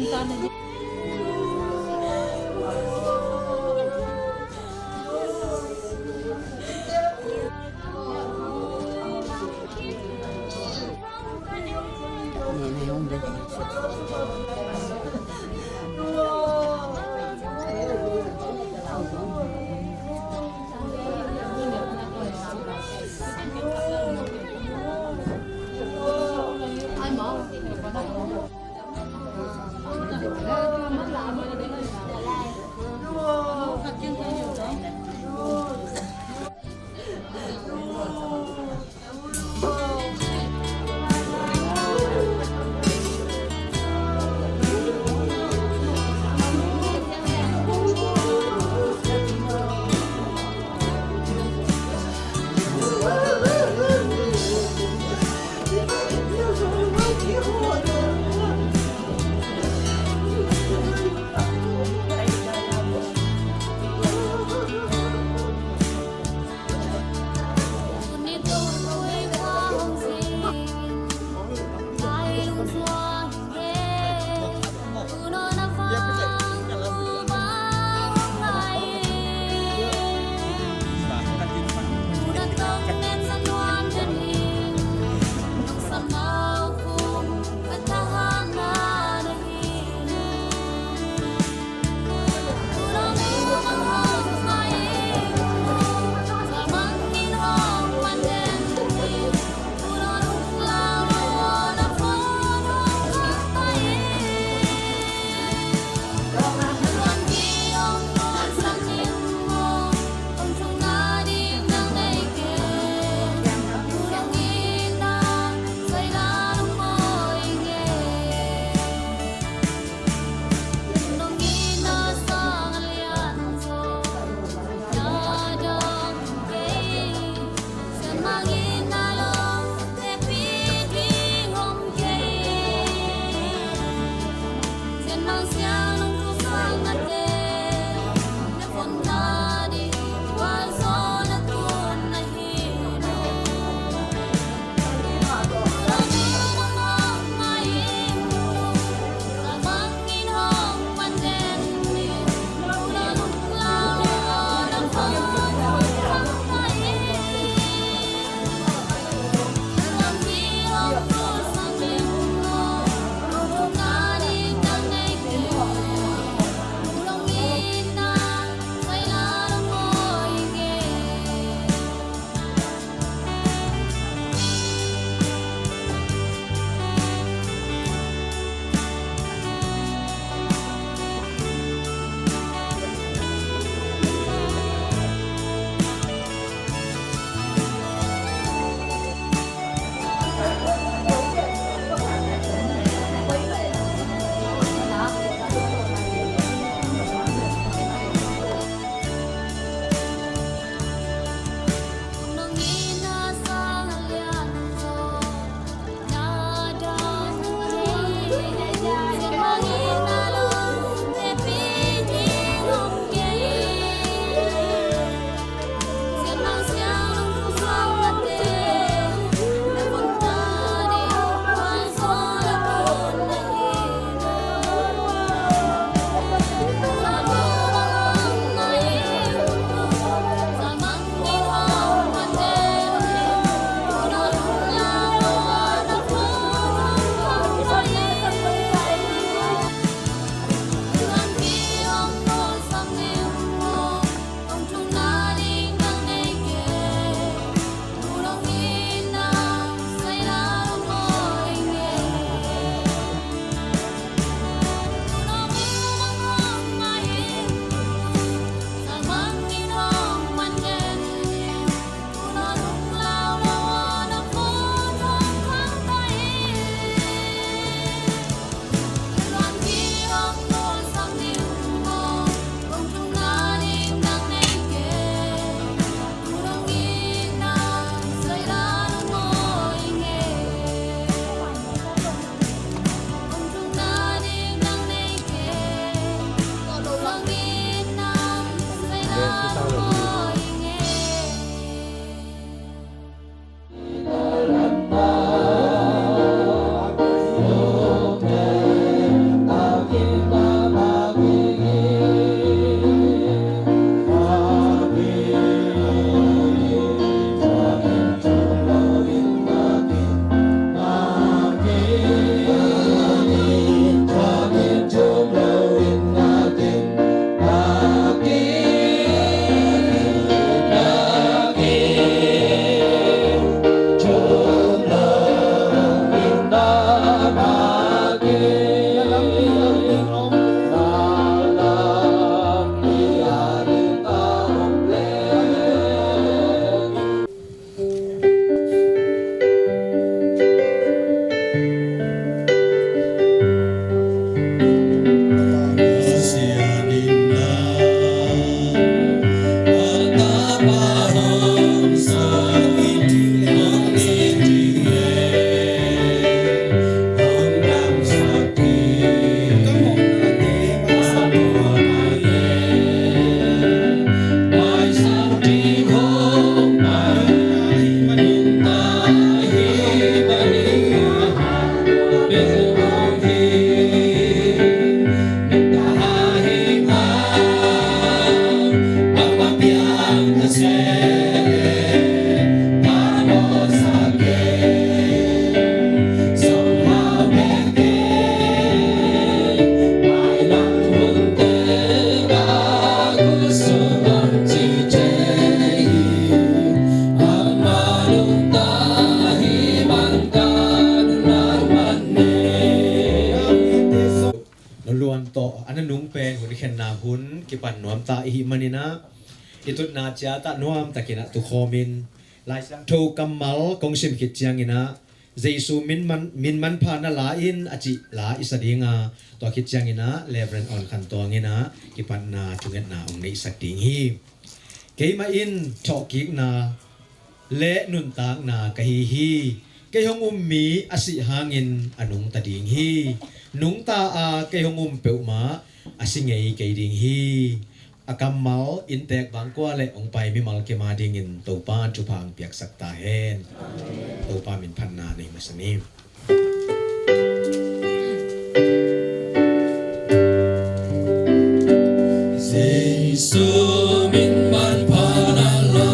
này không được. อันนั้นนุ่งเป็นหุ่นเข็นนาหุ่นกิปันนวมตาอิหิมันนะอิตุนาจาตานวมตะกินะตุโคมินลายสังทูกัมมัลกงสิมขิดเจียงอินะเจสูมินมันพานาลาอินอจิลาอิสดิงาตัวขิดเจียงอินะเลเวรนออนขันตัวงินะกิปันนาทุเงนาองในสักดิงฮีเกมาอินชอกิกนาเลนุนตากนากะฮีเกยงมีอสิหางินอนุงตะดิงฮีนุงตาเกยงเปียวมาอสิงเงยเกยดิงฮีอากำมัลอินแตกบางกว่าเลยองไปมิมัลเกมาดิงินตัวป้านจุพังเปียกสักตาเฮนตัวป้ามินพันนาในมัสนีเซซูมินมันพานาลา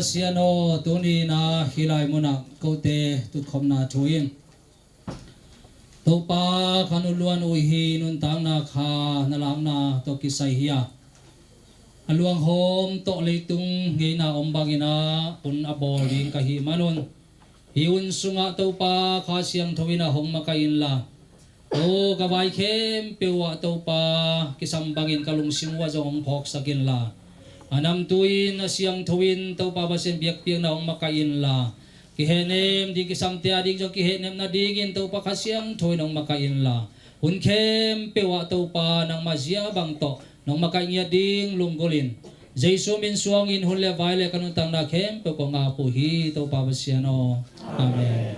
Siano tuni na hilai muna kote tut khom na chuin topa kanuluan uhi nun tang na kha nalam na to kisai hiya aluang hom to leitung nge na ombagina un aboling kahi manon hiun sunga topa kha siang thowina hong makain la o gawai khem pewa topa kisambangin kalung singwa jong phok sakin la anam tuin na siyang tuwin tau pabasin biyak piang na ong makain la kihenem di kisamte adik jo kihenem na digin tau pa kasyang tuwin ong makain la unkem pewa tau pa nang masya bang to nang makain ya ding lunggolin Jesu min suangin hunle vaile kanuntang na kem pe ko nga puhi tau pabasiano amen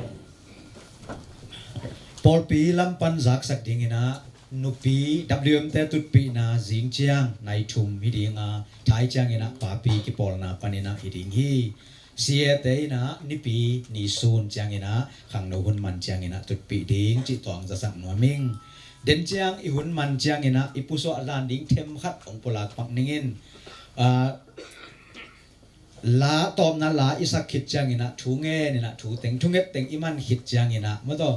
Paul pi lampan zak sak dingina nupi WMT tutpi na jing chiang nai thum hidinga thai chiang ina papi ki pol na panina hiding hi siete na nipi ni sun chiang ina khang no hun man chiang ina tutpi ding chi tong za sang no ming den chiang i hun man chiang ina ipuso lan ding them khat ong polak pak ningin la tom na la isak khit chiang ina thunge ni na thu teng thunget teng iman hit chiang ina modo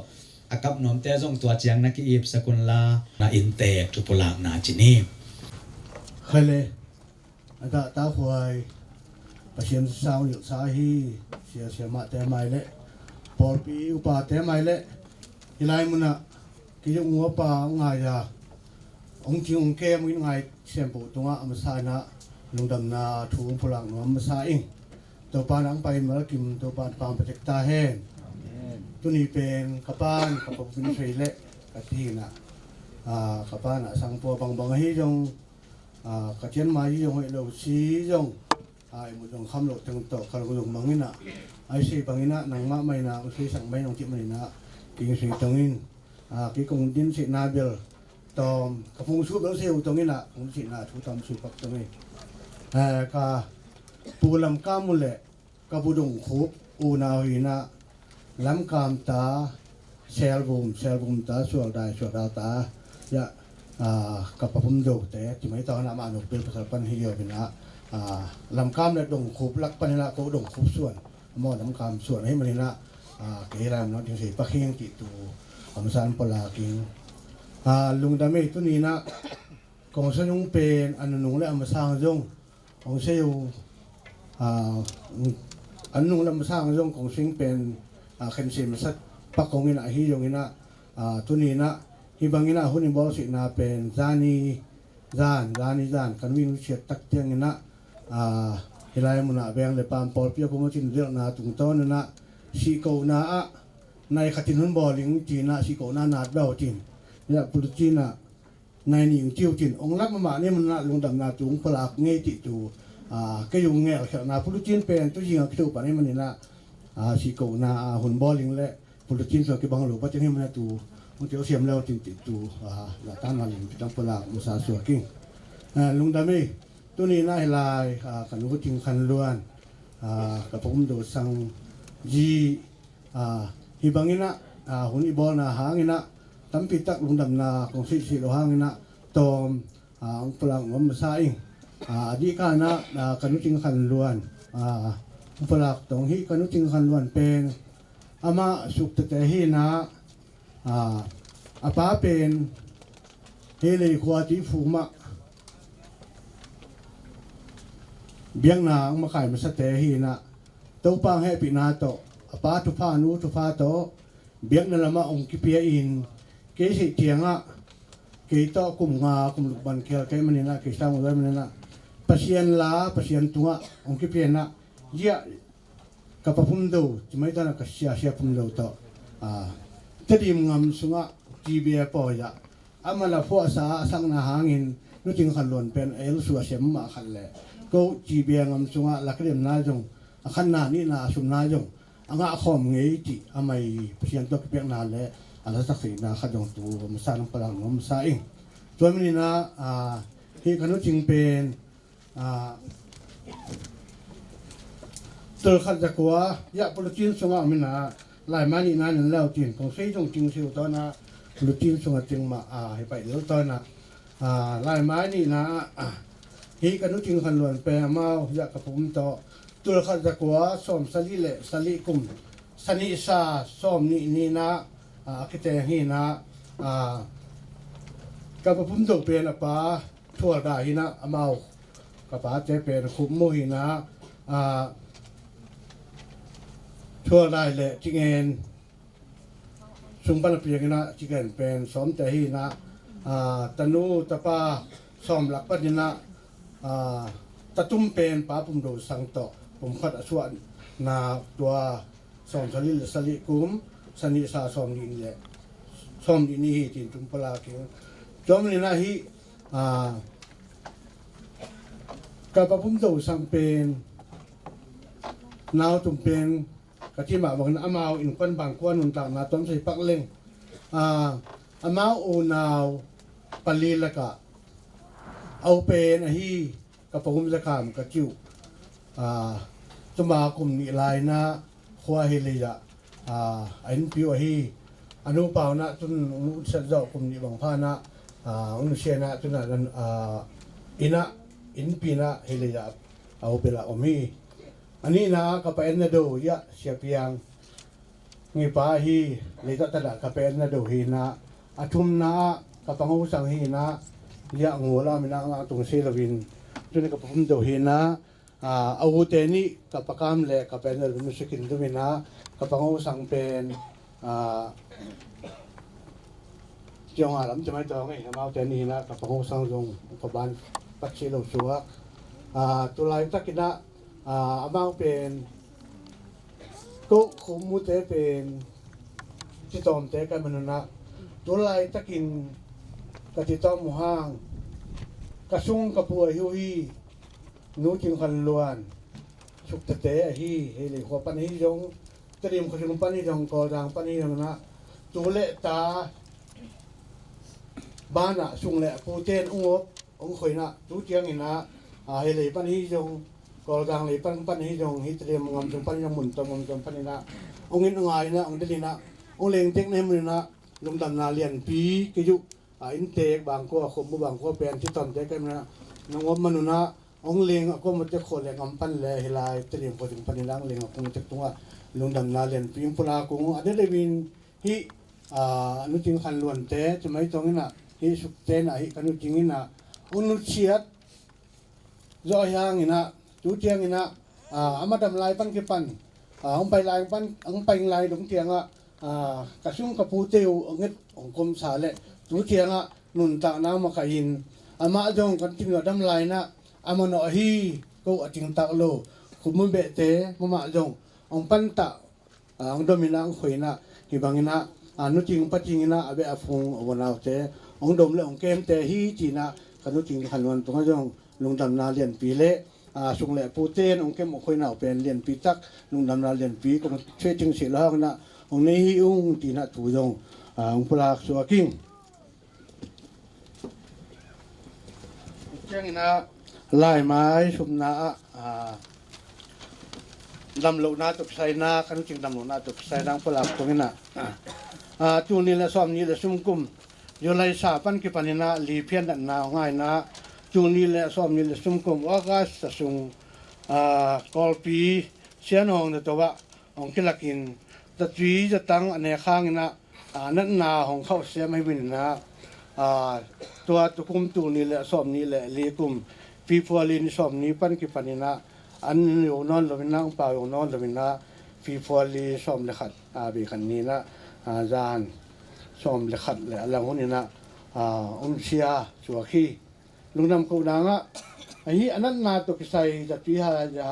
akap nom te jong tua chiang na ki ip sakun la na inte tu polak na chini khale ada ta huai pasien sao yu sa hi sia sia ma te mai le por pi upa te mai le hilai muna ki jong ngo pa nga ya ong chi ong ke mu ngai sem pu tunga am sa na lungdam na thu polak no am sa ing to pa nang pai ma kim to pa pam pa ta hen tu ni pen kapan kapapin sei le katina kapan sang po bang bang hi jong ka chen mai jong hoi lo si jong ai mu jong kham lo teng to kal jong mangina ai sei bangina nang ma mai na sei sang mai nong ti mai na ki sei tongin ki kong din sei na bel ตอมกับพุงชุบแล้วเซลตรงนี้นะผมสินะทุกตอมชุบปักตรงนี้กาปูลำกามุเละกับปูดงคุบอูนาหินะลำกามตาเซลบุมตาสวดได้สวดดาวตายะกับปะพุ่มโดแต่ที่ไม่ตอนนั้นมาหนุเป็นภาษาปันฮิโยเป็นนะลำกามและดงคุบลักปันละก็ดงคุบส่วนมอลำกามส่วนให้มันนะเกลามเนาะจึงสิปักเฮียงติดตัวอมสานปลากิงลุงดำเมตุนีนะกองเสยงเป็นอันนุงและอมสางจงของเซลอันนุงและอมสางจงของสิงเป็นเข็มเสียมสัตปักของอินะฮิยงอินะตุนีนะฮิบังอินะหุ่นบอลสินาเป็นจานีจานกันวิ่งเฉียดตักเตียงอินะเฮลัยมุนะเบียงเลปามปอลเปียกุมจินเรื่องนาตุงต้นนะสีโกนาในขัดจินหุ่นบอลลิงจีนะสีโกนานาดเบลจินเนี่ยปุตจีนะในนิวจิวจินองลักมาเนี่ยมันลงดำนาจุงพลากเงยติจูก็อยู่เงยเขนาปุตจีนเป็นตัวจริงคิดว่านี่มันนี่นะสีโกนาหุ่นบอลลิงและปุตจีนส่วนที่บางหลวงปัจจุบันมันตัวมันจะเสียมแล้วจริงติดตัวละต้านมาลิงจังพลากมุสาสวกิ้งลุงดามีตัวนี้น่าเฮลายขันวุฒิงขันล้วนกับผมโดดสังจีฮิบังอินะหุ่นอีบอลนะหางอินะตั้มปิตักลุงดำนาของสิโลหางอินะตอมองพลังงมสายดีกันนะขันวุฒิงขันล้วนองพลังตรงฮีขันวุฒิงขันล้วนเป็นอามาสุขแต่ฮีนะอาป้าเป็นเฮเลยขวาที่ฟูมะเบียงนางมาขายมาสเตหีนะตัวปังให้ปีนาโตป้าทุพานูทุพาโตเบียงนั่นละมาองคิเปียอินเกสิเจียงะเกยโตกุมงากุมลุกบันเคียเกยมันนี่นะเกยสร้างอะไรมันนี่นะปัศยนลาปัศยนตัวองคิเปียนะเยอะกับพุ่มดูจะไม่ต้องกับเสียพุ่มดูโตจะดีมงามสุงะจีเบียปอยะอามาละฟัวสาสังนาหางินนึกถึงขันล้วนเป็นเอลสัวเสียมมาขันแหละก็จีเบียงามสุงะลักเรียมนาจงขันนานี่นาสุมนาจงอ่างข้อมเงยจีอาไม่เพียงตัวเพียงนาแหละอะไรสักสิ่งนาขัดจงตัวมันสร้างพลังมันสร้างเองตัวมันนี่นะที่ขนุจิงเป็นตัวขัดจักว่ายาปลุจินสุงะมินาลายมานี่นาหนึ่งแล้วจีนของเสียจงจริงเสียวตอนนะปลุจินสุงะจริงมาให้ไปเดี๋ยวตอนนะลายไม้นี่นะฮีกันนุจิงขันล้วนแปลเมาอยากกับผมต่อตัวขัดจักว่าส้มสลิเละสลิกุมสนิสาส้มนี่นะคิดแต่ฮีนะกับผมตกเป็นป้าทั่วได้ฮีนะเมากับป้าจะเป็นคุมโมฮีนะทั่วได้เลยจิงเงินสุงปันเปียกนะจิงเงินเป็นสมแต่ฮีนะตนูตะปาส้มหลักปัญญาตะตุ้มเป็นป้าปุ่มโดสังโตผมขัดส่วนนาตัวส้มสลิกุมสนิสาส้มนี่แหละส้มนี่จีนตุ้มปลาเกี่ยวจอมนี่นะฮีกับป้าปุ่มโดสังเป็นนาวตุ้มเป็นกะที่มาบอกนะอามาอินควันบางควันนุ่นต่างนาต้นใส่ปักเล่งอามาโอนาวปลีละกะเอาเป็นฮีกับผมจะขามกับจิวจะมากลุ่มนี้ลายนะขวาเฮลียะอันพิวฮีอนุปาวนะจนนุสัจจกลุ่มนี้บางพานะอุนเชียนะจนนั้นอินปีนะเฮลียะเอาเปล่าอมีอันนี้นะกับเป็นนาดูยะเสียเพียงงี้ป้าฮีเลยตัดตลาดกับเป็นนาดูฮีนะอาทุมนะกับปังหูสังฮีนะยะงัวละมินังตรงเซลวินจนกับผมดูฮีนะอาวุธเตนี่กับปากามเล่กับเป็นนาดูมิสกินดูมินะกับปังหูสังเป็นเจ้าหาลำจะไม่ต้องไงมาเตนี่นะกับปังหูสังลงกับบ้านปัจเจโลชัวตัวลายตะกินะอามาเป็นก็คุมมุเตเป็นที่ตอมเตกันมันนะตัวลายตะกินกะที่ตอมหมู่ห้างกระซุงกระปัวหิวฮีนูจิงคันล้วนสุกเตะฮีเฮลิหัวปันฮียงเตรียมขนมปันฮียงกอดังปันฮียงนะตัวเละตา บ้านอ่ะช่วงแหละผู้เจนองคอยนะรู้เจียงอินะเฮเลยปันฮิจงกอลกังเลยปันฮิจงฮิตเรียมงามจงปันยังมุนตงจงปันนะองอินองไงนะองเดลินะองเลงเทคเนมือนะลงดำนาเรียนปีกิยุอินเตกบางก็ขมบางก็เป็นที่ตอนเด็กกันนะน้องมนุนะองเลงก็มันจะขอแรงกำปั้นแลเฮลายเตรียมคนถึงปันนังเลงก็มันจะตัวลงดำนาเรียนปีมพลากงอเดลวินฮินุจิงขันล้วนเตะจะไม่ตรงนี้นะฮิสุเตนะฮิกันนุจิงนี่นะอุนุเชียดรอยางนี่นะจูเจียงนี่นะอามาดำลายปั้นกี่ปั้นองไปลายปั้นองไปลายดงเจียงกระชุ่มกระปูเตียวองเงิดองกลมสาเละจูเจียงหนุนตาน้ำมาขยินอามาจงกันจิงดำลายนะอามาหน่อฮีก็จิงตาโลคุมมือเบะเตะมาจงองปั้นตาองดมินะองขวยนะฮิบังนะนุจิงปัจจิงนะอาเบะฟงวันเอาเตองดมและองเกมเตฮีจีนะกันนุจิงขันวันตรงนั้นจงลงดำนาเรียนปีเละช่วงแหล่ปูเต้นองเกมองคอยหนาวเป็นเรียนปีตักลงดำนาเรียนปีก็ช่วยจึงเสียแล้วนะองนี้อุ้งตีนะถูจงองปลาสัวกิ้งเจ้านี่นะลายไม้ชุมนาดำลงนาตุกไซนากันจึงดำลงนาตุกไซดังปลาตรงนี้นะจูนี่และซ้อมนี่และซุ่มกุมโยไลสาปันกิปันนะลีเพียนดันนาง่ายนะจูนี่และซ้อมนี่และซุ่มกุมว่ากาสสุงกอลปีเชียนองเดตัวว่าองคิลักินตะจีจะตั้งอันเนข้างนะนั่นนาของเขาเสียไม่วินนะตัวตุกุมจูนี่และซ้อมนี่และลีกุมปีฟัวลินซ้อมนี่ปันกิปันนะอันอยู่นอนลวินะองป่าอยู่นอนลวินะปีฟัวลีซ้อมเลขัดบีขันนี้นะจานซ้อมเลขัดเลยอะไรพวกนี้นะเชียชัวขี้ลุงนำกูดังไอ้ที่อันนั้นนาตัวกิไซจัดปีหาจะ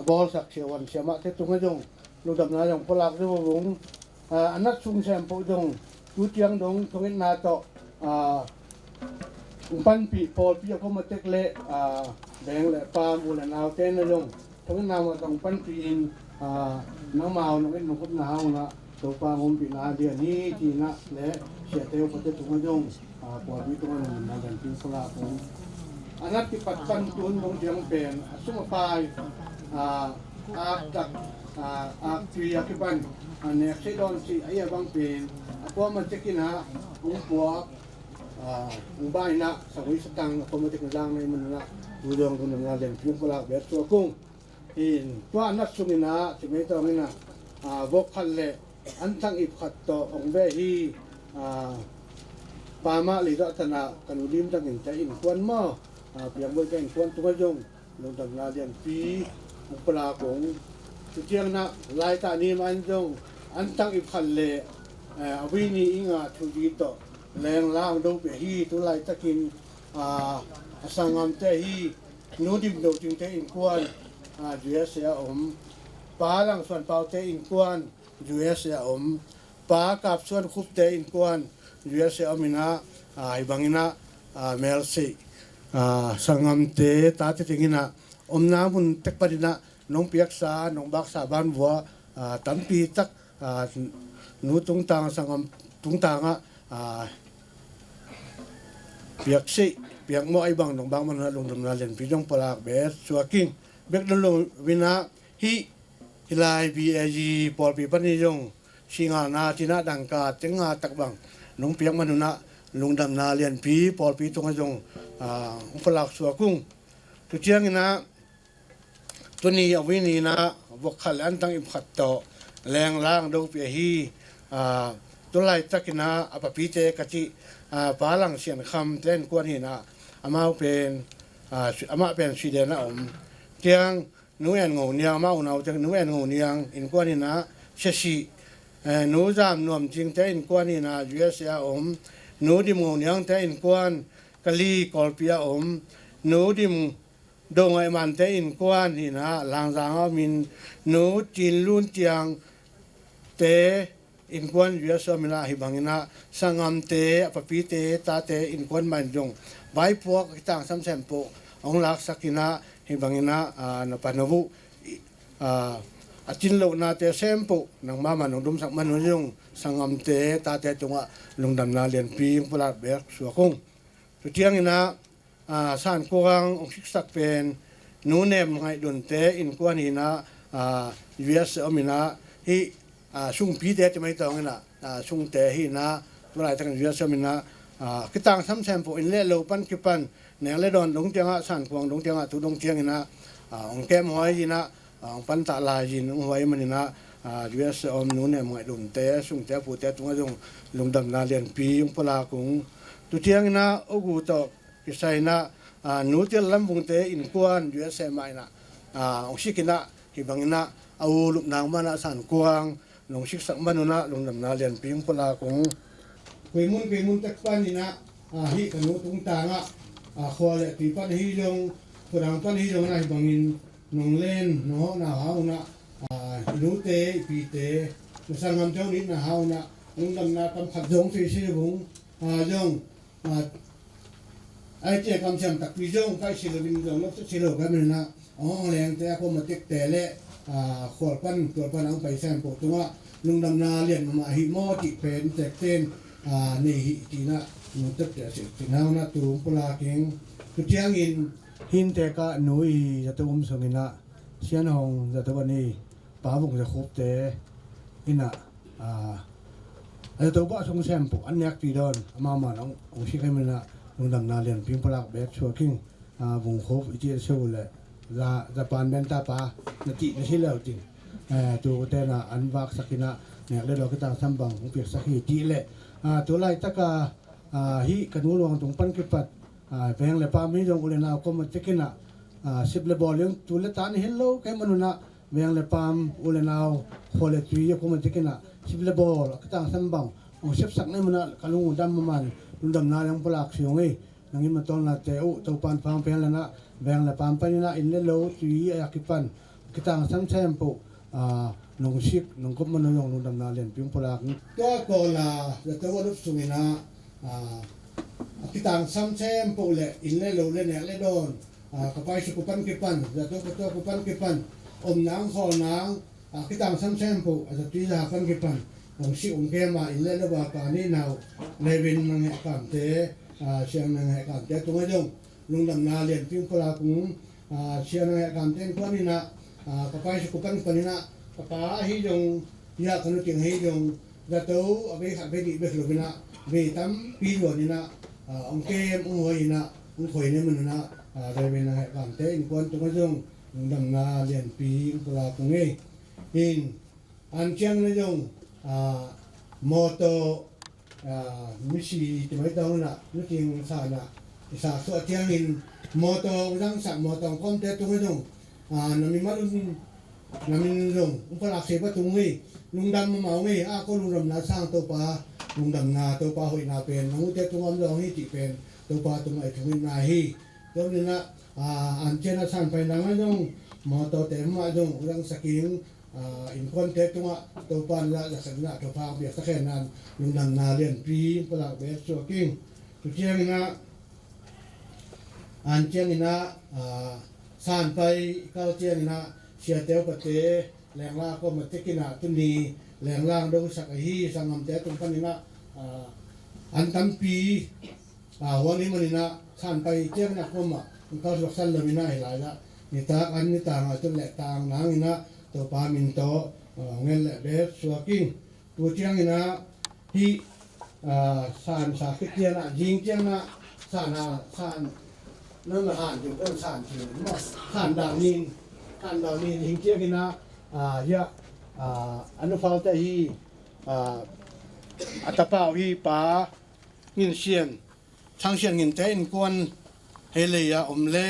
บอลสักเชียวันเชียมาเทตุงให้จงลุงดำนาจงพลักที่ว่าลุงอันนั้นชุ่มแซมปูจงยูเจียงดงตรงนี้นาโตปันปีพอปีก็มาเต็กเละแดงและปาล์มอุลนาวเต้นนะจงตรงนี้นามาตรงปันปีน้ำเมาน้องเอ็นน้องพุทธนาวนะตัวปลาหอมปีนาเดียนี้จีนะและเสียเตียวประเทศตุงให้จงปอดวิตรงนั้นนาดันปีพลักของอันนั้นที่ปัจจันจุนลงเจียงเป็นสุมาปายอาจักทวีอาคิบันเนี่ยเซดอนสีไอ้บางเป็นพอมันจะกินปัวบ้านนะสังวิสตังพอมันจะกินร่างในมันนะดูดวงดูดวงเด่นพิมพ์พลักแบบตัวกุ้งตัวนักสุนินะจะไม่ต้องนี่นะบกขันเละอันทั้งอิบขัดต่อองเบฮีปามาลีดตนากันอุดิมตั้งอินใจอินควนหม้อเพียงเมื่อแก่งควนตัวจงลงดำนาเรียนปีอุปราของจุดเจียงนะลายตานีมันจงอันตั้งอิบขันเละวินีอิงาทุจีโตแรงล่างดูเปียฮีตุไลตะกินสังงามเตฮีนูดิมดูจึงเตอินควนจูเอสเอปาลังส่วนเปาเตอินควนจูเอสเอปากับส่วนคุบเตอินควนจูเอสเอมินะไอบางอินะเมลซีสังงามเตตาเตติงินะน้ำมุนเทคปดินะน้องเปียกษาน้องบักษาบ้านวัวตันปีตักนูตุงตางสังงามตุงตางเปียกซีเปียกมอไอบางน้องบางมันลงดำนาเรียนปีจงปลากเบสชัวกิ้งเบกนั่นลงวินะฮิลายบีเอจีปอลปีปันนิยงชิงานาจินะดังกาเจงาตักบังน้องเปียกมันนะลงดำนาเรียนปีปอลปีตรงจงปลากชัวกุ้งตุเจียงนะตัวนี้เอาวินีนะบกขันอันตั้งอิมขัดต่อแรงล่างดูเปียฮีตัวไล่ตะกินะอปปีเตกะจิปาลังเสียนคำเต้นกวนหินะอามาเป็นสีเดนะเตียงนูเอ็นงูเนียงมาอุณเอาจากนูเอ็นงูเนียงอินกวนหินะเชชีนูจามนวมจริงเตอินกวนหินะยูเอสเอนูดิมงูเนียงเตอินกวนกะลีกอลปียนูดิมดงไอมันเตอินกวนหินะหลังจางมินนูจินลุนเตียงเตอินควนยูเอสมินาฮิบังอินะสังงามเตปปีเตตาเตอินควนมันจงใบพวกต่างซ้ำแซมโปองลักสักินะฮิบังอินะนปานวุ จินโลนาเตเซมปุนังมามันนงดุมสักมันนยงสังอมเตตาเตจงะลงดำนาเลียนปีงพลาดเบกสัวคงตุเทียงนะสานกวางองค์สักเป็นนูเนมไงดุนเตอินกวนหินะเวียสอมินะฮิสุ่งปีเตจะไม่ต้องนะสุ่งเตหินะเวลาตั้งเวียสอมินะกิตังซ้ำแซมปุอินเล่โลปันกิปันเนเลดอนดงเจียงะสานกวางดงเจียงะตุดงเจียงนะองแก้มหอยหินะปันตาลายหินหอยมันนะเวียสอมนูเนมไงดุนเตสุ่งเตปูเตตรงนั้นลงดำนาเลียนปีองพลากุงตุเทียงนะโอกูตอกกิไซนะนูเตลลำวงเตอินกวนยูเอสเอ็มไอนะองชิกินะฮิบังนะเอาลูกนางมานะสันกวางลงชิกสักมันนะลงดำนาเลียนปีงพลาของคุยมุนตะปันนี่นะฮิกันนูตุงตางขวาเลตีปันฮิจงผู้ดังปันฮิจงนะฮิบังอินนงเล่นนอนาหาวนะนูเตปีเตสังคมเจ้านี้นะหาวนะลงดำนาคำขัดจงที่ชื่อบุงจงไอ้เจ้าคำเชื่อมตักพิจงใครสิลวินจงนับสิลกันนะแรงแต่คนมาติดแต่เละขวดปั้นตัวปั้นเอาไปแซมปกตัวลุงดำนาเลี้ยงมาหิมอจิเป็นแจกเต้นนี่หิจีนะมุตเตสิสินานะตูมปลาเก่งคือเจียงอินหินแต่ก็หนุ่ยจะตัวสงินะเชียนหงจะตัวนี้ป้าบุกจะครบแต่อินะไอ้ตัวบ้าชงแซมปกอันยักษ์ตีดอนมาน้ององค์ชิคให้มันนะลงดำนาเรียนพิมพ์พลักแบบชัวกิ้งวงคบอิจิเชวเลยจะปานเบนตาปานาจิไม่ใช่แล้วจริงตัวแต่น่ะอันวักสักินะเนี่ยเรื่องก็ต่างสัมบังของเปียกสักหิจิเลยตัวไรตะกาฮิกันนู้นวางตรงปั้นกิปัดแพงเลยปาไม่ยงอุเลนาก็มาเจกินะสิบเลบอลเลี้ยงตัวเลตานเฮลโลแค่มนุษย์นะแพงเลยปามอุเลนาโคเลตุยก็มาเจกินะสิบเลบอลก็ต่างสัมบังองสิบสักนี่มันนะกันลุงดำมันลุงดำนายังปลากเสียงเอ้ยังงี้มาตอนละเจ้าตัวปานฟังแพงแล้วนะแพงเลยปามไปนี่นะอินเลโลตุยอยากกิปันก็ต่างสัมแซมปุนงชิกนงกบมันยองนงดำนาเลียนพิมพ์พลากตัวก่อนละจะตัวรูปสุนินะกิตังซ้ำแซมปุเล่อินเล่โลเล่เนี่ยเล่โดนกับไปสุกุปันกิปันจะตัวกุปันกิปันนางขอนางกิตังซ้ำแซมปุจะตีจะปันกิปันนงชิองเกมาอินเล่โลบาการนี่นาวเลวินมังเหกามเตเชียงมังเหกามเตตัวไม่ยงนงดำนาเลียนพิมพ์พลากเชียงมังเหกามเตคนนี้นะกับไปสุกุปันคนนี้นะป้าฮิจงยาขนมจีนฮิจงจะตัวเอาไปขัดไปดิไปขลุ่มนะไปตั้มปีหลวงนี่นะองเกมองหอยนะองข่อยนี่มันนะได้เป็นอะไรกันแต่อีกคนตัวก็จงดำนาเรียนปีปลาตรงนี้อินอันเชียงนี่จงมอโตมิชีที่ไม่ต้องนะนึกถึงสานะสาสวดเชียงอินมอโตรังสักมอโตก้มแต่ตัวก็จงนั่นมีมาลุนนั่นลงอุปราชเสพตุงนี่ลุงดำมาเมาไม่ก็ลุงดำนาสร้างตัวปลาลุงดำนาตัวปลาหอยนาเป็นลุงเจ้าตัวมันลองให้จีเป็นตัวปลาตัวไอ้ถุงนาฮีตัวนี้นะอันเจนะสั่นไปนั่งจงมาตัวเต็มมาจงรังสกิงอินคนเต็มตัวปลาละจะขนาดตัวปลาเบียดสักแค่นั้นลุงดำนาเรียนปีปลาเบสชัวกิ้งตัวเจ้านี่นะอันเจ้านี่นะสั่นไปก็เจ้านี่นะเชียเตียวปะเตแรงล่าก็มาเทกินาตุนีแรงล่างดงสักฮีสังคมเตตุนปันนี่นะอันตั้มปีวันนี้มันนี่นะสั่นไปเจ้านักก็มาก็สักสั้นเลยไม่น่าหลายละนี่ตาอันนี้ต่างจนแหลกต่างนางนี่นะตัวปามินโตเงินแหละเบสสวกิ้งตัวเจ้านี่นะที่สั่นสักเจียนะยิงเจ้านะสั่นนั่นละอ่านอยู่ก็สั่นเฉยๆสั่นด่างยิงอันเรานี่หิงเจียกินะยะอนุภาพแต่ฮีอัตภาพฮีป้างินเชียนทางเชียนงินเตอินกวนเฮลียอมเล่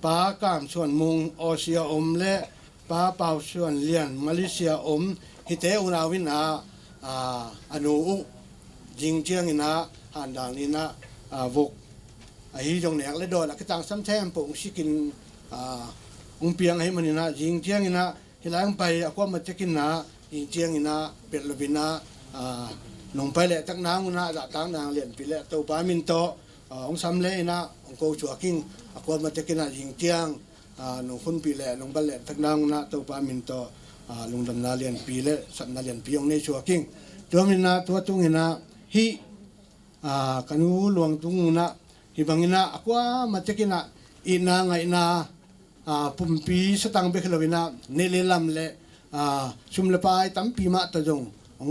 ป้ากามส่วนมุงออเซียอมเล่ป้าเป่าส่วนเลียนมาเลเซียอมฮิเตอุนาวินาอนุยิงเจียกินะหันด่างนี่นะวกฮีจงเหนียงและโดนแล้วก็ต่างซ้ำแท้ปุ่งชิกินองเปียงให้มันนะยิงเจียงนะที่ล้างไปก็มาจะกินนะยิงเจียงนะเป็ดลบินะลงไปแหละตั้งน้ำนะตั้งนางเลียนไปแหละตัวปลามินโตองซ้ำเล่นะองโกชัวกิ้งก็มาจะกินนะยิงเจียง นงคนปีแหล่นงบัลเล่ทักนางนะตัวปามินโตลุงดำนาเลียนปีเล่สันนาเลียนปีองในชัวกิ้งตัวมินนะตัวจุงหินะฮิกันูหลวงจุงนะฮิบังหินะอากว่ามาเจกินะอินาไงนะปุ่มปีสตังเบคลวินะเนเลลัมเล่ชุมเลปายตั้มปีมาตะจงอง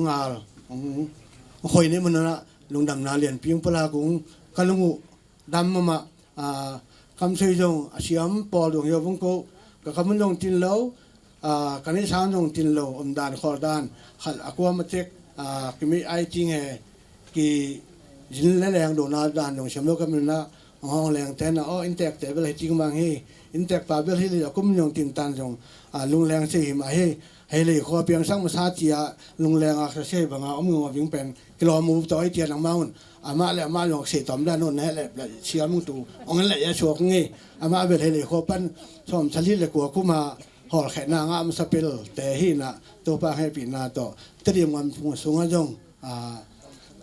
คอยนี่มันนะลุงดำนาเลียนปีองปลากุงกัลุงดำมาคำช่วยจงอาเซียมปอดงยบุงโกกับคำจงจินโลกันนี้ช้างจงจินโลดานขอดานขัดอากวามาเช็คกิมีไอจริงเหกีจินและแรงโดนาดานจงเชื่อมโลกันมันนะห้องแรงแต่นะอินเตอร์แต่เวลาจริงบางฮีอินเตอร์ปาเบลที่เราคุ้มจงจินตันจงลุงแรงเสียมาให้เลยขอเพียงสังมาซาจีลุงแรงอาเซียบางเอามือมาวิ่งเป็นกิโลมูฟต่อไอเจียนังมาหุ่นอามาเลยอามาหลอกเสียตอมด้านโน้นแน่เลยเชียร์มุงตูองนั้นแหละยาชัวกงี้อามาเบลให้เลยขอปั้นชมชลิดเลยกลัวกู้มาห่อแขนนางามสเปลแต่ฮีน่ะตัวป้าให้ปีนาต่อเตรียมวันสูงจง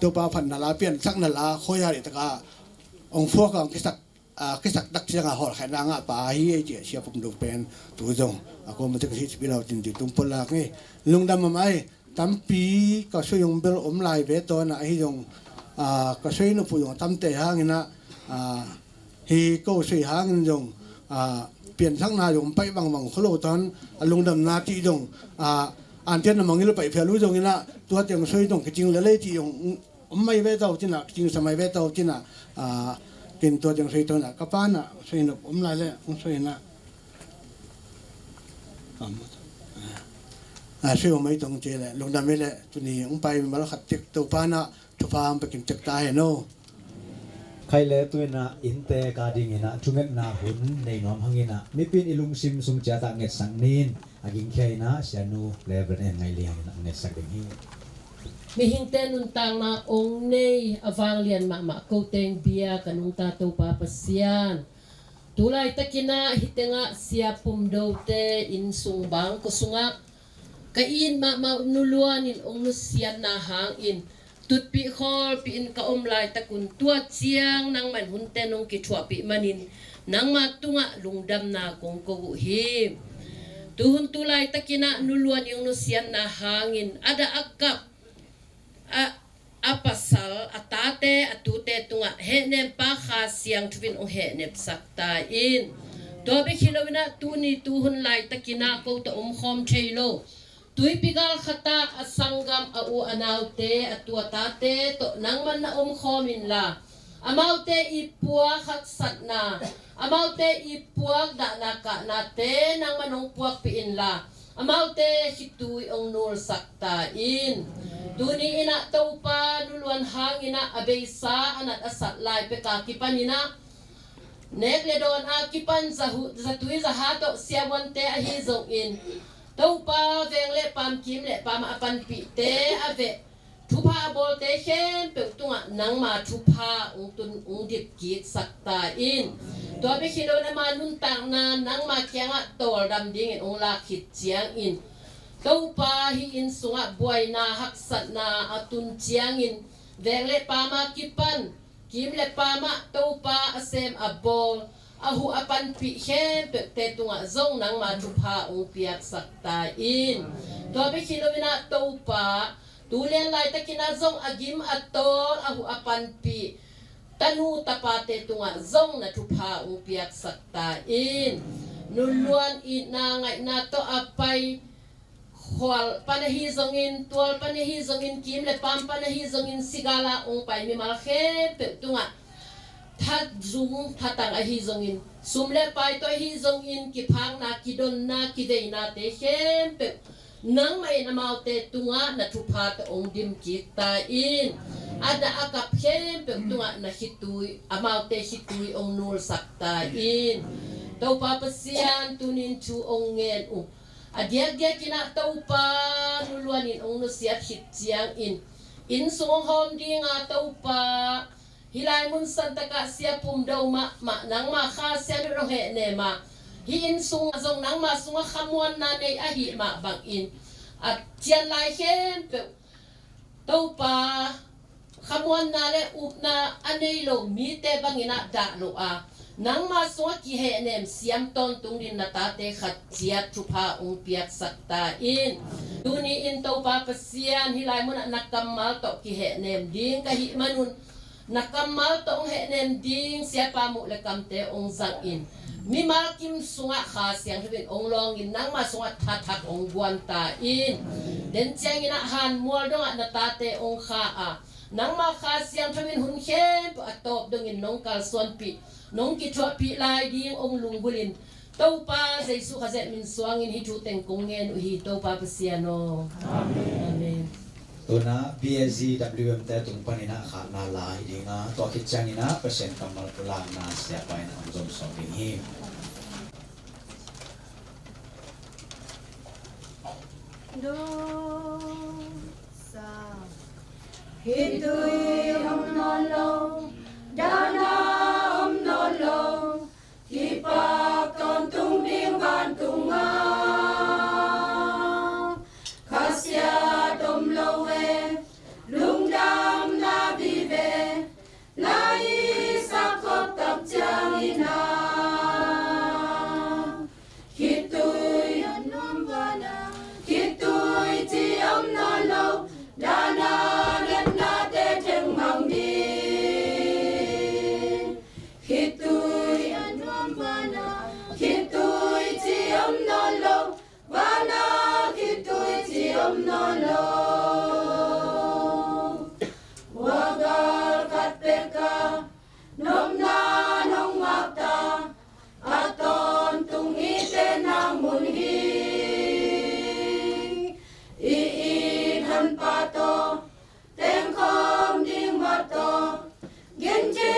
ตัวป้าพันนาลาเปลี่ยนสักนาลาโคยาริตกาองฟวกองกิสักดักเสียงห่อแขนนางป้าฮีเจียเชียร์ผมดูเป็นตัวจงaku mesti kasi bila tinti tumpul lah ni lung dam mai tampi ka so yung bel lai be to na hi yung ka so no pu yung tam te hang na hi ko so hang yung เปลี่ยนทั้งนายงไปบางขลุ่ยตอนลงดำนาที่จงอันเช่นมองนี่เราไปเพื่อรู้จงนี่นะตัวเตียงช่วยจงจริงเลยที่จงไม่เวทเอาจีน่ะจริงสมัยเวทเอาจีน่ะกินตัวเตียงช่วยตัวน่ะกับป้าน่ะช่วยหนุบลายเลยช่วยน่ะช่วยไม่ตรงเจเลยลงดำไม่เลยตัวนี้ไปมาแล้วขัดเจ็กตัวป้าน่ะตัวป้าไปกินเจ็กตายเนาะใครเลตัวน่ะอินเตกาดิ่งน่ะจุงเงินน่ะหุ่นในน้อมหังน่ะมีปินอิลุงซิมสุงจ่าตะเงสังนินอากิงแค่น่ะเสียนูเลเวลไงเลี้ยงน่ะเงสังดิ่งฮีมีหิงเตนุนตังนะองเนยอวังเลียนมาโกเตงเบียกันุงตาตัวปาปเสียนตุลายตะกินะฮิตงะเสียปุ่มโดเตอินสุงบังก็สุงะกะอินมานุลวนอินองนุเสียนนาหางอินตุดปีคอลปีอินกะอมลายตะกุนตัวเจียงนางมันหุ่นเตนงกิชัวปีมันินนางมาตุงะลุงดำนากงกูฮิมตุหุนตุลายตะกินะนุลวนอิองนุเสียนนาหางอินada akap apasal atate atute tunga henem pa kha siang thuvin ong henem sakta in to be khilowina tuni tuhun lai takina ko to khom thailo tui pigal khata asangam au anaute atuatate to nangman na khom in la amaute ipua khat satna amaute ipuak da naka nate nangman ong puak pi in la amaute hitui ong nul sakta in tuni ina taupa duluan hangina abesa anat asat lai peka kipanina nekle don akipan zatui zahato siawante ahizong in taupa vengle pam kim le pam apan pi te ave thupa bol te khem pe tunga nangma thupa ungtun ungdip ki sakta in to be khilo na manun tang na nangma kyanga tol dam ding in ungla khit chiang in taupa hi in sunga buaina haksat na atun chiang in vengle pama kipan kim le pama taupa asem abol ahu apan pi khem pe te tunga zong nang ma thupa ung piak sakta in to be khilowina taupa tulen lai takina zong agim atol ahu apan pi tanu tapate tunga zong na thupa ung piak sakta in nuluan ina ngai na to apai khwal panahi zongin tual panahi zongin kim le pam panahi zongin sigala ong pai mi mal khe pe tunga that zum thatang a hi zongin sumle pai to hi zongin ki phang na ki don na ki dei na te khem pe nang mai na mau te tunga na thu pha ta ong dim ki ta in ada akap khem pe tunga na hitui amau te hitui ong nul sak ta in to pa pasian tunin chu ong ngen u adia kina taupa nuluanin ong no siat hit chiang in song hom dinga taupa hilai mun santa ka sia pum dau ma nang ma kha sia ro he ne ma hi in sung zong nang ma sung khamwan na nei a hi ma bang in at chian lai khem pe taupa khamwan na le up na anei lo mi te bangina da lo a nang ma so ki he nem siam ton tung din na ta te khat chiat thu pha ong piak sakta in tuni in to pa pasian hilai mun nakamal to ki he nem ding ka hi manun nakamal to ong he nem ding sia pa mu le kam te ong zang in mi ma kim sunga kha siang thubin ong long in nang ma sunga tha thak ong buan ta in den chiang ina han mual dong na ta te ong kha a nang ma kha siang thubin hun khem atop dong in nong kal son pi nong ki thot pi lai ding ong lung bulin to pa jesu kha min suang in hi thu teng kong ngen hi to pa pasiano amen tuna BSGWM te tung panina kha na la hidinga to ki changina percent kamal pulang na sia pa na jom so ding hi do sa hitui om no lo dana om no lo ki pa ton tung ding ban tung a khasia dom lo we lung dam na bi ve lai sa khop tap chang ina hitui nom bana hitui ti om no lo dana net na te theng mang di hitui nom bana hitui ti om no lo bana hitui ti om no lo wagar kat peka nom na nong mata aton tung ite nang mun hi han pato tem khom ding mato gen che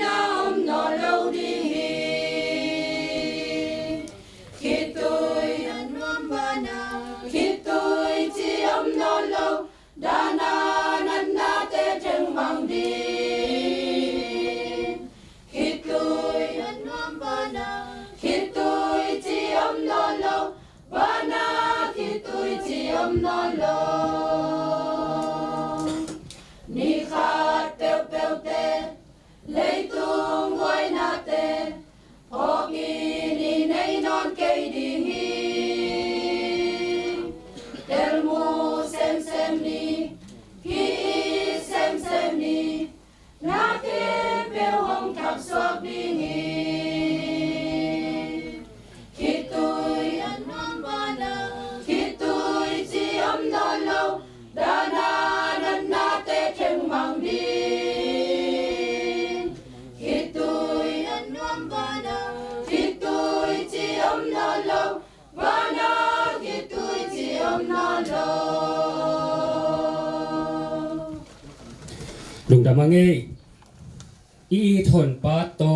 na om no lo di hi kitui nom bana kitui ti om no lo dana nan na te cheng mang di kitui nom bana kitui ti om no lo bana kitui ti om no lo ni khat peu peu te lấy tung voi na te ho ki ni nei non kei di hi tel mu sem ni hi sem ni na ke peu hong thap suak di hi kitui nom bana kitui ti om no lo dana nan na te theng mang di kitui nom bana kitui ti om no lo bana kitui ti om no lo lung damangi i thon pa to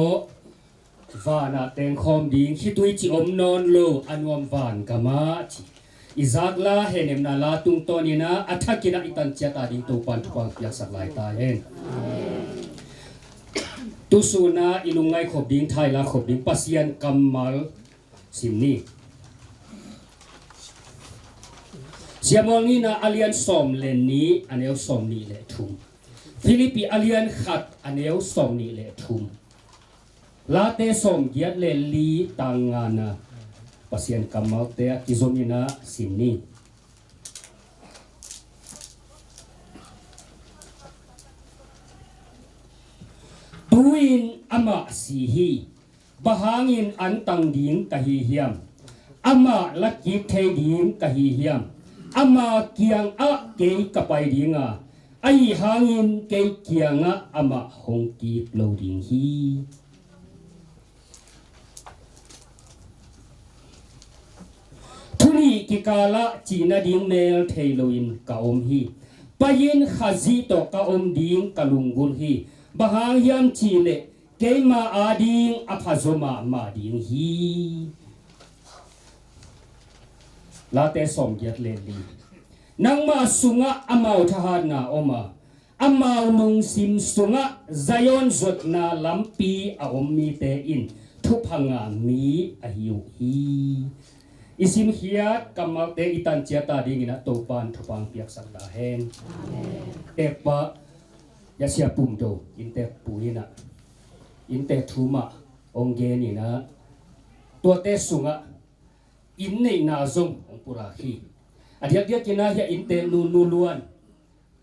vana teng khom ding hitui chi om non lo anwam van kama chi izagla henem na la tung tonina athakina itan chata ding to pan thwang pia saklai ta hen tu suna ilungai khop ding thai la khop ding pasian kamal simni siamol ni na alian som len ni aneu som ni le thum Philippi alian khat aneu som ni le thum late som giat le li tangana pasien kamal te kizomina simni tuin ama si hi bahangin antang ding kahi hiam ama lakip the ding kahi hiam ama kiang a ke kapai dinga ai hangin ke kianga ama hongki loading hi Tuni kikala china ding mel theiloin ka om hi payin khazi to ka om ding kalungul hi bahang hiam chile keima ading aphazoma ma ding hi late som giat le li nangma sunga amau thahat na oma amau nung sim sunga zayon zot na lampi a ommi te in thupanga mi ahiu hi isim hiat kamal te itan chiata dingina topan thupang piak sakda hen tepa yasia pumdo inte puina inte thuma องเกนี่นะตัวเตสุงะอินในนาซงองปุราฮีอเดียกกินะเฮียอินเตนูล้วน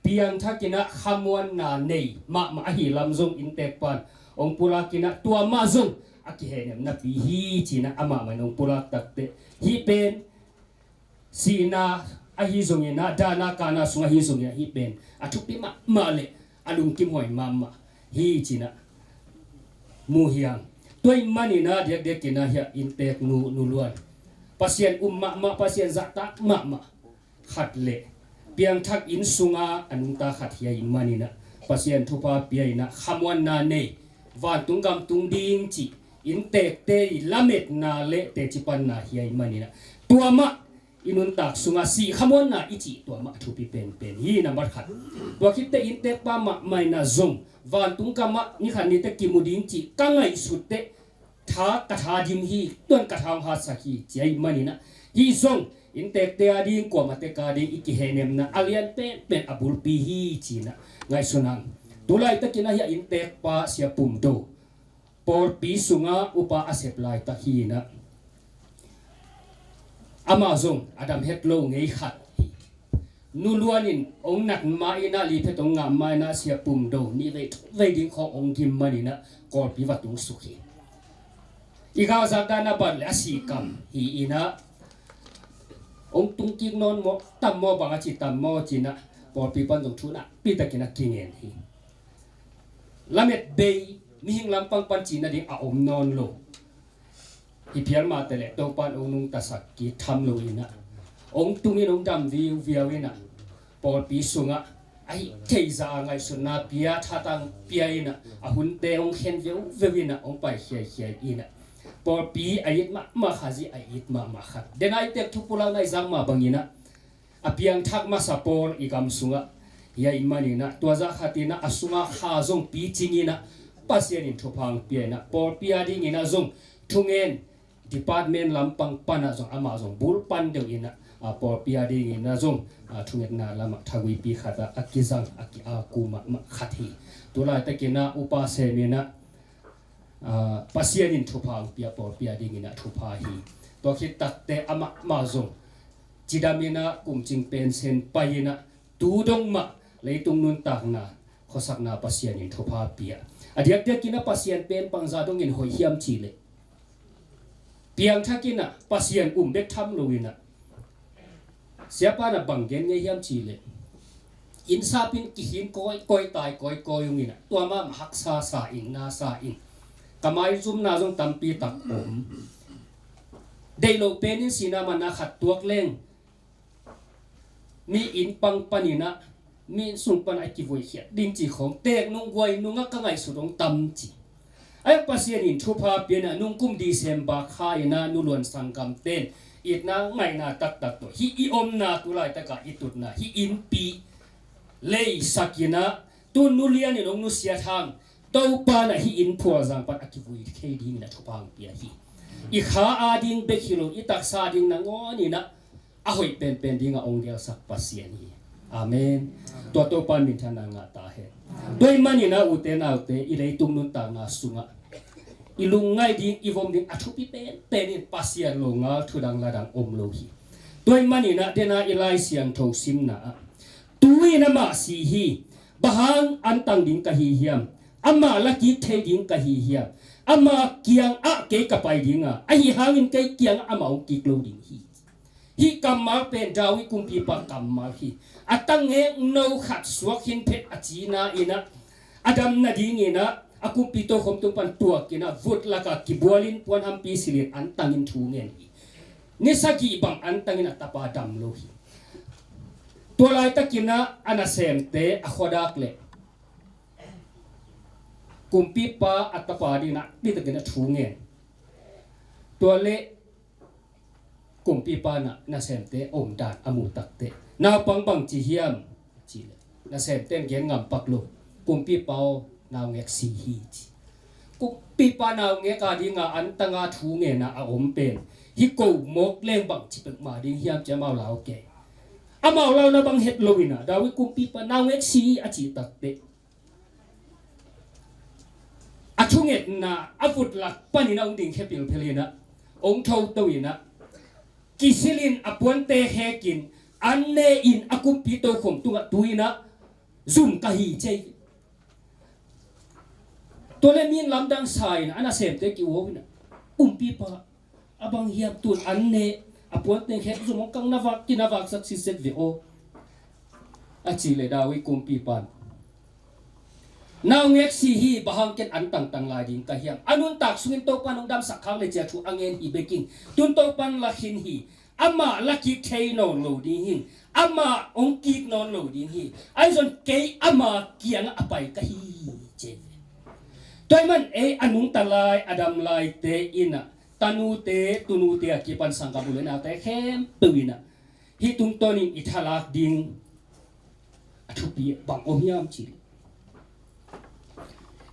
เพียงถ้ากินะขมวนนาเนยมาฮีลำซงอินเตปันองปุรากินะตัวมาซงอากิเฮเนมนับฮีจีนะอามามันองปุราตักเตฮีเป็นสีนาอาฮิซงเนะดานาการนาสุงอาฮิซงเนะฮีเป็นอาทุกปีมาเลอลุงกิมหอยมาฮีจีนะมูเฮียงตัวมันนี่นะเด็กกินะเฮียอินเตกนูล้วนpasien ma pasien zata ma khat le piang thak in sunga anung ta khat hiya in manina pasien thupa piaina khamwan na ne van tungam tungding chi in tek te lamet na le te chipan na hiya in manina tua ma inun tak sunga si khamwan na ichi tua ma thupi pen hi number khat tua khit te in tek pa ma mai na zong van tungkam ma ni khan ni te kimuding chi kangai sutteท้ากระทาดิมฮีต้นกระทำหาสักฮีใจมันนี่นะฮีซงอินเตกเตียดิงกว่ามาเตกาดิงอีกเฮเนมนะอาเลียนเป็นอบุลปีฮีจีนะไงสุนังตุลายตะกินะฮีอินเตกปาเสียปุ่มโดปอลปีสุงาอุปาอาเซปลายตะฮีนะอามาซงอดัมเฮตโลไงขัดนูล้วนนินองนักมาอินาลีเพตองงามมานะเสียปุ่มโดนี่เวดิงขององกิมมันนี่นะกอลปีวัตุงสุขีอีกาวสักดานาบันและสีกรรมฮีอีนะองตุงกิกนอนโมตัมโมบังอาจิตัมโมจินะปอปีปันตงชุนะปีตะกินะกิงเงินฮีละเม็ดเบยมีหิงลำปังปันจีนะดิอาอมนอนโลอีเพียรมาแต่เละตัวปันองนุงตาสักกีทำโลอีนะองตุงอินองดำวิววินะปอปีสุงะไอ้เทจาไงสุนาเปียท่าตังเปียอีนะอาหุนเตองเห็นวินะองไปเฮียอีนะปอปีอายิตมาขาจิอายิตมาขัดเดนไอเต็กทุกพลังในจังมาบังยินะอเพียงทักมาสปอร์อีกำสุงะยาอิมานีนะตัวจะขัดนะอสุงะขาจงปีจิงินะปัสยานิทุพังเปียนะปอปีอาดิงินะจงทุงเงินดีพาร์ตเมนต์ลำปังปันนะจงอามาจงบุลปันเดียวอินะปอปีอาดิงินะจงทุงเงินนะลำทวีปีขัดอากิจังอากิอากูมาขัดฮีตัวลายตะกินะอุปาเสมีนะpasien in thupang pia por pia ding ina thupa hi to khit tak te ama ma zong chidamina kumching pen sen paina tu dong ma leitung nun tak na khosak na pasien in thupa pia adiak te kina pasien pen pangza dong in hoi hiam chi le piang thakina pasien bek tham loina siapa na banggen nge hiam chi le in sapin ki hin koi tai koi yungina tua ma hak sa in na sa in kamay zoom na zong tampi tak day lo penin sinama na khatuak leng mi in pang panina mi sung pan ai ki voi khia ding chi khom tek nung goi nunga ka ngai su dong tam chi ai pasien in thupa piana nung kum December khaina nulon sangkam ten it na ngai na tak to hi i om na tulai ta ka itut na hi in pi lei sakina tu nulian in ong nu sia thang tau pa na hi in phua zang pat akivui khei ding na thupang pia hi i kha ading bekhilo i taksa ding na ngoni na a hoi pen ding a ongel sak pasien hi amen to pan min thana nga ta he doi mani na ute i lei tung nun ta na sunga i lungai ding i vom ding athupi pen in pasien lo nga thudang ladang om lo hi doi mani na dena ilai siang tho sim na tui na ma si hi bahang antang ding ka hi hiam ama laki thei ding ka hi hiam ama kiang a ke ka pai dinga a hi hangin ke kiang ama ong ki klo ding hi kamal pen dawi kumpi pa kamal hi atang he no khat suak hin phet achina ina adam na ding ina akumpi to khom tung pan tua kina vut laka kibualin puan hampi silit antangin thungen hi nisagi bang antangin atapa dam lo hi tolai takina anasem te akhodak le kumpi pa atapa dina bitakina thungen tole kumpi pa na semte om dan amu takte na pang chi hiam chi na semten gen ngam paklo kumpi pao na ngek si hi kumpi pa na ngek ka dinga antanga thunge na a om pen hi ko mok leng bang chi pek ma ding hiam chamau lao ke amau lao na bang het lowina dawi kumpi pa na ngek si a chi takte ชุเงตนะอาวุธหลักปนินาองดิ่งแค่ปิลเพลีนะองเท่าตัวนะกิสิลินอปวนเตเฮกินอันเนอินอากุมปีโตข่มตัวตุยนะซุ่มกะฮีเจตัวเลมินลำดังสายนะอันน่ะเสพเตกิโวนะปีปะabang hiap tun anne apuat ne khep zum kang nawak kinawak sak si set ve o achi le dawi kumpi pan naw ngek si hi bahang ket an tang tang lai ding ka hiam anun tak sungin to panong dam sakhang le cha thu angen hi beking tun to pan la hin hi ama la ki thei no lo ding hin ama ong ki no lo ding hi ai zon ke ama kiang apai ka hi che toy man e anung talai adam lai te ina tanu te akipan sangkabulen ate khem tuina hitung tonin ithalak ding athupi bang ohiam chi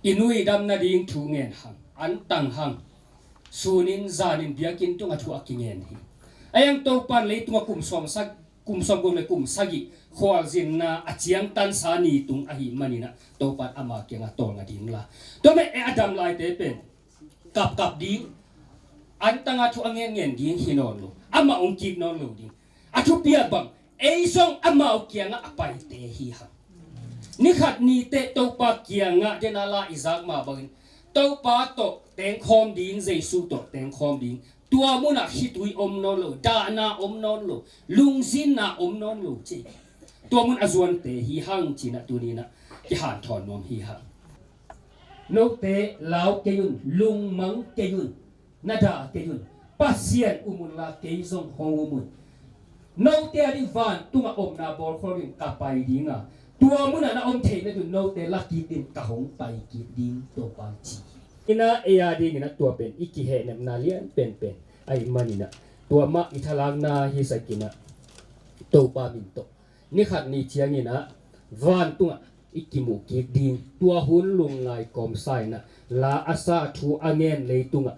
inui dam na ding thu ngen hang an tang hang sunin zanin biakin tung athu akingen hi ayang to pan le tung kum som gom le kum sagi khwal zin na achiang tan sa ni tung ahi manina to pan ama kenga tol nga ding la to me e adam lai te pen kap ding an tanga thu angen ngen ding hinon lo ama ong kip non lo ding athu pia bang ei song ama o kianga apai te hi ha ni khat ni te to pa kianga denala izak ma bang to pa to teng khom ding jesu to teng khom ding tua muna hitui om non lo da na om non lo lungzin na om non lo chi tua mun azuan te hi hang china tunina ki han thon nom hi ha no te lao ke yun lung mang ke yun nada keyun pasien umun la keizong hong umun no te ari van tunga om na bol khorin kapai dinga tua muna na om the na tu no te lucky din ka hong pai ki ding to pa chi ina ea ding na tua pen iki he nem na lian pen ai manina tua ma ithalang na hi sakina to pa min to ni khat ni chiang ina van tunga ikimu ki ding tua hun lung ngai kom sai na la asa thu angen leitunga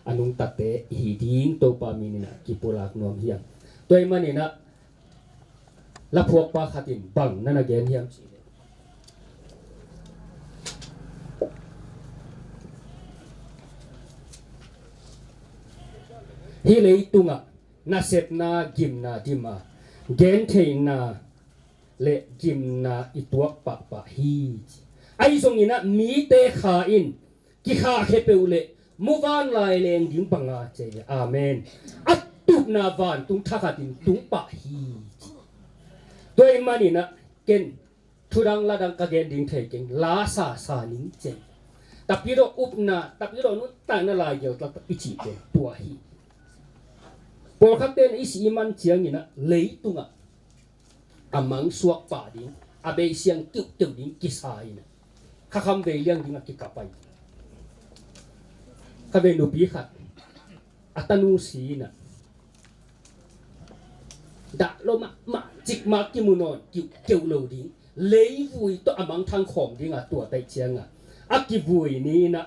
anung tate hi ding to pa minina ki pulak nom hiam toy manina la phuak pa khatin bang nana gen hiam chi hi leitunga na sep na gim na dima gen theina le gim na ituak pa hi ai zong ina mi te kha in ki kha khepeule muvan lai leng ding panga che amen atup na van tung thakatin tung pa hi toy mani na ken thudang ladang ka gen ding thei king la sa ning che tapiro upna tapiro nu ta na la yo ta ichi che tua hi por khaten isi man chiang ina lei tunga amang suak pa ding abe siang tu ding kisai na khakham ve liang ding ki kapai kabe no pi khat atanu si na da lo ma chik ma ki munon ki keu lo ding lei vui to amang thang khom ding a tua tai chianga aki vui ni na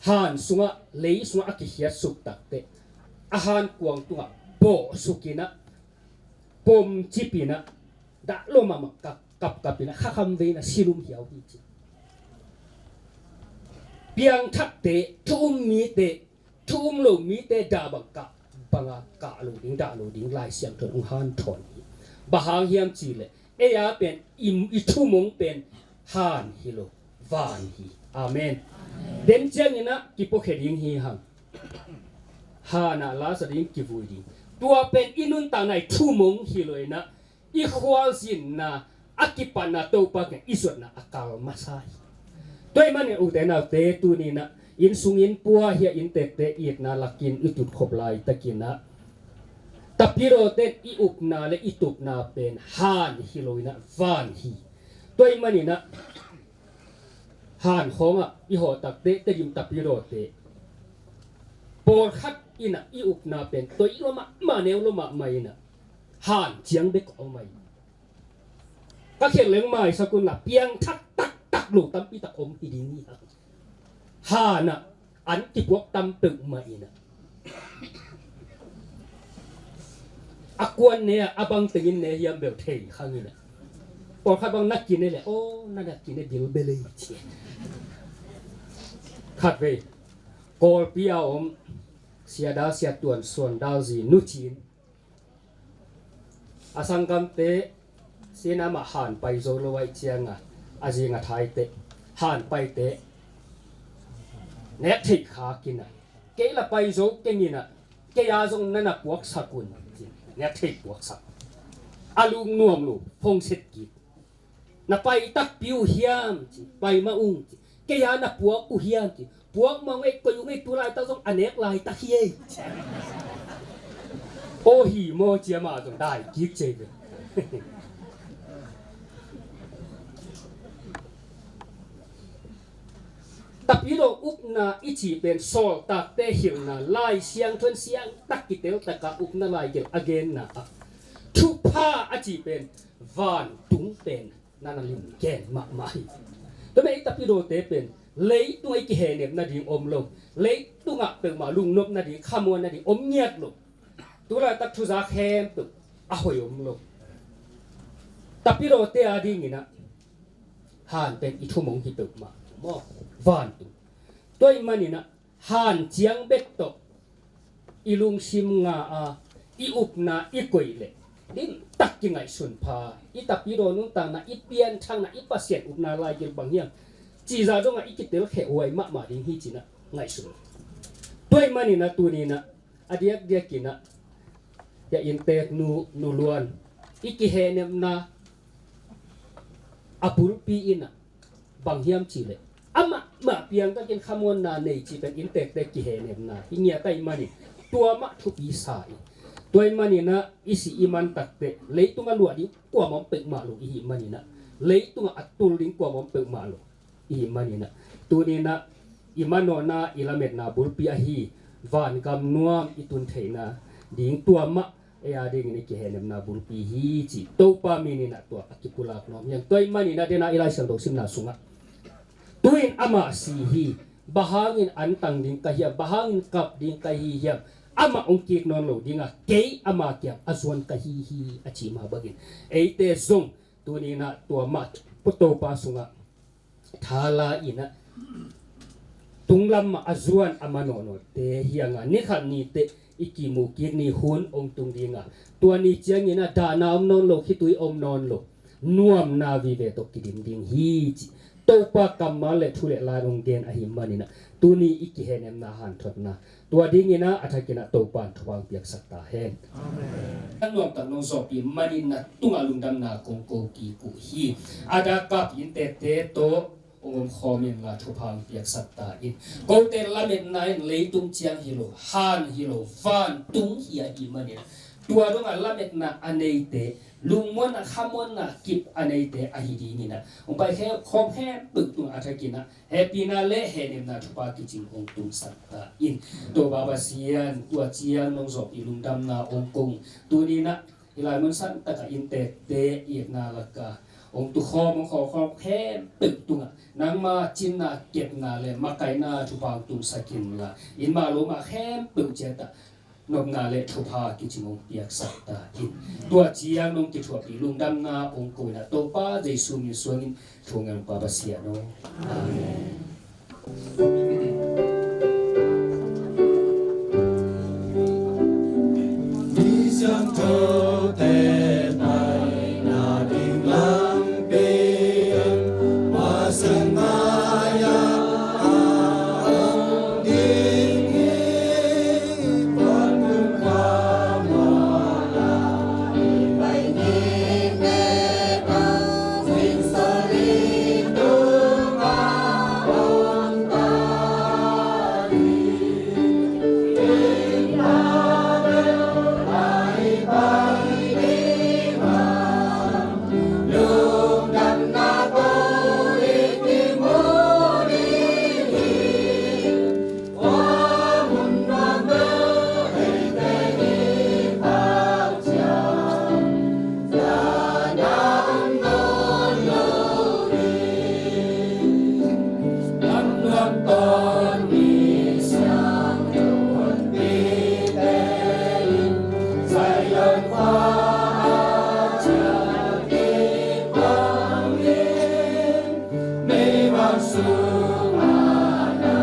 han sunga lei sunga aki hiat suk tak te ahan kuang tunga bo sukina pom chipina da lo ma kapina khakham ve na silum hiau hi chi piang thak te thum mi te thum lo mi te da banga ka lo ding da lo ding lai siam thon han thon ba hang hiam chi le e ya pen i thu mong pen han hi lo van hi amen den chang ina ki po kheding hi hang hana la sa ding ki vui ding tua pen inun ta nai thu mong hi lo ina i khwal sin na akipana to pa ke isot na akal masai toy man u te na te tu ni na in sungin puwa hi in tek te it na lakin utut khop lai takina tapiro te i up na le itup na pen han hiloina van hi toy mani na han khonga i ho tak te te dim tapiro te por khat ina i up na pen toy lo ma neu lo ma mai na han chiang be ko mai ka khen leng mai sakun la piang thak tak lu tam pi ta om hi ding ni ha na an ti pok tamตึกmai na akwan ne abang tingin ne hiam bel thei khangin na por kha bang nak kin ne le o na dak kin ne bil belei chi ขัดเวกอลเปียอมเสียดาวเสียตวนส่วนดาวจีนุจีนอาสังกัมเตเสียนามาหันไปโซโลไวเจียงอ่ะอาจีงาไทยเตหันไปเตเน็ตทิขากินอ่ะเกละไปโซเก่งน่ะเกียาจงนั่นน่ะปวกสักุลเน็ตทิปวกสักอาลุงนวมลูพงเศรษฐกิจน่ะไปตักปิวเฮียมไปมาอุ้งเกียาน่ะปวกอุเฮียมปวกมองไอ้ก็อยู่ไอ้ตัวลายตั้งต้องอเนกลายตะเฮียโอหีโมเจียมาจงได้กิ๊กเจเลย tapi lo ukna ichi ben sol tak te hilna lai siang thun siang tak kitel taka ukna lai gel again na thu pha achi ben van tung pen nana lim ken ma mai to me tapi lo te pen lei tu ai ki he nem na ding om lo lei tu nga pe ma lung nop na ding khamon na ding om nyat lo tu la tak thu za khem tu a hoi om lo tapi lo te ading ina han pen I thu mong hi pe ma mo van tu toy manina han chiang bet to ilung sim nga a I upna I koile dim tak ki ngai sun pha I tapiro nun ta na I pian thang na I pasien upna lai gel bang hiang chi za do nga I kitel khe oi ma ma ding hi china ngai sun toy manina tu ni na adiak dia kina ya intek nu luan I ki he nem na apul pi ina bang hiam chi le ama ma piang ta kin khamon na nei chi pen in tek tek ki he nem na ingya tai mani tua ma thu pi sai toy mani na isi iman tak te leitunga lua di kwa mom pek ma lu I mani na leitunga atul ding kwa mom pek ma lu I mani na tu ni na imano na ilamet na bulpi a hi van kam nuam itun theina ding tua ma ya ding ni ki he nem na bulpi hi chi to pa mini na tua akipulak nom yang toy mani na de na ilai sang do sim na sunga tuin ama si hi bahangin antang ding kahia bahangin kap ding kahia ama ongkik non lo dinga ke ama kya azwan kahi hi achi ma bagin eite zong tunina tua mat puto pa sunga thala ina tunglam ma azwan amano no te hianga ni khan ni te ikimu kir ni hun ong tung dinga tua ni chiang ina da na om non lo khitui om non lo nuam na vi ve to kidim ding hi to pa kamale thule la rong den a hi manina tuni iki henem na han thotna tua dingina athakina to pan thwang piak sakta hen amen anong tanong so pi manina tunga lungdam na kong ko ki ku hi ada kap in te te to ongom khomin la thupang piak sakta in ko te lamet nai leitung chiang hilo han hilo van tung hi a hi manina tua dong lamet na aneite lungmon a khamon na kip aneite a hi di ni na umpai he khom he puk tu athakina happy na le he nem na thupa ki ching ong tung sakta in to baba sian tua chiang nong zo ilung dam na ong kong tu ni na ilai mon san ta ka in te te i na laka ong tu khom ong khom he puk tu nang ma chin na ket na le makai na thupa tung sakin la in ma lo ma he puk cheta nop na le thupa ki chingong piak sakta in tua chiang nong ki thua pi lung dam na ong ko na to pa jesu mi suangin thungang pa ba sia no amen ni sam to te mai na ding lam pe ma sang ya Sumana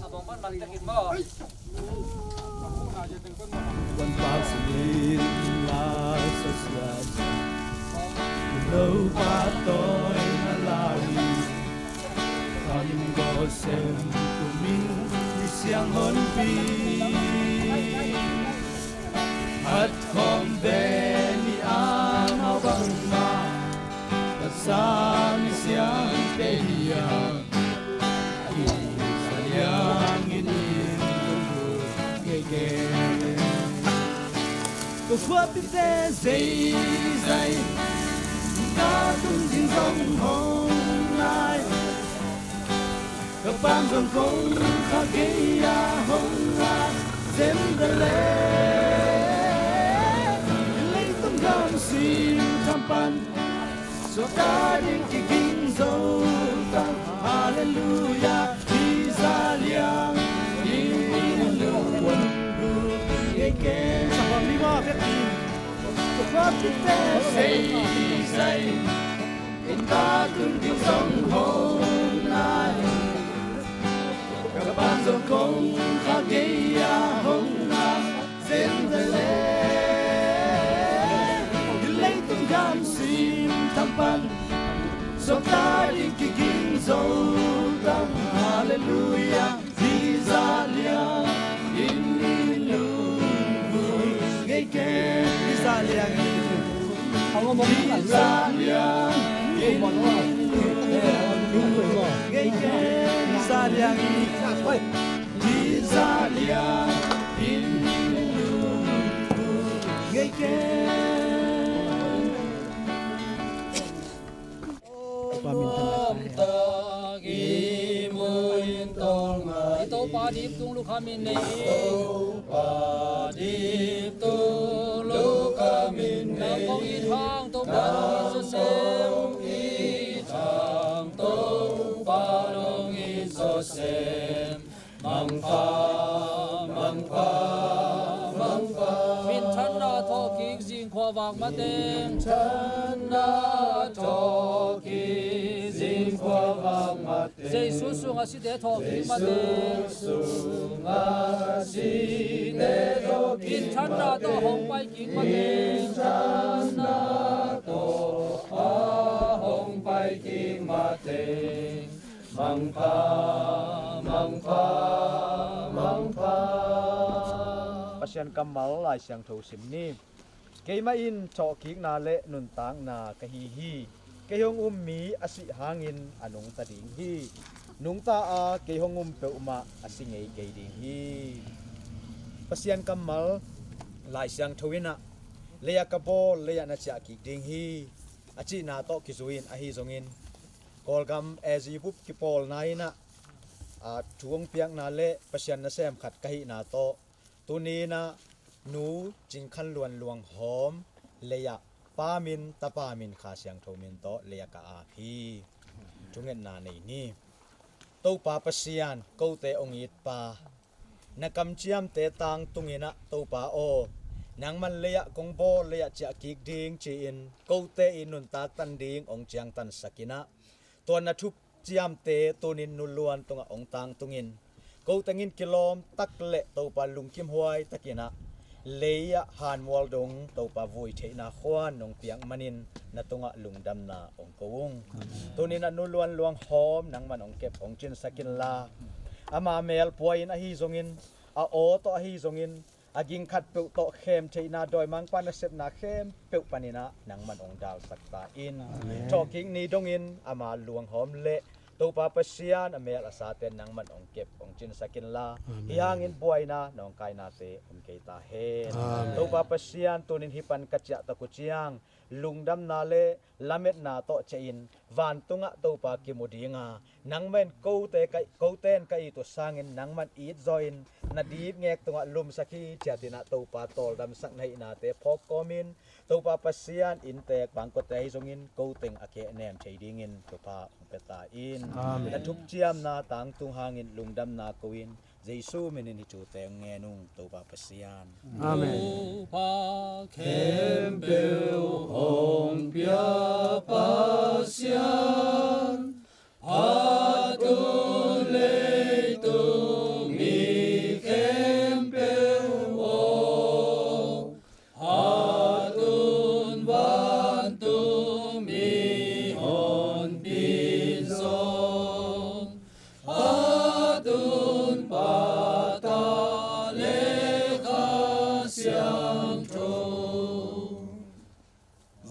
abong kon magtakit mo Quan bác sĩ là social lâu ba tôi là lại tham có xem của mình đi xiang hơn pi hát không về ni am ao bằng mà ta sang xiang tê hiang đi sayang ini gai gai có khoa biết thế dây dây ta tung tin dòng hồng lai các bạn dòng không khác cái hồng lai dêm đờ lệ lấy tâm gan xin tham pan so ta đến cái kinh dấu ta hallelujah đi ra liang đi lưu quân gu cái kê sao đi qua phép đi có biết thế dây dây in ta từng tiếng sông hồn lại các bạn dòng không khác cái hồng lai dêm đờ lệ lấy tâm gan xin tham pan so ta đi cái kinh dấu tâm hallelujah đi ra liang in lưu vui gây kê đi ra liang đi ra liang in lưu vui gây kê đi ra liang đi ra liang in lưu vui gây kê ito pa dip tung lukhamin nei ito pa dip tung lukhamin nei kong ithang to pa Joseph ithang to pa nong Joseph mangpa min chan na tho ki jing khwa wang ma teng chan na tho ki jing khwa wang ma teng Jesus sunga si de tho ki ma teng sunga si de tho ki chan na to hong pai ki ma teng chan na to hong pai ki ma teng mangpa Pasyan kamal lai siang tho sim ni keima in cho kik na le nun tang na ka hi hi kehong mi asi hangin anong ta ding hi nung ta a kehong pe uma asingei ke ding hi pasyan kamal lai siang thoina leya ka bol leya na cha ki ding hi achi na to kizuin a hi zongin kolgam ezibup ki pol naina a thuang piang na le pasyan na sem khat ka hi na to tunina nu jingkhan luan luang hom leya pamin tapamin kha siang thomin to leya ka a phi tungen na nei ni to pa pasian ko te ongit pa nakam chiam te tang tungina to pa o nang man leya kong bo leya cha kik ding chi in ko te inun tak tan ding ong chiang tan sakina to na thup chiam te tunin nuluan tunga ong tang tungin ko tangin kilom tak le to pa lungkim huai takina leya han wal dong to pa voi theina khwan nong piang manin na tunga lungdam na ong kowung tunin anuluan luang hom nang man ong kep ong chin sakin la ama mel poin a hi zongin a o to a hi zongin aging khat pe to khem theina doi mang pan na sep na khem pe panina nang man ong dal sakta in talking ni dongin ama luang hom le to pa pasian amel asaten nang man ong kep ong chin sakin la hiangin buaina nong kai na te om ke ta he to pa pasian tunin hipan kacha ta ku chiang lungdam na le lamet na to chein van tunga to pa kimodinga nangmen ko te kai ko ten kai to sangin nangman eat join na dip ngek tunga lum sakhi chatina to pa tol dam sak nei na te phok komin to pa pasian in tek bang ko te zongin ko teng ake nem cheidingin to pa peta in na thup chiam na tang tung hangin lungdam na koin Jesu menin hi chu te nge nung to pa pasian Amen pa kembeu hong pia pasian atun leitu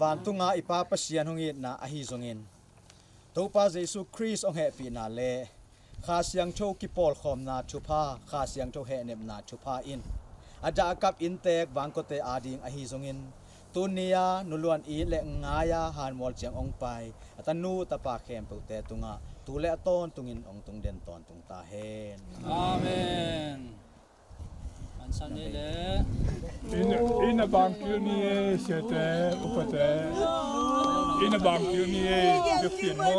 van tunga ipa pasian hongit na ahi zongin topa jesu christ ong happy na le kha siang tho ki pol khom na thupa kha siang tho he nem na thupa in ada kap in tek wang ko te ading ahi zongin tunia nuluan I le ngaya han mol chiang ong pai atanu tapa khem pe te tunga tu le ton tungin ong tung den ton tung ta hen Amen. Ansani le. Ina bangkil ni sete upate. Ina bangkil ni dufin mo.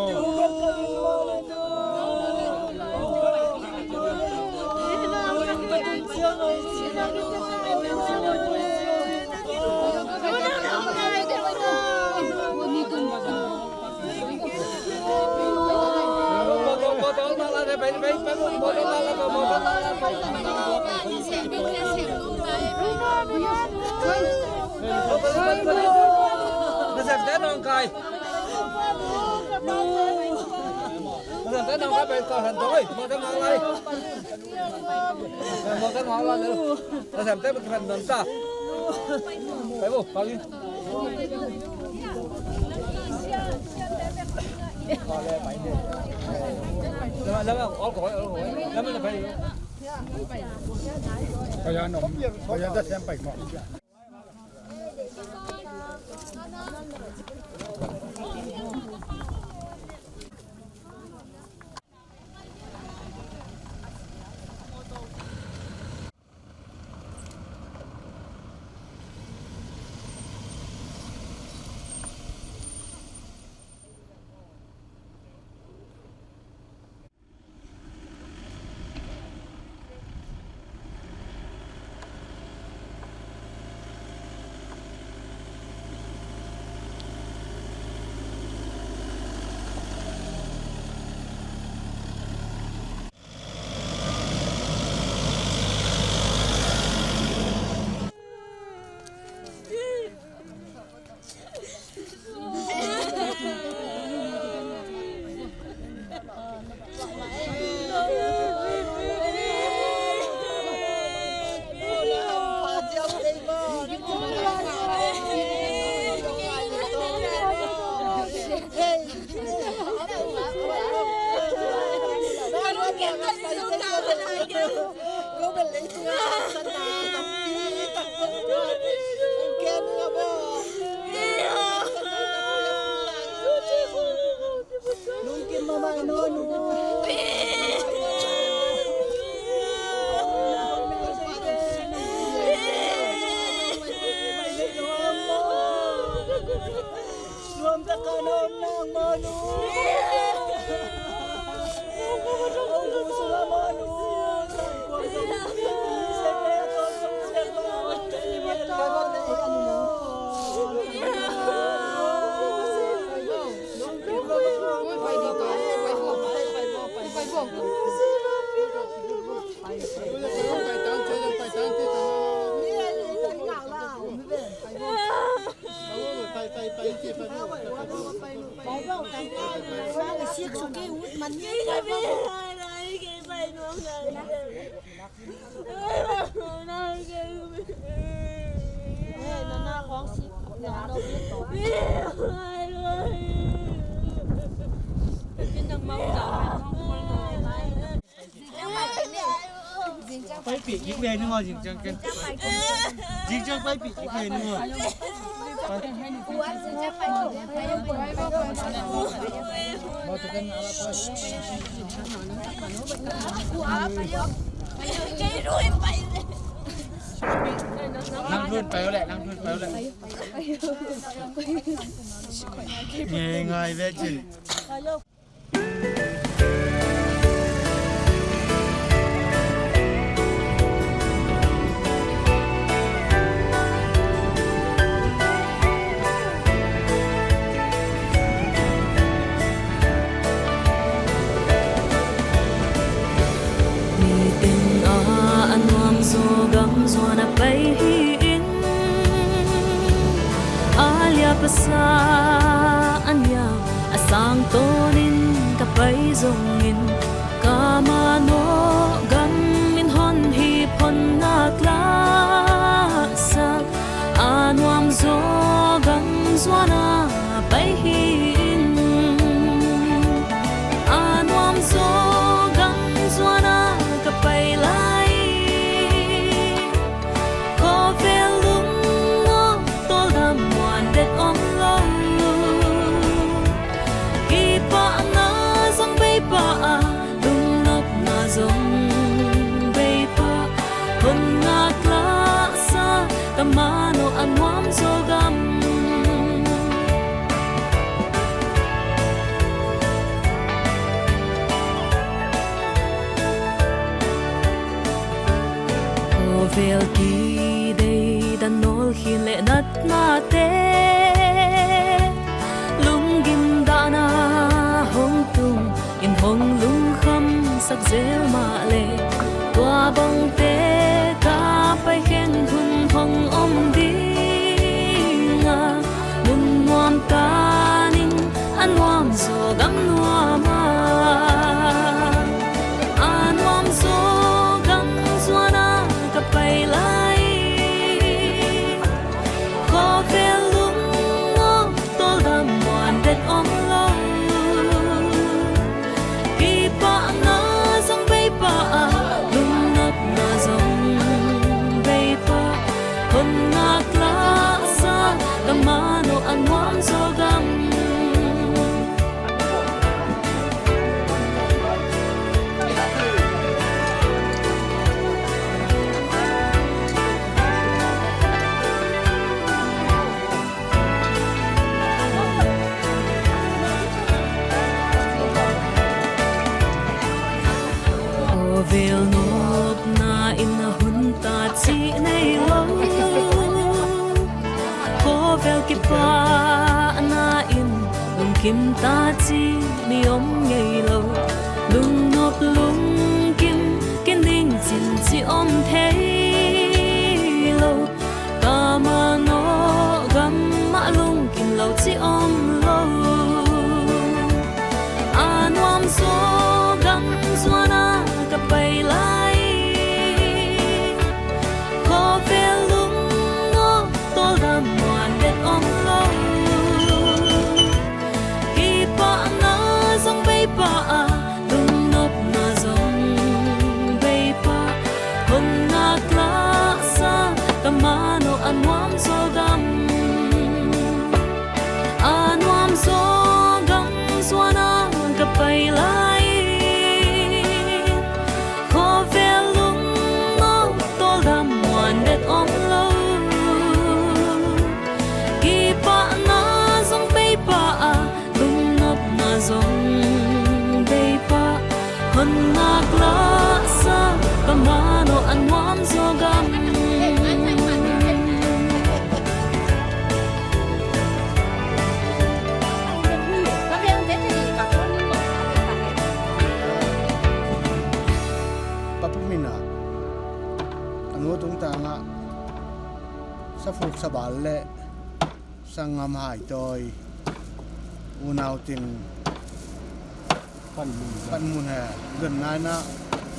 Nó xem té non cài. Nó xem té non cái bên coi hình thôi, một cái ngọn này. Một cái ngọn lên nữa. Nó xem té bên hình mình ta. Phải không? Bao nhiêu? Lắm ổ cõi. Lắm là phải. Kaya nom, kaya da sampai mo. Phải bị những về nữa mà dừng chân kia. Dừng chân phải bị những về nữa. Năng thun béo lại, năng thun béo lại. Nghe ngài về chứ. Pasa anya asang tonin kapay zongin kamano gam min hon hi pon nakla sak anwam zo gam zwana kamano anwam sogam vel ki dei dan nol hin le nat na te lung gim dana hong tung in hong lung kham sak zel ma le tua bong te ka pai khen thun hong om dinga mun nuam ta ning an nuam zo gam nuama an nuam zo gam zuana pai lai ko vel lung no tol dam wan det om lo pi pa na song bei pa lung nop na song bei pa kon na kla sa kamano anwam so gam vel nop na in na hun ta chi nei lo ko vel ki pa na in lung kim ta chi mi om ngei lo lung nop lung kim ken ding chin chi om thei lo ta ma no gam ma lung kim lo chi om lo anwam so gam suana pai lai ko vel lung no tol dam wan det om lo ki pa na song bei pa lung nop na song bei pa kon na kla sa kamano anwam so gam suana ka pai lai det om lo ki pa na song bei pa lung nop na song bei pa hon na kla sa kamano anwam so gam papumina anu tung ta nga sa fuk sa bal le sangam hai toy unau ting pan mun ha gần nai na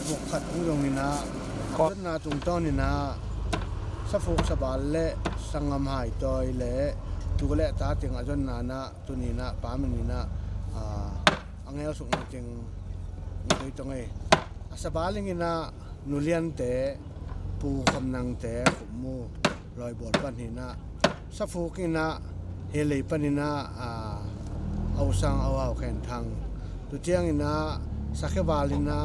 bok khat ung dong ni na gần na tung ton ni na sa fuk sa bal le sangam hai toy le tu le ta ting ajon na na tu ni na pa min ni na angel suk na ting ngoi tong e sa baling ina nulian te pu kham nang te mu loi bol pan hina sa fukina hele panina au sang au khen thang tu chiang ina sa khe balina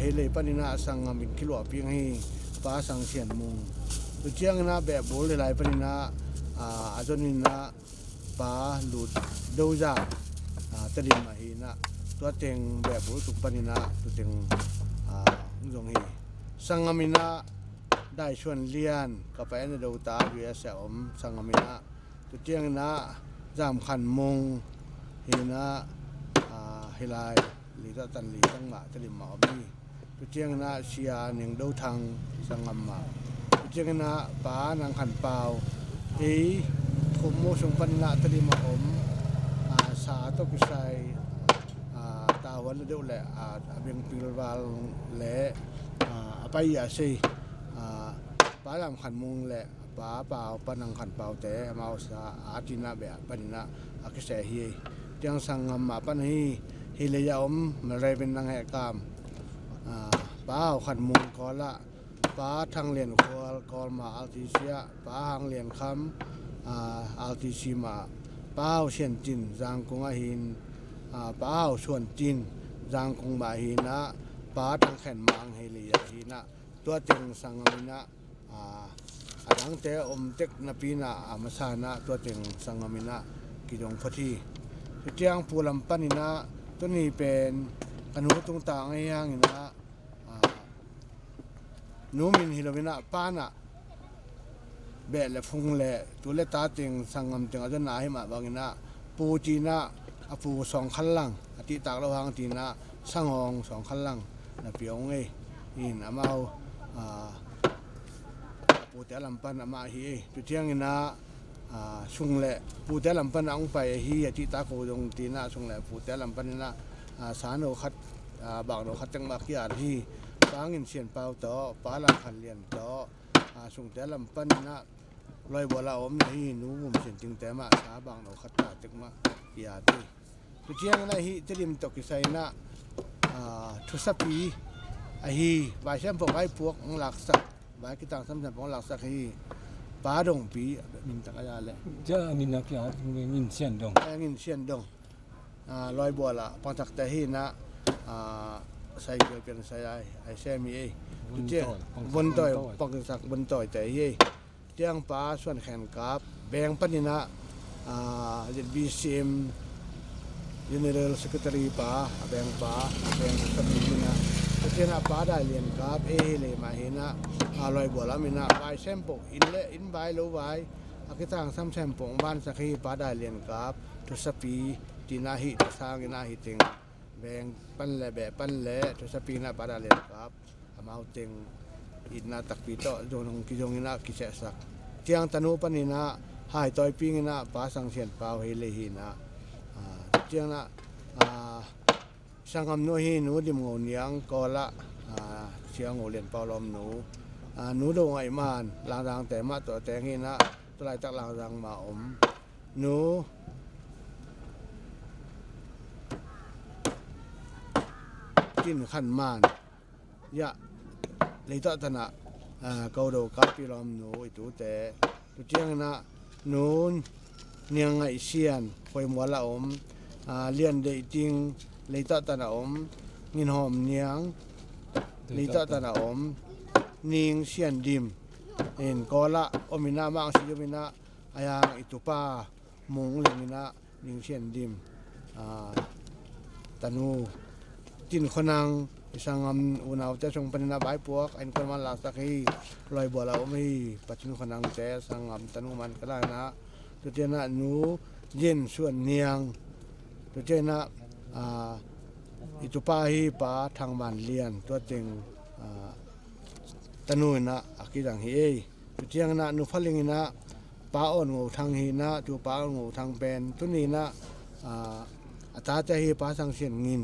hele panina sang min kilo ping hi pa sang sian mung tu chiang ina be bol le lai panina ajonina pa lut doja tadin ma hina tu teng be bol tu panina tu teng jong hi sangamina dai chuan lian ka pa na do ta us om sangamina tu tiang na jam khan mong hina hilai li ta tan li tang ma tlim ma mi tu tiang na sia ning do thang sangamma tu tiang na pa nang khan pau e khum mo sung pan na tlim ma om sa to ki sai ta wan de le abeng pilwal le apai ya sei pa lam khan mung le pa pau panang khan pau te mau sa atina be panina akse hi tiang sangam ma pan hi le ya om re ben nang he kam pau khan mung ko la pa thang lien kol ma altisia pa hang lien kham altisima pau sian tin jang kunga hin pau suan tin jang kung ma hina pa thang khen mang he le ya hina tua ting sangamina ดังแต่เต็กนาปีนาอามาสานะตัวเต็งสังกมินะกิดงพอทีเจียงปูลำปันนะตัวนี้เป็นอนุตุงต่างไอ้ยังนะนูมินฮิโรวินะปานะเบลฟุงเล่ตัวเล่ตาเต็งสังกมเต็งอาจจะนาให้มาบางนะปูจีนะอปูสองขันลังอติตากระหว่างตีนะสังหองสองขันลังนะเปียงเอ้ยินอามาปูแต่ลำปันอามาฮีตัวเจียงนะชุงเล่ปูแต่ลำปันองไปฮีอติตาโกดงตีนะชุงเล่ปูแต่ลำปันนะสารโอคัดบางโอคัดจังมากยาฮีปางเงินเสียนเปล่าต่อปาลังขันเลียนต่อชุงแต่ลำปันนะลอยบัวละอมฮีนูมุมเสียนจึงแต่มาสาบางโอคัดตาจังมายาตีตัวเจียงนะฮีจะริมตกิไซนะทุสปีฮีใบเช่นพวกใบพวกหลักสักใบกิตังสำคัญของหลักสักฮีปาดงปีมินตะกายาเลยจะมินนักยามินเสียนดงงินเชียนดงลอยบัวละปังตักแต่ฮีนะใส่เกลือเป็นใส่ไอเซมีตัวเจียงบนต่อยปังสักบนต่อยแต่ฮีเจียงปาส่วนแขนกับแบงปันนี่นะบีซีเอ็มGeneral Secretary pa abeng sabi na kasi na pa dahil kap le mahina aloy bola mina by sample in by low by akita ang sam sample ban sa ki pa dahil kap to sapi tinahi sang inahi ting beng panle to sapi na pa dahil kap amao ting ina takpito jonong kijong ina kisesak tiang tanu panina hai toy ping ina pa sang sian pau helehinaเจียงนะสังคมนู้ฮีนูดิมงูเนียงกอละเชียงงูเลียนเปาลมนูดงไอมานลางรังแต่มาตัวแต่งฮีนะตัวไรจากลางรังมานูกินขันมานยะเลยต่อตนะเกาโดกับปีลมนูอีตัวแต่ตัวเจียงนะนูเนียงไอเชียนคอยมัวละเลียนเดจิงเลยต่อตนางินหอมเนียงเลยต่อตนานิงเชียนดิมเห็นกอละอมินามังสิยมินะอายางอิตุปามุงลิมินะนิงเชียนดิมตนูจินขนังสังอำอุณาวจะทรงปนินาบายพวกไอ้คนมันหลักสักฮีลอยบัวเราไม่ปัจจุบันขนังแต่สังอำตนูมันก็ได้นะตัวเจ้าหน้านูเย็นส่วนเนียงตัวเจ้านะอิตุปาฮีปาทางบ้านเลียนตัวเต็งตนูนะอากิดังฮีตัวเจ้านะนุฟัลิงนะปาอ่อนงูทางฮีนะตัวปาอ่อนงูทางเป็นตัวนี้นะอัตราจะฮีปาสังเสียนงิน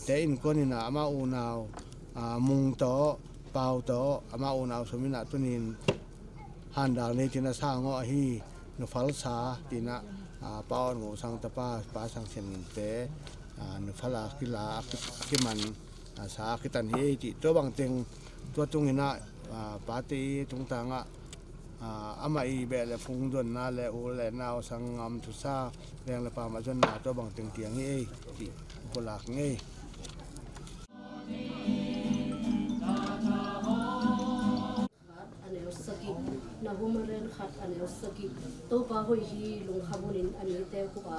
แต่อินคนนี่นะอามาอูนาวมุงโตเปาโตอามาอูนาวสมินะตัวนี้หันดาวนี้จินะสร้างอ้อฮีนุฟัลซาตินะป้างูสังตะป้าสังเสียนเตนุฟลาคิลาคิมันสาคิตันเฮจิตัวบางเต็งตัวตรงนี้นะป้าตีตรงต่างอามาอีเบลฟุงดวนนาเลโอเลนาวสังงามทุซาแรงละปามาจนนาตัวบางเต็งเตียงเฮจิโบลากเงna humaren khat anel saki to pa hoi hi lung khamunin ani te huwa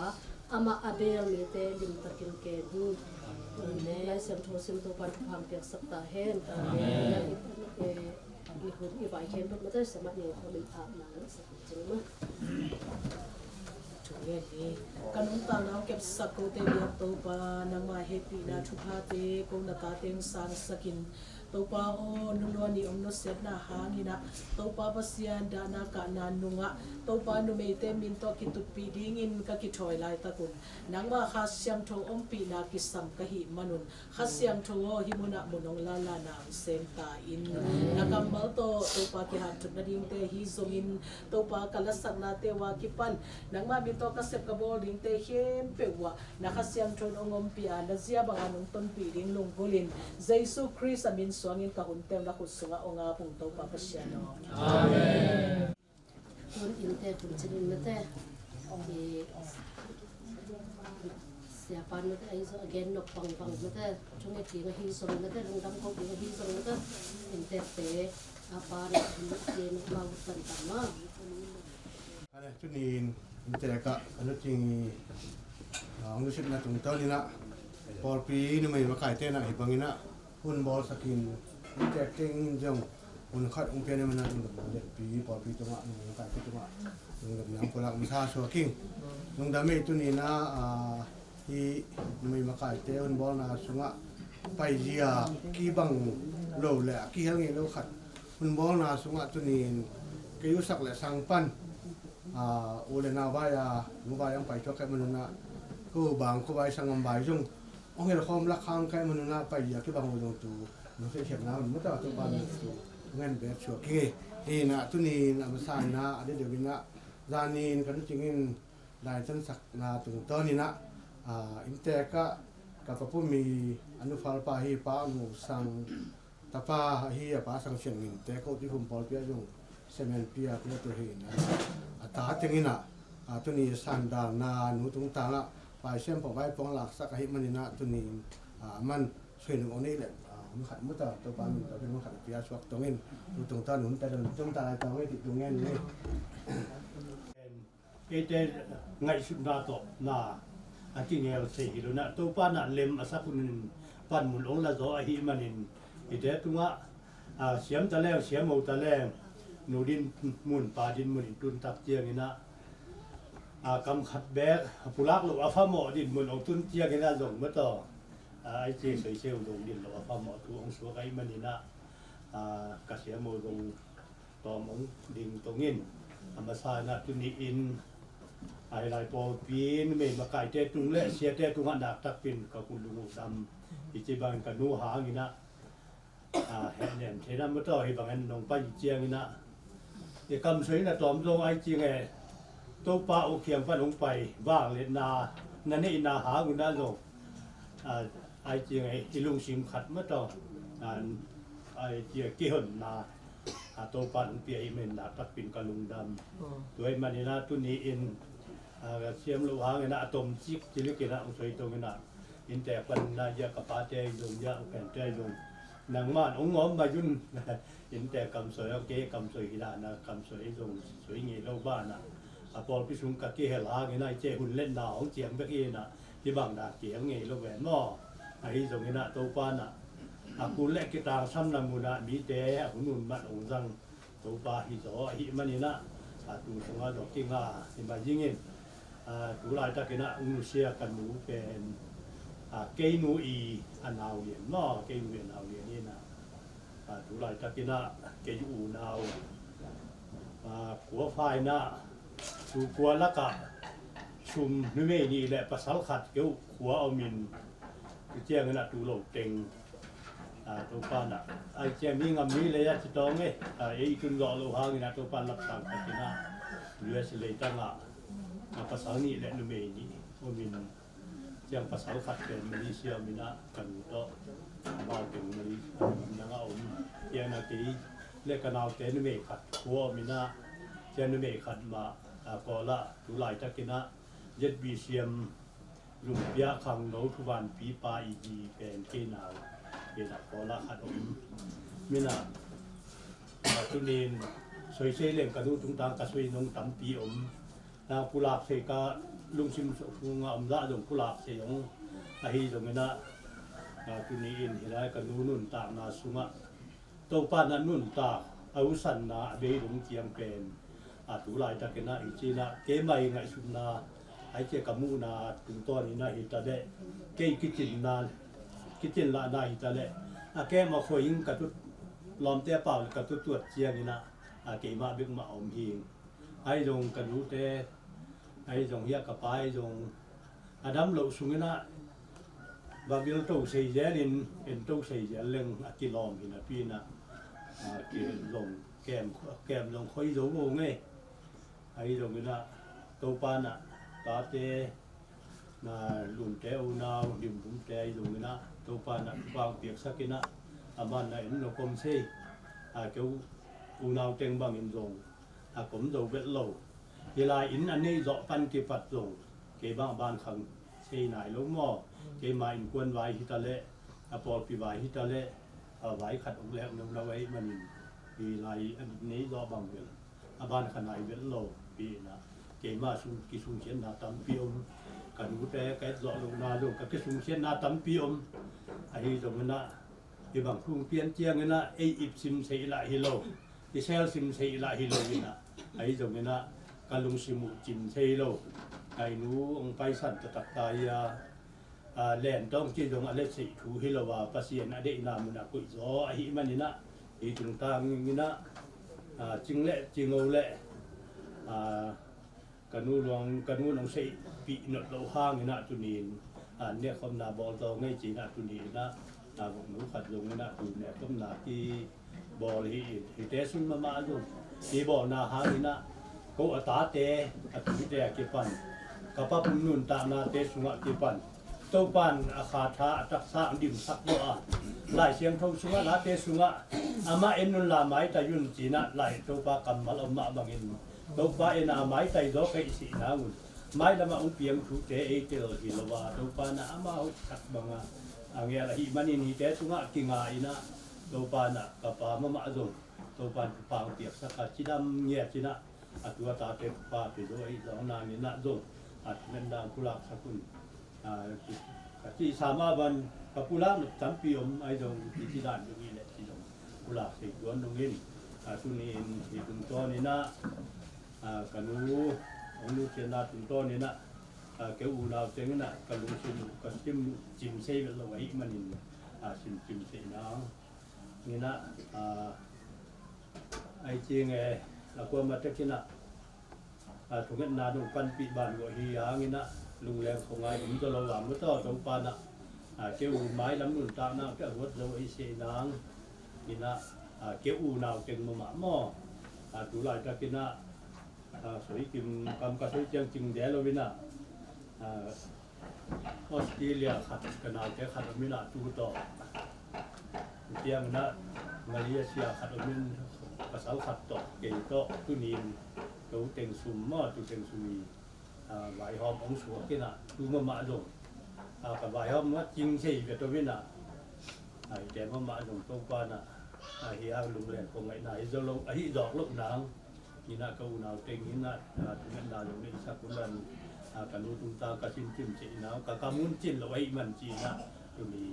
ama abel me te lim takin ke du ne lai sem tho sim to pan phang pek sakta hen amen i hun i bai khen ma ta sama ne khamin a na sa chuma kanun ta naw kep sakko te biak to pa nangma happy na thupa te ko na ta teng sang sakin topa o nuno ni omno set na hangina topa pasian dana ka na nunga topa nu meite min to ki tu pi dingin ka ki thoi lai ta kun nangma kha siam tho ompi na ki sam ka hi manun kha siam tho hi muna munong la la na sem ta in nakamal to topa ki han thut na ding te hi zongin topa kala sak na te wa ki pan nangma mi to ka sep ka bol ding te hem pewa na kha siam tho ongom pi a na zia banga nung ton pi ding lung golin Jesus Christ amin suangin kahuntem na kusunga o nga pong tao papasyano. Amen. Kun inte kun chinin mate. Siapa mate ay so again no pang mate. Chungi tinga hisong mate, lungdam ko tinga hisong mate. Inte te apa na din mautan tama Ano tunin intereka ano ting ang lusip na tung taon nila porpi ni may makai te na ibangina hun bol sakin interacting jong un khat ung pian man nung le pi porpi tunga nung kai tunga nung nang pula masa so king nung dami tunin na hi ni may makai te hun bol na sunga pai dia ki bang lo le ki hang ni lo khat hun bol na sunga tunin kayu sak le sang pan ule na vaya nubayang pai cho kai manuna ko bang ko bai sangam bai jong ong he khom la khang kai manuna pai ya ki bang jong tu no se chep na mu ta tu ban tu ngan be chu ki he na tu ni na ma sa na ade de bina zanin kan chingin dai chan sak na tu to ni na inte ka pa pu mi anu fal pa hi pa nu sang tapa hi pa sang chen min te ko ti hum pol pia jong semen pia ko to he na ta tengina tu ni sanda na nu tung ta la pai sem po bai pong lak sak hi manina tu ni man suen ngo nei le mu khat mu ta to pa min to mu khat pia suak tongin tu tung ta nun ta don tung ta lai tong ei ti tung ngen ni ete ngai sum na to na ati ngel se hi na to pa na lem asapun pan mun ong la zo a hi manin ite tunga siam ta le siam mo ta leนูดินมุนป่าดินมุนตุนตักเจียงนะกำขัดแบกปุรักหลวงอาฟ้าหมอดินมุนองตุนเจียงนะส่งเมื่อต่อไอเจียงเฉยๆลงดินหลวงอาฟ้าหมอทุองสัวไอมันนี่นะกระเสียโมลงตอมองดิงตรงนี้ธรรมศาสตร์นะตุนีอินไอลายปอปีนไม่มาไก่เตตุงเละเสียเตตุงอันดักตักปินกับคุณลุงดำอิจิบังกันนูหางี้นะเห็นเนี่ยเทนั้นเมื่อต่อให้บางอันลงไปเจียงนี่นะเด็กกำสวยนะตอมลงไอจีไงตัวป้าโอเคียงฟันลงไปว่างเลยนานั่นนี่นาหากุนนั่นลงไอจีไงที่ลุงชิมขัดเมื่อตอนไอจีเกี่ยนนาตัวป้าลงเปียเมนนาตักปินกับลุงดำตัวไอ้มันนี่นะตัวนี้อินเสียมลูกหางนะตอมจิกจิลิกินะองสวยตรงนี้นะอินแต่ปันนายกับป้าเตยลงยาแผ่นเตยลงนางม่านองงอมมายุ่นเห็นแต่กำสวยโอเคกำสวยฮิลานะกำสวยตรงสวยเงี้ยเราบ้านนะพอพิสุงกัดที่เฮลาเงี้ยนะเจ้หุ่นเล่นดาวเจียงเบกี้นะที่บางดาเจียงเงี้ยเราแหวนหม้อไอ้ตรงนี้นะตัวป้านะคุณเล็กกีตาร์ซ้ำนำมุนะมีแต่หุ่นนุ่นมันองจังตัวป้าฮิโซฮิมันนี่นะตัวสงฆ์ดอกกิ้งอ่ะเห็นไหมยิ่งเงี้ยตัวลายตะกี้นะอุนุเซียกันหนูเป็นเกยนูอีอันเอาเรียนนอเกยนูอันเอาเรียนนี่นะทุลายตะกินะเกยอูนาวขัวไฟนะสูขัวละกะชุมนึเมนี่แหละภาษาขัดเกี่ยวขัวเอามินเจียงนะตูโลเต็งตัวปานะไอเจียงนี่งามนี้เลยจะต้องไงไอ้คุณรอโลหะนี่นะตัวปานรับสั่งตะกินะเรือสิเลยตั้งภาษานี่แหละนึเมนี่เอามินyang pasal fakir Malaysia mina kan to mau ke Malaysia nang au yang nanti le kanal te ni me khat ko mina chen ni me khat ma ko la tu lai ta kina jet bi siam lum pia khang no thu ban pi pa i ji pen ke na ko la khat mina tu nin soi se lem ka du tung tang ka soi nong tam pi na pulak se kaลุงชิมสุงอมละลงกุหลาบเสียงไอ้ตรงนี้นะคุณนี่อินที่ไรกันนุ่นตานาสุงะตัวป้านั้นนุ่นตาเอาสันนาเบยหลงเจียงเป็นตุลายตะกินะอีจีนะเกไม่ไงสุนาไอ้เจ้ากัมูนาถึงตัวนี้นะฮิตาเดเกยกิจินนากิจินละนาฮิตาเดแกมาคอยยิงกระตุ้ล้อมเตี้ยเปล่ากระตุ้ตรวจเจียงนี่นะเกมาเบิกมาอมหิงไอ้ลงกระดูเตไอ้จงเฮียกับไปจงอาดัมเหล่าสุงนะบางทีเราต้องใส่เจลินเป็นต้องใส่เจลินกิโลมินะพี่นะกิลงแกมลงค่อยโจ้งไงไอ้จงนะตัวปานะตาเตนะลุนเตอุนาวดิมลุนเตจงนะตัวปานะบางเปียกสักนะอามันนะอินโนคมเซ่เกี่ยวอุนาวเต็งบางอินจงผมโจ้เวทโลเวลาอินอันนี้เจาะปันเก็บปัดลงเก็บบ้านขังเชยนายลงหม้อเก็บมาอินกวนไว้ฮิตาเล่ปอลปีไว้ฮิตาเล่ไว้ขัดองแล้วนงละไว้มัน ปีไลอันนี้รอบังเวลบ้านขนาดเวลโลปีนะเกมาสูกิสุเชียนนาตัมปีอมกันกุเตแกรอลงนาลงกับกิสุเชียนนาตัมปีอมไอ้ตรงนั้นนะอีบางครุงเปลี่ยนเจียงนะไอ้อิบซิมเซละฮิโลอิเซลซิมเซละฮิโลนี่นะไอ้ตรงนั้นนะการลงซิมุจิมเซโลไอ้นู้องไปสั่นตะตักตายาแลนต้องจีดงอเลสิถูฮิโลวาปัสยนอเดนามุนักุยโซไอ้มันนี่นะไอ้ตรงตางนี่นะจิงเละจิงเอาเละกันนู้ลงใช้ปีนดเราห้างนี่นะตุนีนเนี่ยคำนาบอลตองง่ายจีนะตุนีนนะบอกหนูขัดลงนี่นะตุนเนี่ยคำนาที่บอลที่เตสุนมาดูที่บอลนาหานี่นะเขาอัตาเตอัตุวิเตะกิปันกับป้าปุ่มนุนตานาเตสุงะกิปันตัวปันอาคาธาตักษาดิมสักโลอาไล่เสียงทงสุงะนาเตสุงะอามาเอ็นนุนลาไม้ตายุนจีนะไล่ตัวปากัมมัลอมมาบังอินตัวปาเอ็นอาไม้ตาโดกไอสีนามุนไม้ละมาอุปยังทุเตเอเตลฮิลวาตัวปานะอามาอุขัดบังอังเงละฮิมันอินฮิเตสุงะกิงาอินะตัวปานะกับปามะมาจงตัวปานปางเตียกสักจิดำเงียจีนะอัตัวตาเตปาปิโดไอสองนานินะจงอัดเมนดางคุลักสกุลที่สามารถวันกับกุลาจำปีอมไอ้ตรงที่ด้านตรงนี้แหละที่ตรงกุลาสิกวนตรงนี้ตุนีนที่ตรงต้นนี่นะกันรู้องค์ลูกเจนาตรงต้นนี่นะเกี่ยวอูนาวเจงนะกันรู้ชิมกันจิมเซ่เป็นละไว้มันนี่จิมเซ่นะนี่นะไอ้จริงไอ้ความมาจากที่นะถุงเงินนาดงปันปีบานก็ฮียางี้นะลุงแรงของไงผมจะระวังไม่ต้องตรงปานะเกี่ยวไม้ลำนุ่นตาหน้าก็วัดเราไอเสนางนี่นะเกี่ยวอูนาวเก่งมาหม้อตุลาจากกินะสวยกิมกำกระสวยเจียงจิงเดลวินะออสเตรเลียขัดกันเอาแค่ขัดมินาตูต่อเจียงนะมาเลเซียขัดมินภาษาขัดต่อเกี่ยวต่อตุนินตัวเต็งซุ่มหม้อตัวเต็งซุมีใบหอมองสัวกินะดูมาดงกับใบหอมว่าจริงใช่แบบตัววินะแต่มาดงตรงปานะเฮียลุงแหลกคงไงไหนจะลงไอ้ดอกลูกนางนี่นะก็นาวเต็งนี่นะถึงนาวลงนี่สักคนนั้นกันรู้ตุ้งตากระชินจิ้มจีนาวกับกามุนจิ้นเราไว้มันจีนะตัวนี้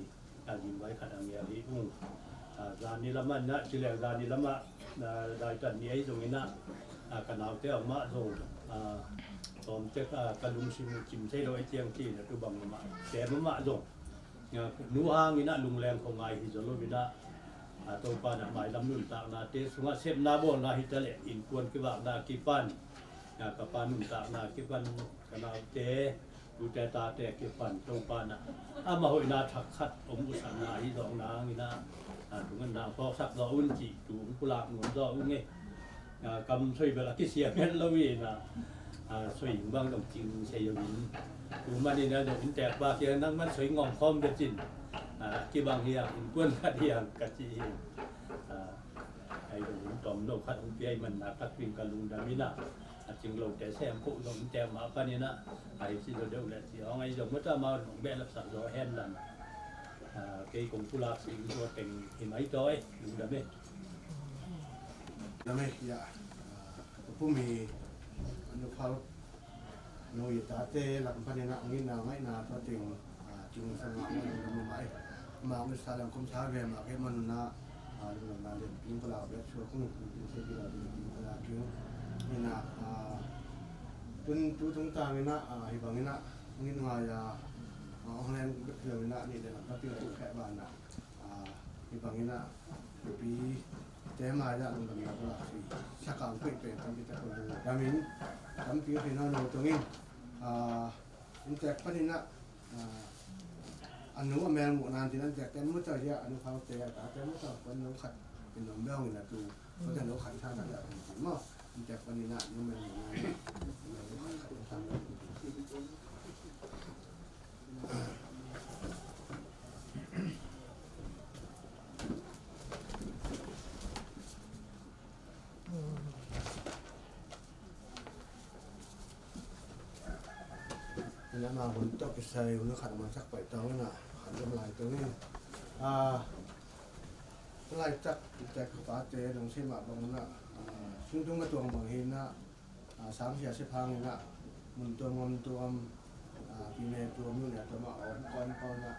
ยิงไว้ขัดอังเงียรีอุ้งร้านนี้ละมันนะที่แรกร้านนี้ละมาได้จัดนี้ไอ้ตรงนี้นะกันนาวเต้ามาส่งตอมเจ้ากันลุงชิมจิ้มใช้เราไอ้เจียงที่นะตัวบังมาแต่มาส่งนู้ห้างนี่นะลุงแรงของไงที่จะรู้วินะตัวปานะหมายลำนุ่นตากนาเตสุงะเซมนาบอนนาฮิตะเลอินควนกิบากนากิปันกับปานุ่นตากนากิปันกันนาเตดูแต่ตาแต่กิปันตัวปานะมาหอยนาถักขัดอมอุสันนาฮิดองนางนี่นะถุงเงินนาพอสักดออุ่นจีถุงกุหลาบหนุนดออุ่นไงกำช่วยเวลาที่เสียเงินละวีนะช่วยบางดอกจริงเสียวินดูมันนี่นะดอกอินแตกบาเกียนั่งมันสวยงอมคอมเด็ดจินกี่บางเฮียอินกวนขัดเฮียกะจีไอ้ดอกตอมโลกขัดองเปียมันนักขัดวิ่งกันลุงดามินะจึงเราแต่แซมพวกดอกแต่มาปานี่นะไอ้ที่เราเดินเลยที่เอาไอ้ดอกมัตตามาดอกแบลักษณะรอแฮนดันเกี่ยของกุลาสิงตัวเต็งหิมไอ้จอยลุงดามิดามิยาผู้มีอนุภาพโนยตาเตหลังพันนางินาไม่นาพระติงจึงสง่ามันไม่มาไม่สาลังคมช้าเวมาเก็มันนาลุงนาเด็กกินปลาแบบชัวร์คงเสียเวลากินปลาคิวนี่นะตุนตุตรงตานี่นะฮิบังนี่นะงินมายาห้องแรงเพื่อนนี่นะนี่เดี๋ยวพระติงถูกแค่บ้านนะฮิบังนี่นะปีแต่มาจากลุงนาปลาสิชักการเปลี่ยนแปลงทำกิจกรรมยามินทำกิจกรรมนอนตรงนี้อินเตอร์พันนะอันนู้นแมงหมูนานที่นั่นแต่แต่เมื่อเจอเนี่ยอันนู้นเขาแต่แต่เมื่อเจอคนนู้นขัดเป็นน้องเบลนี่นะดูเขาจะนู้นขัดท่านั่นแหละผมว่าอินเตอร์พันนะนู้นแมงหมูนานนู้นขัดท่านั่นแล้วมาคนตกใส่คนขัดมาสักไปตรงนั้นขัดลำลายตรงนี้ ไล่จักแต่ฟ้าเตะลงเส้นมาบางนะซึ่งตรงกระตัวบางเห็นนะสามเสียเสพังนะมันตัวมันตัวปีเมตัวนู้นเนี่ยตัวมาอ่อนก่อนนะ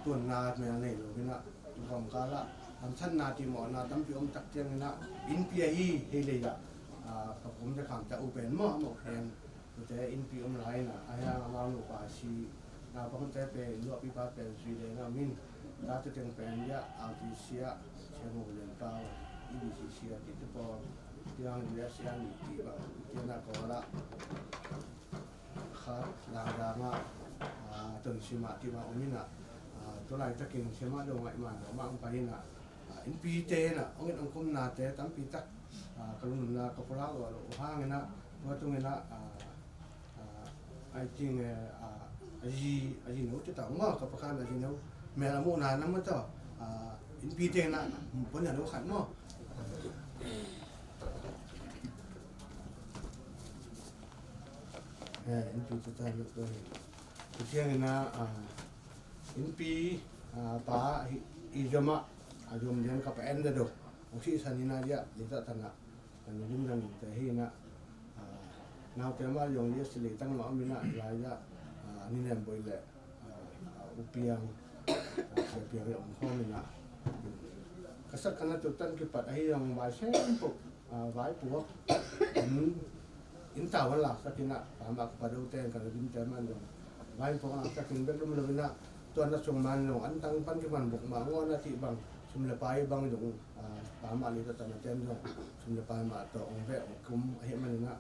ตัวนาเมียเนี่ยหรือนะตัวของกาละทำชั้นนาทีหมอนาตั้มพิอมจักเจียงนะอินเปียฮีเฮเลยละกับผมจะขำจะอุเป็นหม้อหมกแทนแต่อินพิอมไรนะไอ้ยังมาหนุกว่าชีนาพังแต่เป็นลวกพิพาเป็นสีแดงนะมินถ้าจะเป็นเป็นยาอาทิเซียเชื่อมโยงเก่าอีดีเซียที่ตัวพอyang dia siang di bang dia nak kola khar langa tun sima ti ma umina to lai takin sima do ngai ma ma pai na in pi te na ongin ongkom na te tam pi tak kalun na kapura lo hang na wa tu na I think aji no tu ta ma ka pakan aji no me la mo na na ma to in pi te na pon na no khat mo in pi tu ta lo to tu siang na in pi pa I jama ajum dian ka pa enda do oksi sanina dia lita tana kan lim dan te hi na na te ma yong dia sili tang ma mina la ya ni nem boi le upiang se piang yong ho mina kasat kana tu tan ki pat ai yong bai se pu vai pu in ta wala sakina pa ma pa do te kan lim te man yong vai pu ka sakin be dum lo na tuan na sung man long an tang pan ki man buk ma ngo na ti bang sum le pai bang jong pa ma li ta tan tem jong sum le pai ma to ong ve ong kum he man na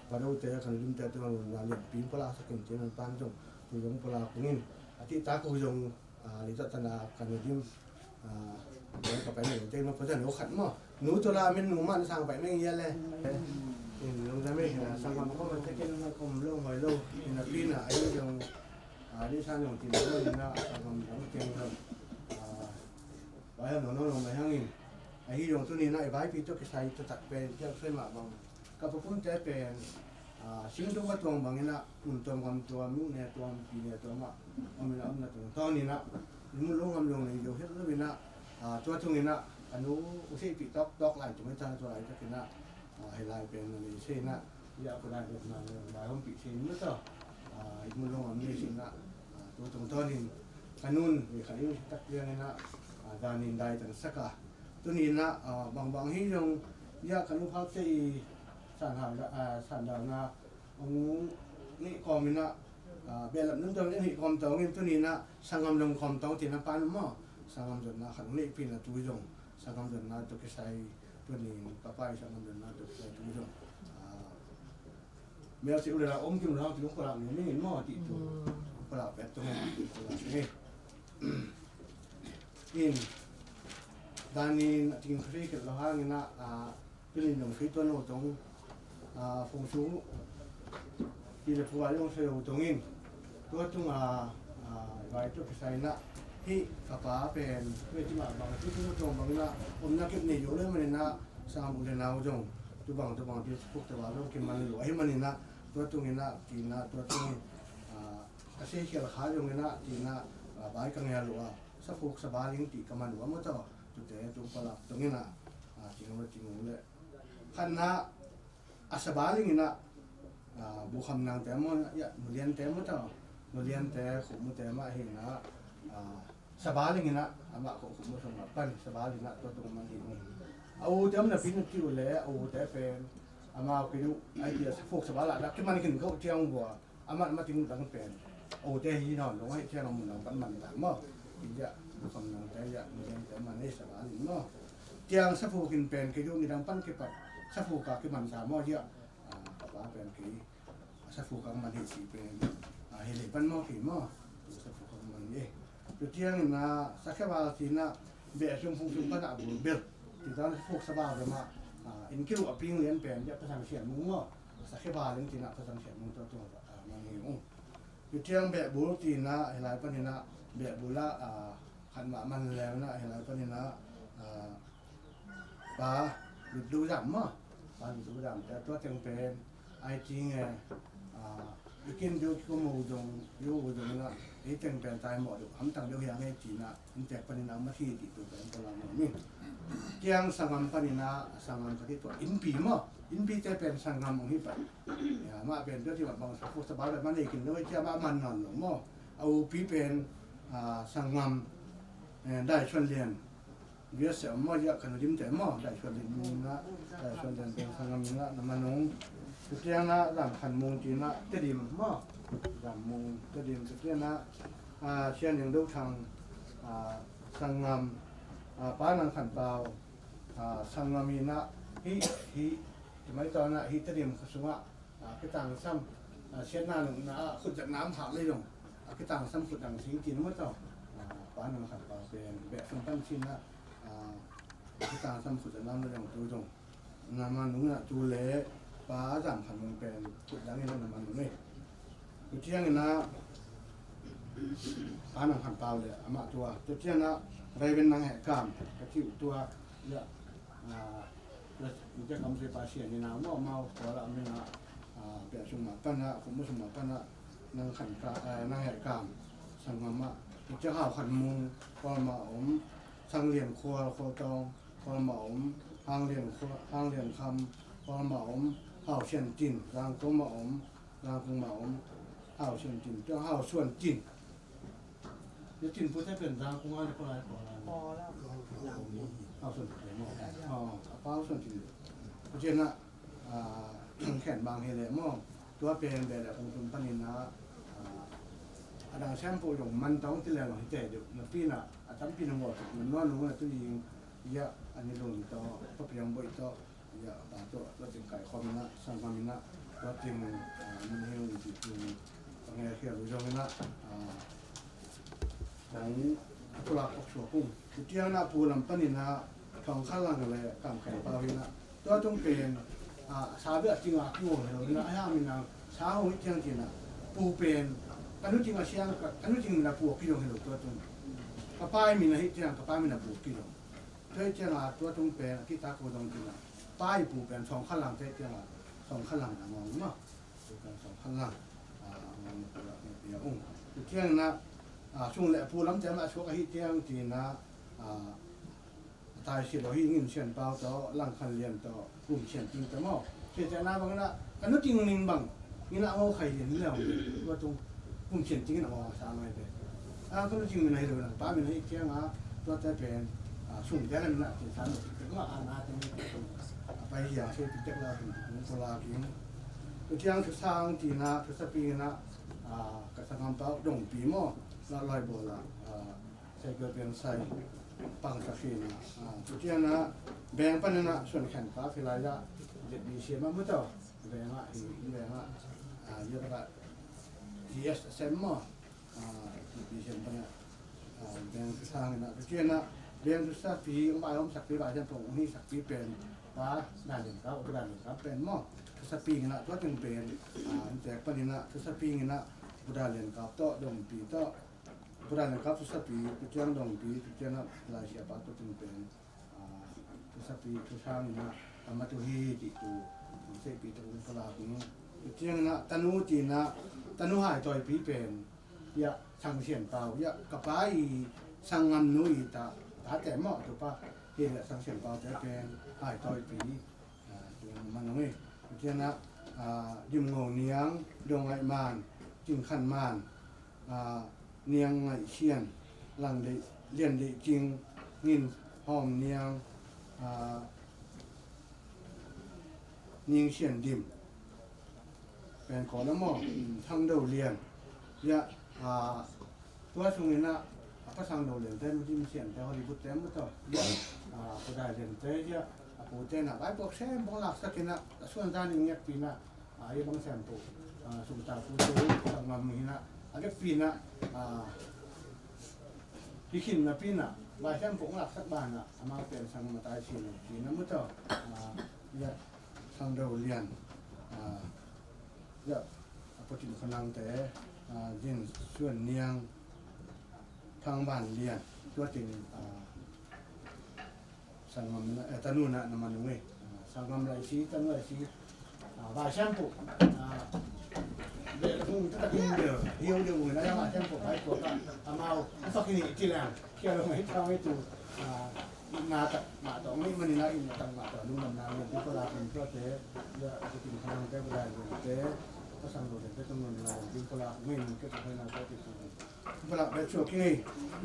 pa do te kan lim te tuan na le pin pala sakin chen an pan jong tu jong pala ngin ati ta ko jong li ta tan kan lim ka pa ni te ma pa jan o khat mo nu to la min nu man sang pa nang ya le long da me sang ma ko ma te ken ma kom lo mai lo ina pina ai jong đi sang những tiền lớn thì nó còn đóng tiền hơn vậy nó mà hàng nghìn ai dùng tôi này vài vì tôi cái sai tôi đặt về cho thuê mà bằng các phụ trái về sinh tôi có tuồng bằng cái tuồng cầm tuồng mũ này tuồng pì này tuồng mà ông là tuồng to này nhưng lúc ông dùng này dùng hết rồi nè tôi tuồng này anh nó sẽ bị tóc lại chúng ta cho lại cho cái hay lại về này xe nè giờ tôi lại được mà không bị xe nữa thôi một lúc mà mình xin là tôi tổng to nên kanun vì khai tắc riêng na đàn nên đại tầng sắc à tôi nhìn na bằng hi dùng giờ kanun phát thì sản đạo na ông nghĩ còn mình na bây giờ nâng trong những hiện còn tàu nên tôi nhìn na sang ngầm đồng còn tàu thì nó pan mà sang ngầm rồi na khẩn nghĩ pin là tôi dùng sang ngầm rồi na tôi cái sai tôi nhìn papai sang ngầm rồi na tôi cái tôi dùng bây giờ là ông chung nào thì cũng có làm những cái mò chị chủ có làm bé tôi nghe in đàn tình khí cái lo hàng na cái linh đồng khí tuần hồ tông phong sú thì là phù hợp trong sự hồ tông in tôi chung vài chỗ cái sai na hi kapa pen với chỉ mà bằng cái chúng tôi bằng na hôm nay cái này rồi mà na sang một lần nào trong tôi bằng thì phục tôi vào cái mình rồi mình naตัวตรงนี้นะทีน่ะตัวตรงนี้อาศัยเกี่ยวกับขาตรงนี้นะทีน่ะบายกังเงาหลวงสักพวกสบายยิ่งตีกับมันหลวงมั้งต่อจุดเด่นตรงปลักตรงนี้นะจริงว่าจริงเลยขันนะอาสบายยิ่งนะบุคคลนางแต่มันอย่าหนูเรียนแต่มั้งต่อหนูเรียนแต่ขุมแต่มาเห็นนะสบายยิ่งนะอามาขุมสมบัติปั้นสบายยิ่งนะตัวตรงมันเห็นเอาเดี๋ยวมันพิจารณาเลยเอาแต่เป็นอามาไปดูไอเดียพวกสบายละที่มันขึ้นเขาเที่ยงบัวอามามาถึงตั้งเป็นโอ้เจ้าฮีนอนลงให้เที่ยงเราหมุนเราปั้นมันแบบมั้งอีกอย่างคำนั้นแต่อย่างนี้แต่มันไม่สบายมั้งเที่ยงสักพวกขึ้นเป็นกี่ดูนี่ดังปั้นกี่ปัดสักพวกกับกี่มันสามม้อเยอะว่าเป็นกี่สักพวกกับมันที่สี่เป็นเฮลิปั้นม้อกี่ม้อสักพวกกับมันเองเที่ยงนะสักแค่ว่าทีน่ะเบี้ยชุ่มฟุ้งชุ่มปั้นอ่ะบุญเบี้ยที่ตอนพวกสบายเลยมาอินคิวอพิงเลียนเป็นจะภาษาเสียงมุ้งว่าสักแค่บาลจริงๆนะภาษาเสียงมุ้งตัวมันเองอยู่เที่ยงแบบบุรุษจีนนะเฮลัยปนินะแบบบุระขันมามันแล้วนะเฮลัยปนินะปลาหลุดดูดำมั้งปลาหลุดดูดำแต่ตัวจังเป็นไอจริงไง กินดูก็มูดงยูดงละไอ้เต็งเป็นตายหมดทำต่างเดียวอย่างไอ้จีน่ะมันแต่ปนินามาที่ติดตัวเป็นตัวเราเนี่ยเกี่ยงสังกัมปนินาสังกัมปฏิตัวอินปีมั้งอินปีจะเป็นสังกัมของที่ไปมาเป็นเรื่องที่แบบบางสักสบายแบบมันเองกินด้วยเจ้าบ้านมันนอนหรือมั้งเอาปีเป็นสังกัมได้ชวนเรียนเยอะเสียมั้งเยอะขนาดยิ้มแต่มั้งได้ชวนเรียนมึงละได้ชวนเรียนเป็นสังกัมมึงละน้ำมันน้องสุดที่นะรำขันมงจีน่ะจะดีมั้งรำมงจะดีสุดที่นะเช่นอย่างดูทางสังกัมป้านังขันเปล่าสังกัมมีนะฮิทำไมตอนนั้นฮิตเดียมขสุงะพี่ต่างซ้ำเช่นนั้นนะขุดจากน้ำหาเลยลงพี่ต่างซ้ำขุดจากสิ่งกินมั้งต่อป้านังขันเปล่าเป็นแบบสมตั้งชิ้นนะพี่ต่างซ้ำขุดจากน้ำเลยลงตัวตรงน้ำมันนุ่งนะตัวเละป้าจำขันมันเป็นขุดจากนี้น้ำมันนุ่งเลยตัวเที่ยงนะป้านังขันเปล่าเลยอามาตัวเที่ยงนะไรเป็นนางแหกกามกระถิ่วตัวเยอะมันจะทำเสียภาษีนี่นะว่าเมาขอละไม่นะเปลี่ยนสมบัติปัญหาผมไม่สมบัติปัญหานางขันกานางแหกกามสังกัมะจะข้าวขันมุงพอมาสังเลียนครัวตองพอมาห้างเลียนครัวห้างเลียนคำพอมาข้าวเชียนจินรางก็มารางก็มาข้าวเชียนจินเจ้าข้าวส่วนจินจะจินพูดให้เป็นรางก็ง่ายก็ไรพอแล้วข้าวส่วนจินข้าวส่วนจินเพราะฉะนั้นแขนบางเฮเลมองตัวเป็นแบบองค์คุณปนินาดังแชมพูอย่างมันต้องที่แล้วให้เจเดี๋ยวนับปีน่ะทั้งปีนึงหมดมันนอนลงตัวยิงเยอะอันนี้ลงต่อพอเพียงบ่อยต่อเยอะบางตัวเราจึงไก่คอมินะสังคามินะเราจึงมันเฮลจิตจึงต้องให้เขียนรู้จักนะดังกุหลาบปักชัวกุ้งจุดที่น่าปูลำปนินะของข้างล่างเลยกำไข่ปลาวินะตัวต้องเป็นชาเบียจริงอ่ะที่วงเราเนี่ยไอ้ห่ามินะชาของจริงจริงนะปูเป็นกันนู้จริงอ่ะเชียงกันนู้จริงมินะปูกิโลเฮลตัวตรงกระป๋ายมินะฮิตยังกระป๋ายมินะปูกิโลเท่าเจ้าตัวตรงเป็นที่ตาโกตรงจริงนะป้ายปูเป็นสองข้างหลังเท่าเจ้าสองข้างหลังนะมองมั้งเป็นสองข้างหลังมองเดียวองค์เที่ยงนะช่วงแหละปูล้ำเจ้ามาช่วงฮิตเที่ยงจริงนะตายเสียเราหิ้งเชียนเปล่าต่อหลังคันเรียนต่อกลุ่มเชียนจริงแต่หม้อเชียนแต่หน้าบางนะกันนู้จริงนินบังนี่นะเอาใครเห็นแล้วว่าตรงกลุ่มเชียนจริงนะว่าสามไม่เป็นก็จริงมันให้ดูนะป้ามันให้เที่ยงตัวแต่เป็นสุ่มแต่ละมันนะที่ฉันถึงว่าอาจจะมีไปอย่างเช่นที่เจ้าเราถึงโบราณกินตัวเที่ยงทุกสร้างจีน่าทุกสปีนะกระสังคำเปล่าดงปีหม้อละลอยโบราณใช้เกิดเป็นใส่ปังสักทีนะจุดที่นะแบ่งปันนะส่วนแข่งฟ้าฟิลายะเด็ดดีเชียมาเมื่อเจ้าแบ่งเยอะแบบTS เซมมอดีเชียปันนะแบ่งทางนะจุดที่นะแบ่งทุกสักปีองค์สักปีบาทเช่นตรงนี้สักปีเป็นฟ้าด้านหนึ่งครับด้านหนึ่งครับเป็นหม้อทุกสักปีนะตัวจึงเป็นแต่ปันนะทุกสักปีนะบุดาเลียนครับโตดงปีโตพุทธานะครับทุกสัปดาห์ทุกเช้าดงปีทุกเช้านะลายเสียบตัวตึงเป็นทุกสัปดาห์ทุกเช้านี่นะทำมาตัวฮีติตัวเสปีตัวพลาคุณทุกเช้านะตันูจีนะตันูหายตัวปีเป็นยะสังเชียนเปล่ายะกับไปสังงามนุยตาแต่หม้อถูกปะเฮียสังเชียนเปล่าแต่เป็นหายตัวปีตัวมันน้อยทุกเช้านะยิมงงเนียงดงไอมานจิงขันมานเนียงไงเชียนหลังได้เรียนได้จริงนินหอมเนียงเนียงเชียนดิมเป็นขอละหม้อทั้งเดาเรียนยะตัวช่วงนี้นะภาษาเดาเรียนแต่ไม่ที่เชียนแต่ฮอลลีวูดแต่ไม่ต่อยะก็ได้เรียนแต่ยะปูเต้นะไอ้พวกแซมบางหลักสักนะส่วนด้านนี้เงียบปีนะไอ้บางแซมปูสุตาปูตูสังมามีนะอาจจะปีนะที่ขินนะปีนะลายแค่ผงหลักสักบานนะมาเป็นสังมาตายชีนปีนะมุตต์เนี่ยสังเดาเรียนเนี่ยปฏิบัติขนังแต่ยินส่วนเนียงทางบ้านเรียนตัวจริงสังมาตะนูนะน้ำมันนุ่ยสังมาไรชีตะนูไรชีลายแค่ผง để không tất nhiên điều hiểu điều người nó là thêm một cái của bạn mau sau khi chỉ làm khiเราไม่ทำให้ตัวนาตัดมาต่อไม่มันน่าอินตั้งมาต่อนู่นนั่นอย่างที่เราเป็นเพราะเจ๊จะกินข้าวแก้วได้เจ๊ก็สั่งโดดเจ๊ต้องนอนอะไรที่เราไม่มีก็จะให้เราได้ติดตัวเวลาไปช่วยที่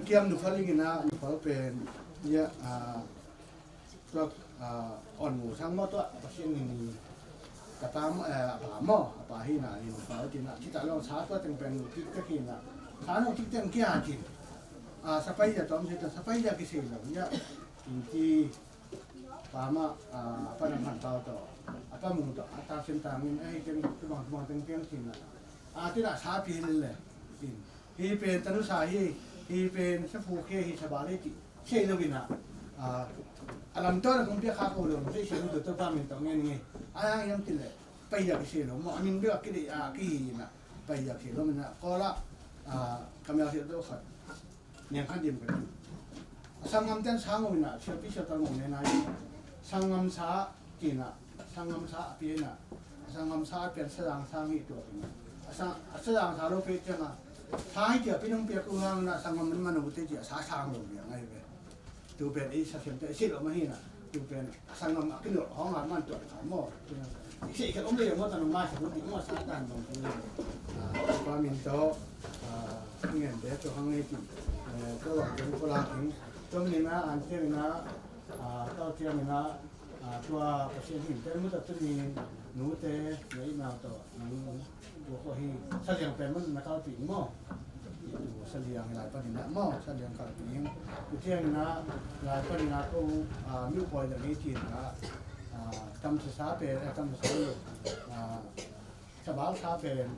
เกี่ยมดูเขาลิงนะเขาเป็นเนี่ยก็อ่อนหมูทั้งหมดตัวประเทศนี้กระตามป่าหม้อป่าหินานี่ป่าที่น่ะที่แต่เราช้าตัวจึงเป็นที่ตะกินน่ะช้าเราที่เต็มกี่อาทิตย์สไปจะต้องจะสไปจะกี่สิ่งแบบนี้ที่ป่ามาป่าน้ำมันเตาต่อป่ามุงต่อตาเส้นตามินไอ้เต็มที่บางเต็มเต็มสิ่งน่ะที่น่ะช้าปีนเลยที่เป็นตนุสาที่เป็นสฟูเคที่ชบาลีที่เชื่อเลยนะalam to na kung pia ka ko lo mo siya no to pa min to ngeni ay yang tile pa ya ki lo mo amin do ki ki na pa ya ki lo na ko la kami ya do khat nyang kan dim ka sangam ten sango na siya pi siya tal mo ne na sangam sa ki na sangam sa pi na sangam sa pen sang sang hi to na sang sa lo pe cha na sai ki pi nong pia ku hang na sangam man man u te ji sa sang lo ya ngai beตัวเป็นไอ้สักเข็มแต่เชื่อมาให้น่ะตัวเป็นสังคมขึ้นหลอกห้องงานมันตัวขายหม้อเชื่อแค่อมเลยว่าตอนนั้นมาสมมติว่าสาการตรงนี้ความมินโตเงินเด็กตัวข้างในจิตัวหลังเป็นคนละถึงตัวนี้นะอันเที่ยงนะตัวเที่ยงนะตัวเปอร์เซ็นต์หินแต่เมื่อตัวนี้หนูเตะไหนมาตัวหนูตัวก็ให้ถ้าอย่างเป็นมันนักเอาถึงหม้อเสลียงหลายประเด็นนะหม้อเสลียงกับปีงเที่ยงนะหลายประเด็นนะก็มิวปอยอย่างนี้ทีนะทำศึกษาเป็นทำศึกษาอยู่สบายศึกษาเป็น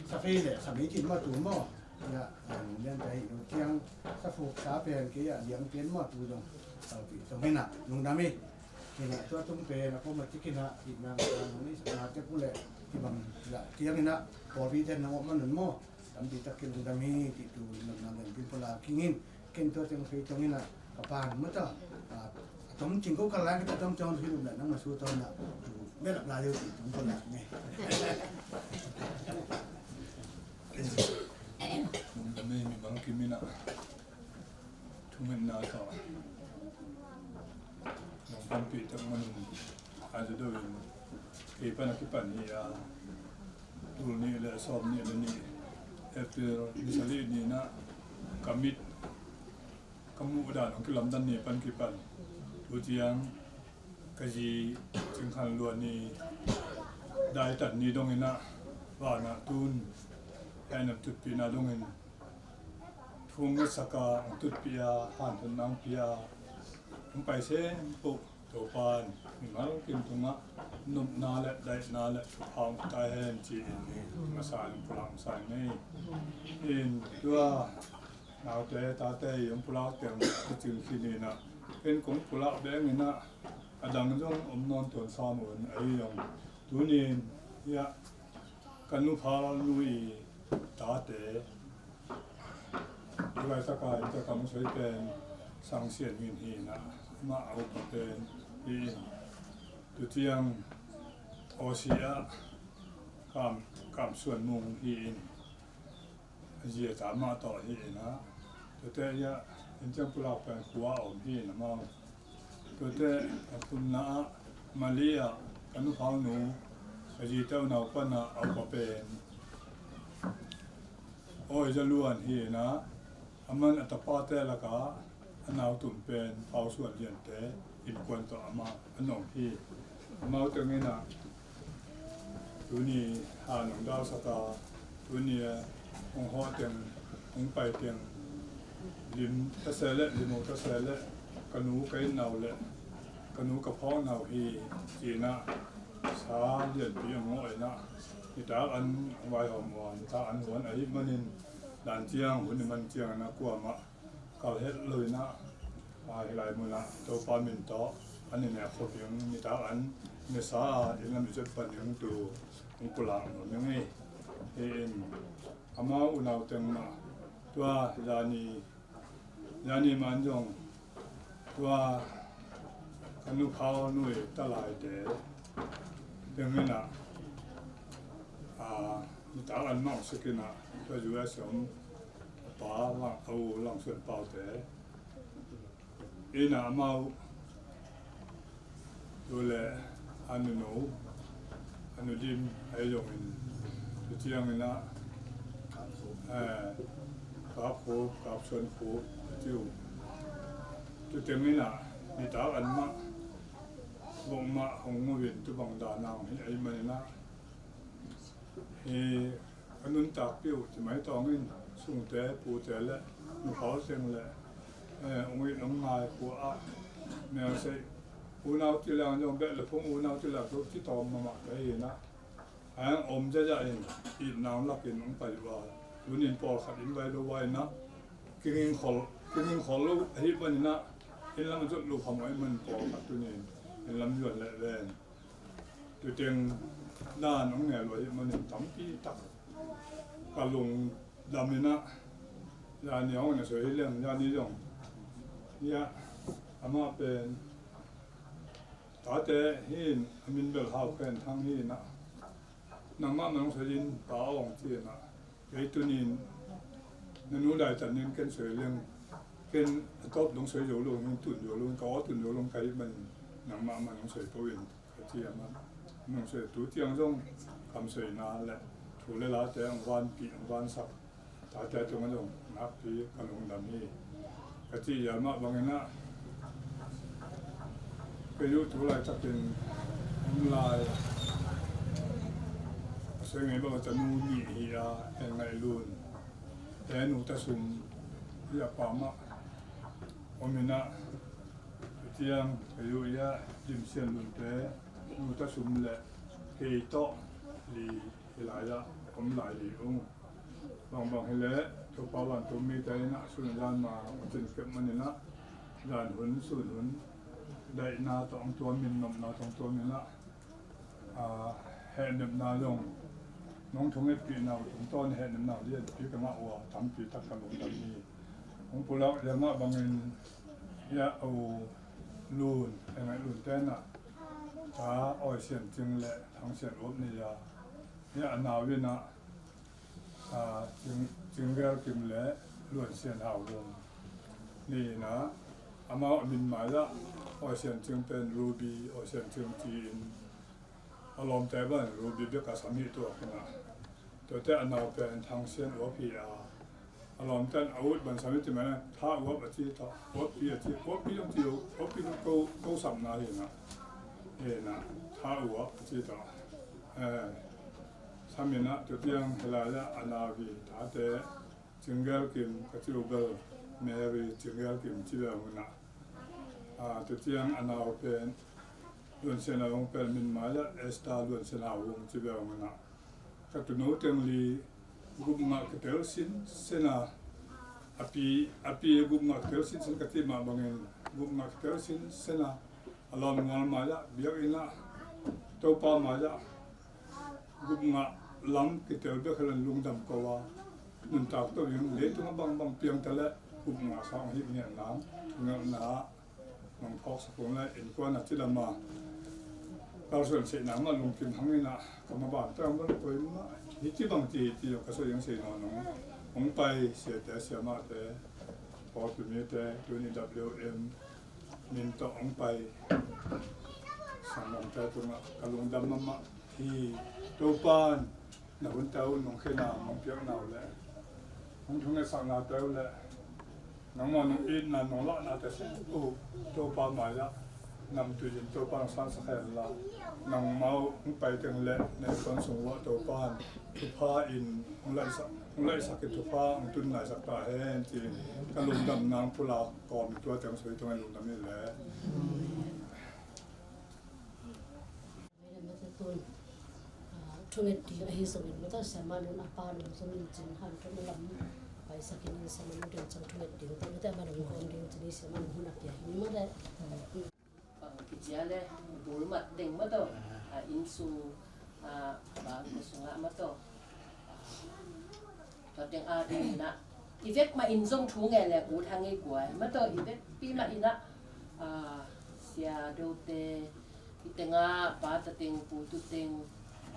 สเปนเลยสมัยจีนมาตูหม้อเนี่ยเรียนไปเที่ยงสฟูศึกษาเป็นกี่อย่างเลี้ยงเป็นหม้อตูตรงตรงนี้นะนุ่งดำนี่นี่นะตัวตุ้งเป็นนะก็มาที่กินนะอีกนะตรงนี้สนาจะพูดเลยที่บางเที่ยงนี่นะพอพี่เทนนะว่ามันหนุนหม้อAmbil tak kira kami itu nak pula kingin kento yang kita ni nak kapan mata tom cingko kalau kita tom jangan hidup nak masuk tahun nak berak lalu itu pula ni. Kami memang kami nak tumen nak tahu. Nampak kita menung ada dua kipan ni dulu ni le sob ni le ni. Misalnya ni nak kamit kamu udah nak kelam dan ni pan kipan ujian kaji cengkang luar ni dah tak ni dong ina wah nak tun yang nak tut pina dong in thung saka tut pia pan tenang pia sampai se puk topan memang kintunga nup nalet dai nalet hang tai hen ji ni masan pulang sai ni in tua nau te ta te yong pulau teng jing kini na pen kong pulau beng na adang jong non ton sa mon ai yong tu ni ya kanu pha lui ta te lai ta kai ta kam soi pen sang xian hin hi na ma au pen in tu tiang Osia kamส่วนมุงฮีนเจียสามารถต่อฮีนะตัวแต่ยะเห็นจังปุราเป็นขัวอมฮีนะมั่งตัวแต่คุณน้ามาเลียกันนุพาวหนูเจียเจ้าหนาวก็น่ะเอาไปเป็นโอ้ยจะล้วนฮีนะมันอัตปาแต่ละกะอันเอาตุ่มเป็นเผาส่วนเรียนแต่อินควรต่อมาอันหนองฮีมาตรงนี้นะตัวนี้หาหนังดาวสตาตัวนี้องค์ฮอเตียงองค์ไปเตียงลิมตะเสลลิมตะเสลกนูไก่เนาเละกนูกระเพาะเนาฮีจีน่ะสาเลียนปีงอยนะที่ตาอันไวหอมหวานตาอันหวานไอ้มันนินด่านเจียงหุ่นมันเจียงนะกลัวมะเก่าเฮ็ดเลยนะมาหลายมือละตัวปลาหมิ่นต่ออันนี้เนี่ยคนเพียงมีตาอันเนื้อสาเองมีจุดปัญญาตัวอุปลาหนุนยังไงเอ็นอามาอุณาเต็งมาตัวยานีมันจงตัวขนุพาวนุ่ยตลายเตะเป็นไงนะ你打完闹是跟那，这就要想把让顺包的，伊那猫，ดูแลอันหนูอันดิมไอ้ยงอินเจียงนะกับโคกับชวนโคจิ้วจุดเต็มนี่นะนี่ตาอันมาวงมาหงมาเวียนตุบังดานางไอ้มันนะอันนู้นตากปิ้วจะไม่ต้องอินสุ่งแต่ปูแต่ละมีเขาเสียงละองค์น้องนายผัวอ่ะแมวใส่อูนาวที่แล้วยองเบ็ดเลยพงอูนาวที่แล้วทุกที่ตอมมาได้นะอมจะเองอีน้ำลักกินน้องไปว่าดูนินปอขัดอินไว้ดูไว้นะกินขอลูกฮิบันนะเห็นแล้วมันจะลูกของไอ้มันปอขัดตัวนี้เห็นลำยวนแหละแรงตัวเตียงด้านน้องแง่ลอยมันตั้มปีตักกะลงดำนี่นะยาเหนียวเนี่ยสวยเรื่องยานี้จังเนี่ยอามาเป็นตาเตหินมินเบลฮาวเคนทั้งหินนะนางมามันต้องสวยดินป่าอ่องเทียนะไอ้ตัวนี้นันนู้นได้จันนินเกันสวยเรื่องเกันตบลงสวยอยู่ลงตุ่นอยู่ลงก้อตุ่นอยู่ลงไก่มันนางมามันต้องสวยตัวเองเทียมันต้องสวยตัวเทียงต้องคำสวยนานแหละถูกเลยละแต่องวันปีองวันสักตาเตตรงนั้นลงนับปีกันลงดำนี่กะที่ยามาบางนะไปยุทุไรจะเป็นลายซึ่งไอ้บอกจะนูนีเฮียเองไงลุนแต่หนูจะสุ่มเรียกปามะอมินะเที่ยงไปยุยะดิมเซียนลุนแต่หนูจะสุ่มแหละเฮโตลีหลายละผมหลายลีองบางให้เละทุกปาวันทุกมีแต่นะสุนยานมาจนเก็บมันนี่นะยานหุ่นสุนหุ่นได้นาตองตัวมินนมนาตองตัวมินละแห่เนบนาลงน้องทงไอ้ปีนาถึงต้นแห่เนบนาเรียนพี่กมาว่าทำปีตักกันลงแบบนี้ของพวกเราเดี๋ยวมาบางเงินยาเอาลูนยังไงลูนเต้นอ่ะช้าอ้อยเสียนจึงแหละทางเสียนอบนี่ยาเนี่ยอันนาวินะจึงเรียกกิมแหละล้วนเสียนหาวงนี่นะอามาบินหมายละอ้อยเสียนจึงเป็นรูบีอ้อยเสียนจึงจีนอารมณ์แต่บ้านรูบีเบียกสามีตัวกันนะตัวแต่อันนาเป็นทางเสียนวัวพีอารมณ์แต่อาวุธบันสามีที่มันท่าวัวปฏิท่าวัวพีต้องจีวัวพีต้องกู้สัมนาเห็นนะท่าวัวปฏิท่าสามีนะตัวเตียงเวลาละอันนาวีท่าแต่จึงเกลกิมกับจิวเบลเมรีจึงเกลกิมที่เดียวกันนะตัวเตียงอันนาเป็นล้วนเสนาวงเป็นมินมาละเอสตาล้วนเสนาวงที่เดียวกันนะกับตัวโน้ตเตียงลีกุมงาเตลสินเสนาอภิกุมงาเตลสินสังกัดที่มาบางเงินกุมงาเตลสินเสนาอารมณ์งานมาละเบียกินะตัวป้ามาละกุมงาล้ำกิเตลเบียกลันลุงดำกว่านุ่นตากตัวยังเละตัวบางเพียงแต่ละกุมงาสองหิบเนี่ยน้ำเงาหนาน้องพอกสักคนละเอ็นกว่านัดที่ละมาเราส่วนเสียหนังมาลงกินทั้งนี้นะกรรมบาลแต่มันไปมาฮิจิบางทีที่เราก็ส่วนยังเสียหน้องผมไปเสียแต่เสียมาแต่พอตัวนี้แต่ตัวนี้ WM มินต้องไปสั่งลงใจตรงนั้นกระลงดำมาที่ตัวปานหน้าหุ่นเต้าน้องเขนาน้องเปียกหนาวแล้วน้องทุ่งในสั่งหน้าเต้าแล้วน้องมอน้องอินน้องละน้าแต่เสียตัวปานมาแล้วนำตัวยินตัวปานสร้างสักแห่งละน้องเมาไปถึงแล้วในคนส่งว่าตัวปานทุพาอินองไล่สักตุพาองตุนไหนสักตาแห้งจริงการลงดำน้ำพุลากอมตัวเต็มสวยตัวลงดำนี่แหละทุกเดือนที่สมิธมันต้องสามารถนำปานสมิธจึงหันทุกลำไปสักนิดสมัยเดือนจังทุกเดือนแต่มาลงคนเดือนจะได้สามารถหุ่นอับใหญ่นี่มาได้กิจยาเลยดูมาเต็งมาตัวอินซูบางสุงะมาตัวตอนยังอาดีนะอีเวกมาอินซงทูไงแหละกูทางไอ้กวยมาตัวอีเวกปีมาอินะเสียดูเตอีเตงาป้าตะเต็งปูตุเต็ง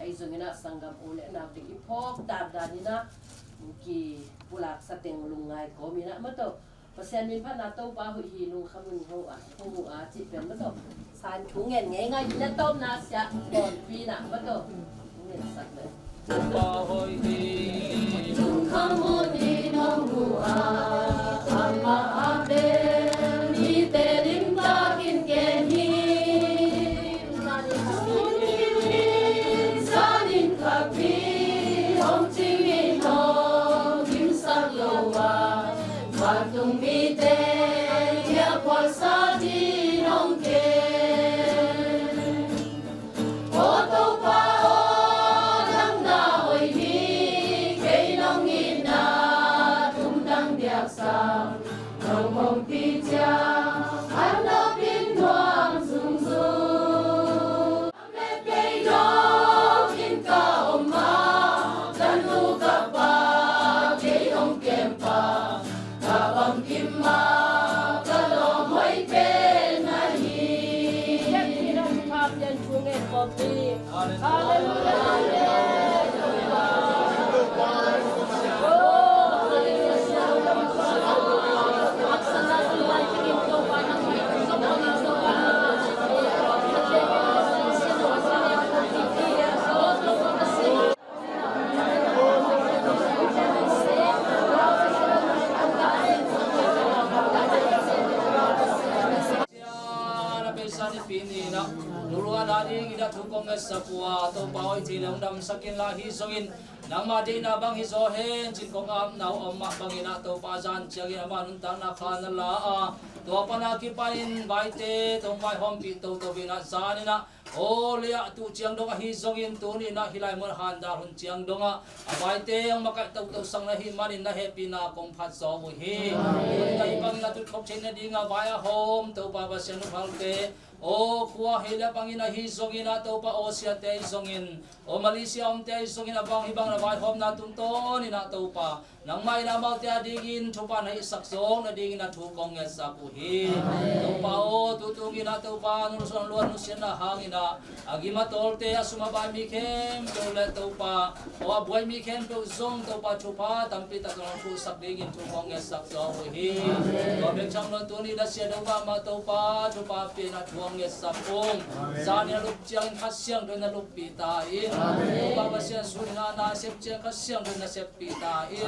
ai zongina sangam ole na te ipok tar danina ki pulak sa teng lungai ko mina mato pasian min pha na to pa hu hi lung khamun ho a hu a chi pen mato san thu ngen ngai ngai na tom na sia bon pi na mato ngen sak le pa hoi hi tung khamun ni nong hu a amma abe ni te lim ta kin ken hi sanin khapi hong ching in hong kim sak lo wa tung mi te ya kwa sa di nong ke o to pa o nang na hoi hi ke nong in na tum dang diak sa nong hong pi cha an lo pin doang zum zum me pe dong in ka oma kan lu ka pa ke hong kem pa Kabang kimma kalom hoy pe nahi. Yan hirang pap yan chungen kopi. Pinina Nuruan hari kita tukong sapua to pawai tilang dam sakin lahi songin nang madi na bang hisohen chin kong am nau amma bangina to pazan chagi aman tang na khana la to pana ki pain baite to mai hom pi to bina sanina o lia tu chiang dong hi songin tu ni na hilai mon han da hun chiang donga baite ang makai to sang na hi manin na happy na kong phat so mu hi kai bangina tu khop chen na dinga baya hom to pa ba sen phalte o kuah hila pangina hi songina to pa o sia te songin o Malaysia om te songin abang hibang na vai hom na tumton ina to pa nang mai na mau te adingin thupa na isak song na dingin na thukong ya sa puhi to pa o tutungin na to pa nuson luan nusin na hangina agima tolte asuma ba mi kem to le to pa o abuai mi kem to zong to pa thupa tampi ta tong thu sak dingin thukong ya sak so puhi to bek chang no tu ni da sia do pa ma to pa thupa pe na thuong sapong zania lup chiang khasyang do na lup pita in o baba sian sunna na sep chiang khasyang do na sep pita in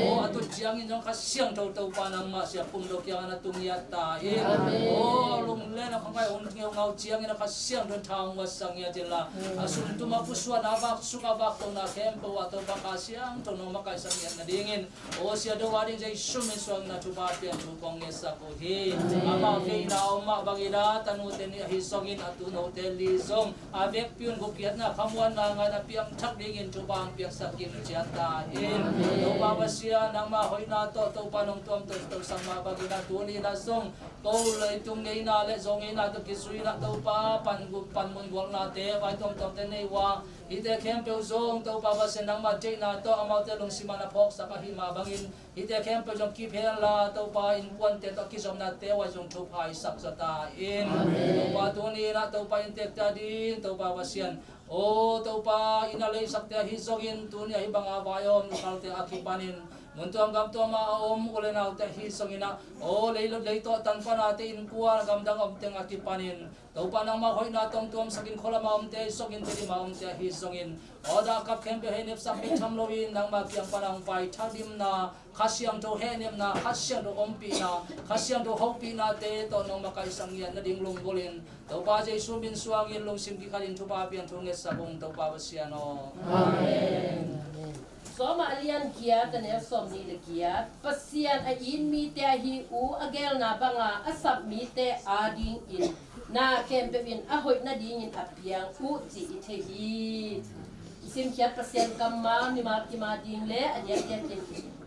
o atu chiang in jong khasyang to to pa nang ma sia pum do kyang na tung ya ta in o lung le na khangai on ngeu ngau chiang in khasyang do thang wa sang ya tila asun tu ma puswa na ba suka ba to na kempo ato ba khasyang to no ma kai sang ya na dingin o sia do wading jai sumin swang na tu ba pian tu kong ya sa ko hi ama ke na ma bagida tanu ni hisongin atu no teli zong avek piun gupiat na khamuan na nga na piang thak dingin tu bang piang sakin chiata in to babasia nang ma hoina to panong tuam to sang ma bagina tuli na zong to lai tung nei na le zong ina to kisui na to pa pan mun gwal na te vai tom te nei wa ite kem pe zong to babasia nang ma te na to amau te lung simana phok sa ka hima bangin ite kem pe jong ki phel la to pa in kwan te to kisom na te wa jong thu phai sak sata in pa tu ni na to pa intek ta din to pa wasian o to pa inalay sakta hisogin tu ni ibang abayom kalte akipanin Muntu ang gamto maom ule na uta hisongina o leilo leito tan pa natin kuwa gamdang omteng akipanin tau pa nang mahoy na tong tuam sakin kola maomte sogin tiri maomte hisongin o da kap kempe henep sakin chamlowin nang magyang panang pai tadim na kasyang to henep na kasyang to ompi na kasyang to hopi na te to nang makaisang yan na ding lunggulin tau pa jay sumin suangin lung simki kalin tupapian tunges sabong tau pa basyano. Amen. So maalian kiat ane som ni le kiat pasian a in mi te hi u agel na banga asap mi te ading in na kempe bin a hoi na ding in apiang u ti ite hi sim kiat pasian kamma mi ma ki ma ding le a dia dia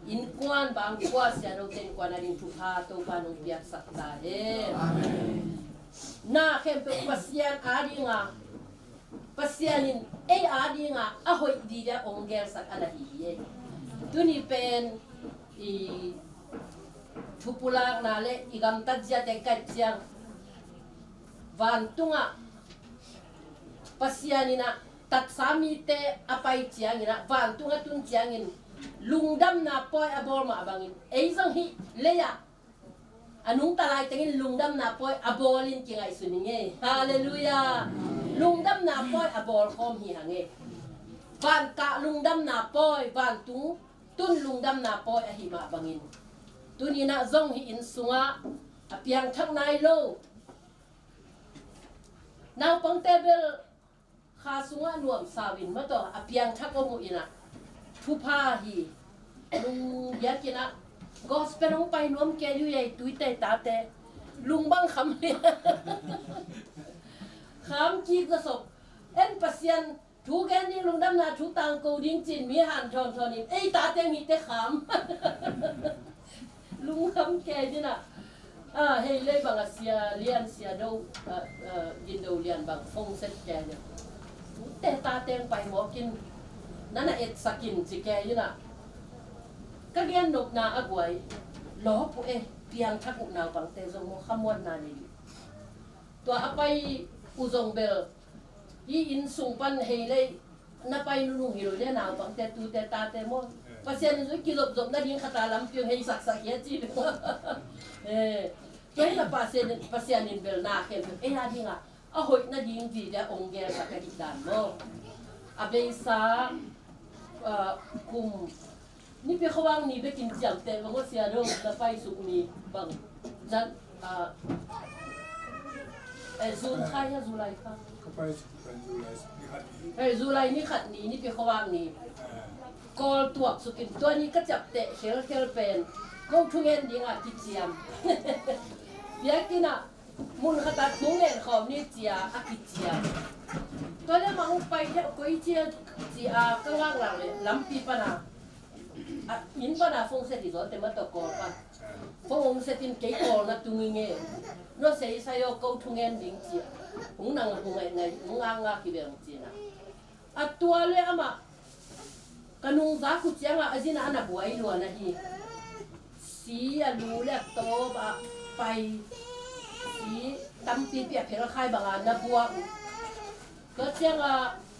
in kwan bang kwa sia no ten kwan ading tu ha to panong biak sakta e na kempe pasian ading a pasianin ay adi nga ahoy di dia ongger sak alahiye tuni pen i thupular nale igam tadja te katyang van tunga pasianina ตัดสามีเตอไปเจียงินะวานตุงตุนเจียงินลุงดำนาปอยอบอลมาบังินเอ้ยจังฮิเลยะอันนุงตะไลตังอินลุงดำนาปอยอบอลินกิไงสุนิเงฮาเลลูยาลุงดำนาปอยอบอลคอมฮิหังเงวานกะลุงดำนาปอยวานตุงตุนลุงดำนาปอยอหิมาบังินตุนีนะซงฮิอินสุงะอเปียงทักนายโลนาวปังเตเบลคาสุงะนวมสาวินมาต่ออเปียงทักโอมุอินะทุพาฮีลุงยักกินะกอสเปรองไปนวมแกอยู่ใหญ่ตุยเตตาเตลุงบังคำเนี่ยคำจีกระสบเอ็นปัสยันทุกแกนี่ลุงดำนาทุตังกูดิ้งจินมีหันทอนทอนิเอ้ยตาเตมีเตขำลุงคำแกจีน่ะเฮ้ยเลยบางเสียเลียนเสียดูยินดูเลียนบางฟงเซ็ตแกเนี่ยแต่ตาเตงไปหมอกินนั่นน่ะเอ็ดสกินสิแกอยู่น่ะก็เรียนนกนาอากวยล้อผู้เอเพียงทักอุนาวบังเตจงโมขมวนนานี่ตัวอไปอุจงเบลยี่อินสุงปันเฮเลยน่ะไปนุ่งฮิโรเดนาวบังเตตูเตตาเตโมปัสยันสุกิลบจบนั่นยิงขตาลำเพียงเฮสักเฮียจีบตัวน่ะปัสยันอินเบลนาเข้มเอ้ยอะไรอ่ะอ่ะหอยนั่นยิงจีเดองเกสักกะดิดานโมอาเบซาคุมนี่เป็นเขาว่างนี่ไปกินจังแต่บางคนเสียดงจะไปสุกนี่บางนั้นซูนใครอะซูไลค่ะซูไลนี่ขัดนี่นี่เป็นเขาว่างนี่กอลตัวสุกินตัวนี้ก็จับเตะเชลเป็นก็ทุ่งเงินดีอ่ะจิตเจียมเดี๋ยวกินอ่ะมุนขตัดทุ่งเงินขอมนี่เจียอากิเจียตัวนี้มังไปเที่ยวกุยเจียจีอาก็ว่างหลังเลยลำปีปนายินปนาฟงเสติโดเต็มตัวกอลปะฟงเสตินเกี่ยวกับตุงเงี้ยโน้ตเสียสายก็ทุ่งเงินดิ้งเจียหงนังหงไงหงอ่างกี่เดือนจีน่ะตัวเลยอะมากันนุงจากขุดเจียงอ่ะจีน่ะอันนั้นบัวอีล้วนนะฮีสีอะรู้เล็กโตบะไปสีตั้มปีเปียกเพลคายบางอันนะบัวก็เจียงอ่ะ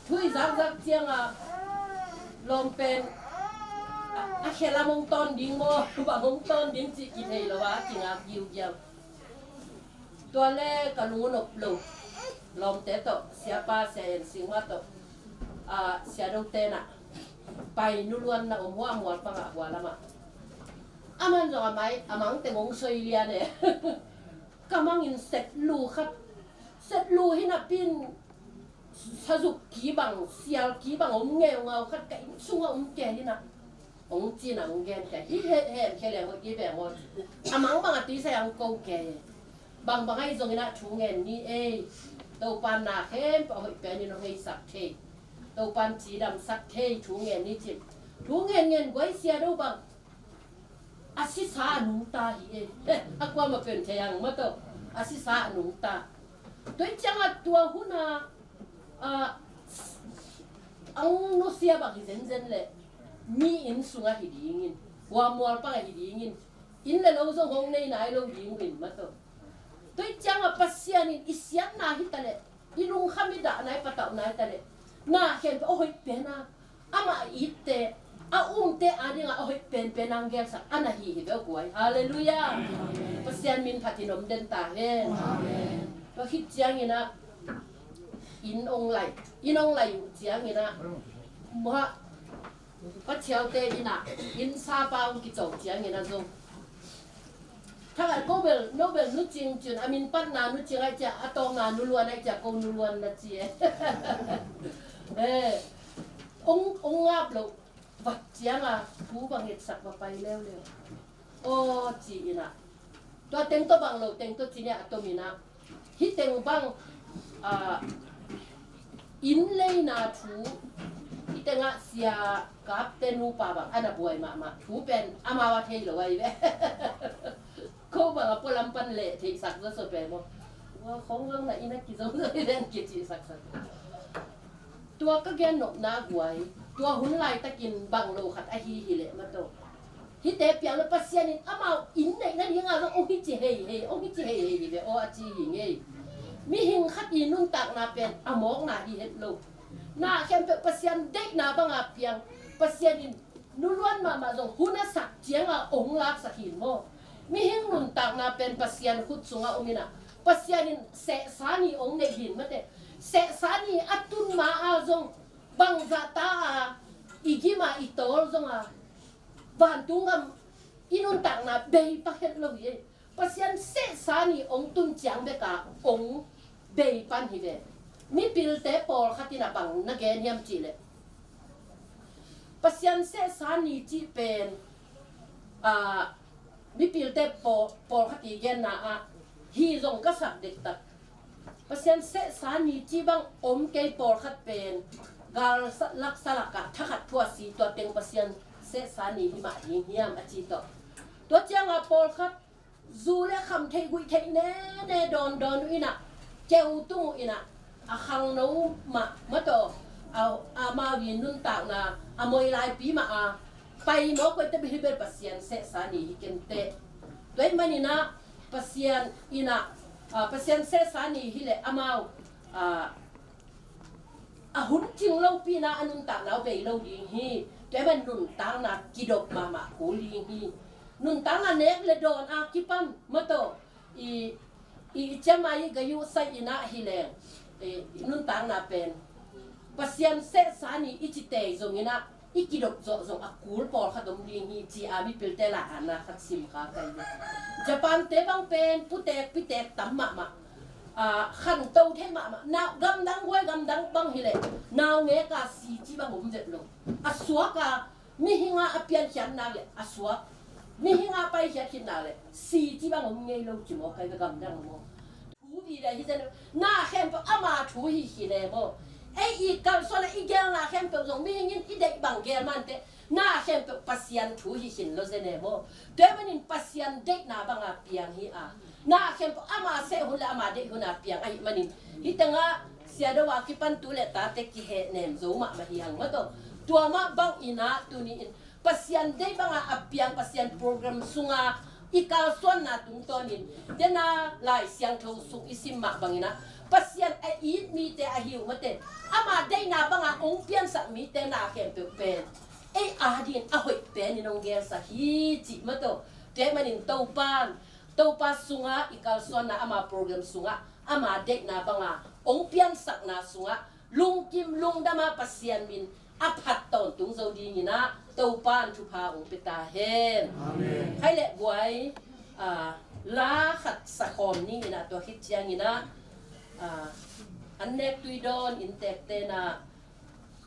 ทุยจักเจียงอ่ะลมเป็นอาเคลามงต้นดิ้งโมบางมงต้นดิ้งจีกินให้ละวะจริงอ่ะยิวเยี่ยมตัวแรกกันนุงนบลูลมเตะโตเสียป้าเสียสิงว่าโตเสียดงเตน่ะไปนุล้วนนะหัวปังอ่ะหัวละมาอามันจะอะไรอามังแต่งงสวยเลียเนี่ยกำลังอินเสร็จลูครับเสร็จลูให้นับปินสะดุกกี่บังเสียกี่บังองเงาขัดกันสู้องแก่ที่น่ะองจีน่ะองแก่แต่ที่เห็นแค่เลี้ยงคนกี่แบบว่าอามังบางตีใส่องเก่าแก่บางให้ตรงนี้นะชูเงินนี่ตัวปานนาเข้มเอาไปเป็นยังไงสักเทตัวปานสีดำสักเทชูเงินนี่จิชูเงินไว้เสียดูบังอาศิสาหนุตาฮีอากว่ามาเป็นเทียงมาตัวอาศิสาหนุตาตัวจังตัวหุ่นอังโนเสียบักฮิเซนเลยมีอินสุงะฮิดีงินว่ามัวปังฮิดีงินอินเลยเราส่งของในไหนเรายิงวินมาตัวจังปัสยานินอิสยานนาฮิตะเลยอิลุงขมิดะไหนปะตะไหนตะเลยน่าเห็นโอ้ยเป็นนะอามาอิเตเตอันนี้อ่ะโอ้ยเป็นนางแก้วสักอันนั้นฮีเบลกวยฮาเลลูยาปัสยานมินพัตินมเดนตาเฮนก็คิดเจียงนะอินองไหลเจียงนะมัวปัจเจียวเตอินะอินซาปาวกิจเจียงนะจงถ้าเกิดโนเบลนุจิงจุนอามินปัตนานุจิงไอจะอะตองนานุลวนไอจะกงนุลวนนะเจียองงาบลูวัดเจียงอ่ะผู้บังเหตุสักมาไปแล้วโอ้จีน่ะตัวเต็งตัวบังเราเต็งตัวจีเนี่ยตัวมีนะฮิเต็งบังอินเลยนะทูฮิเต็งอ่ะเสียกับเตนูป่าบังอันนั้นบวยมาทูเป็นอามาวะเทยหรือไงเว้เขาบอกว่าพลัมปันเละที่สักจะสเปรย์มั้งว่าของเรื่องไหนนักกิจสมุนเล่นกิจสักตัวก็แกนกน้าหวยตัวหุ่นไหลตะกินบังโลขัดไอฮีฮิเละมาโตฮิเตเปียงปัสยานินอามาอินในนั้นยังไงก็โอ้ฮิจิเฮโอ้ฮิจิเฮเวโออาจีฮิเงมีหิงขัดอีนุ่งตักนาเป็นอมอกนาฮีเฮ็ดโล na khem pe pasian dek na banga piang pasian in nuluan ma jong huna sak chianga ong lak sahin mo mi hing nun tak na pen pasian khut sunga umina pasian in se sani ong ne hin mate se sani atun ma a jong bang za ta a igima itol jong a van tungam inun tak na bei pa het lo ye pasian se sani ong tun chiang be ka ong bei pan hi ve mi pil te por khatina bang na gen yam chi le pasian se sani chi pen mi pil te por khati gen na a hi zong ka sak dek tak pasian se sani chi bang om ke por khat pen gal lak salaka thakat phua si to teng pasian se sani hi ma hi hiam a chi to chiang a por khat zu le kham thei gui thei ne don ina cheu tu ina a khang no ma to a ma wi nun ta na a moi lai pi ma a pai mo ko te bi ber pasian se sani hi ken te toy manina pasian ina pasian se sani hi le amau a hun ting lo pi na anun ta na be lo di hi toy man nun ta na kidop ma ko li hi nun ta na nek le don a kipam ma to i chamai ga yu sai ina hi le nun ta na pen pasian se sani ichite zongina ikidop zo akul por khadom ling hi chi ami pilte la ana khat sim kha kai Japan te bang pen putek pitek tamma ma khan to the ma na gam dang wai gam dang bang hi le naw nge ka si chi bang hom jet lo aswa ka mi hinga apian chan na le aswa mi hinga pai chan kin na le si chi bang hom nge lo chi mo kai gam dang mo thu bi le hi jen na khem pa ama thu hi le mo ai i kal so la i gel na khem pe zong mi ngin i dek bang gel man te na khem pe pasian thu hi hin lo zene mo te manin pasian dek na banga piang hi a na khem pe ama se hula ama dek huna piang ai manin hi tanga sia do wa ki pan tu le ta te ki he nem zo ma hi hang ma to tua ma bang ina tu ni in pasian dek banga apiang pasian program sunga ikal son na tung tonin dena lai siang tho suk isim ma bangina pasian a eat mi te a hiu mate ama dei na banga ong pian sa mi te na khem pe pen e a din a hoi pen ni nong gel sa hi chi mato te manin to pa sunga ikal son na ama program sunga ama dei na banga ong pian sak na sunga lung kim lung dama pasian min aphat ton tung zo di ni na to pan thu pa ong peta hen amen hai le boy la khat sa khom ni na to hit chiang ni na an nek tui don in tek te na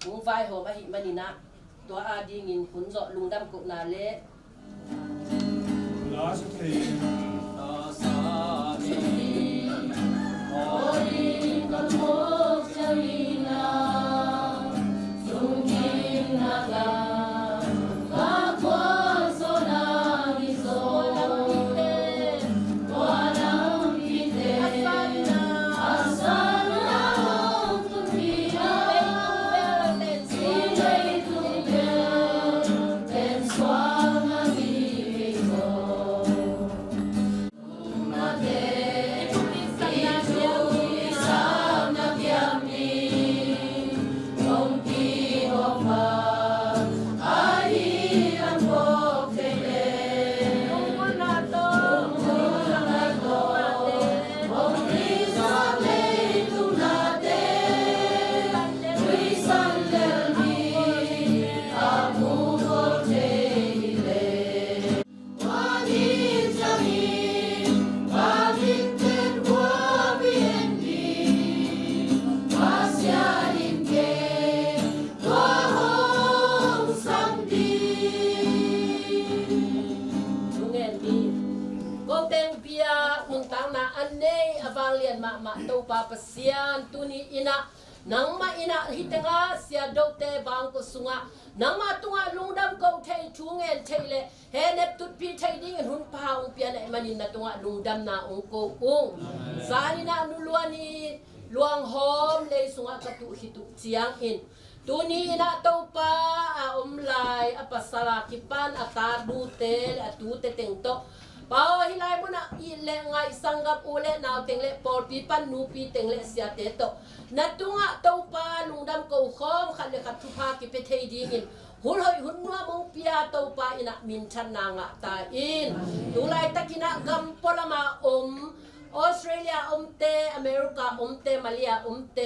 mung vai ho ba hi manina to a ding in hun zo lung dam ko na le last thing sa ni oi ka mo chalina sung king na ga ka ko so na ni so na te wa na pite ma to pa pasian tuni ina nang ma ina hitenga sia do te bang ko sunga nang ma tunga lungdam ko thei chungen theile he nep tut pi thei ding hun pa ong pian ai manin na tunga lungdam na ong ko ong sani na nuluani luang hom le sunga ka tu hitu chiang in tuni ina to pa a lai apasala kipan ata du te atu te teng to เปาฮิไลมุนะอีเลงไงสังกับอูเลนาวเต็งเลปอลปีปันนูปีเต็งเลเสียเตโตนัดตุงะเต้าปาลุงดำกูคอมขันเลขัดทุพากิเปเทดีงินหุ่นหอยหุ่นนัวมงเปียเต้าปาอินะมินชันนางะตาอินดูไลตะกินะกัมปลมาอออสเตรเลียเตอเมริกาเตมาเลเซียเต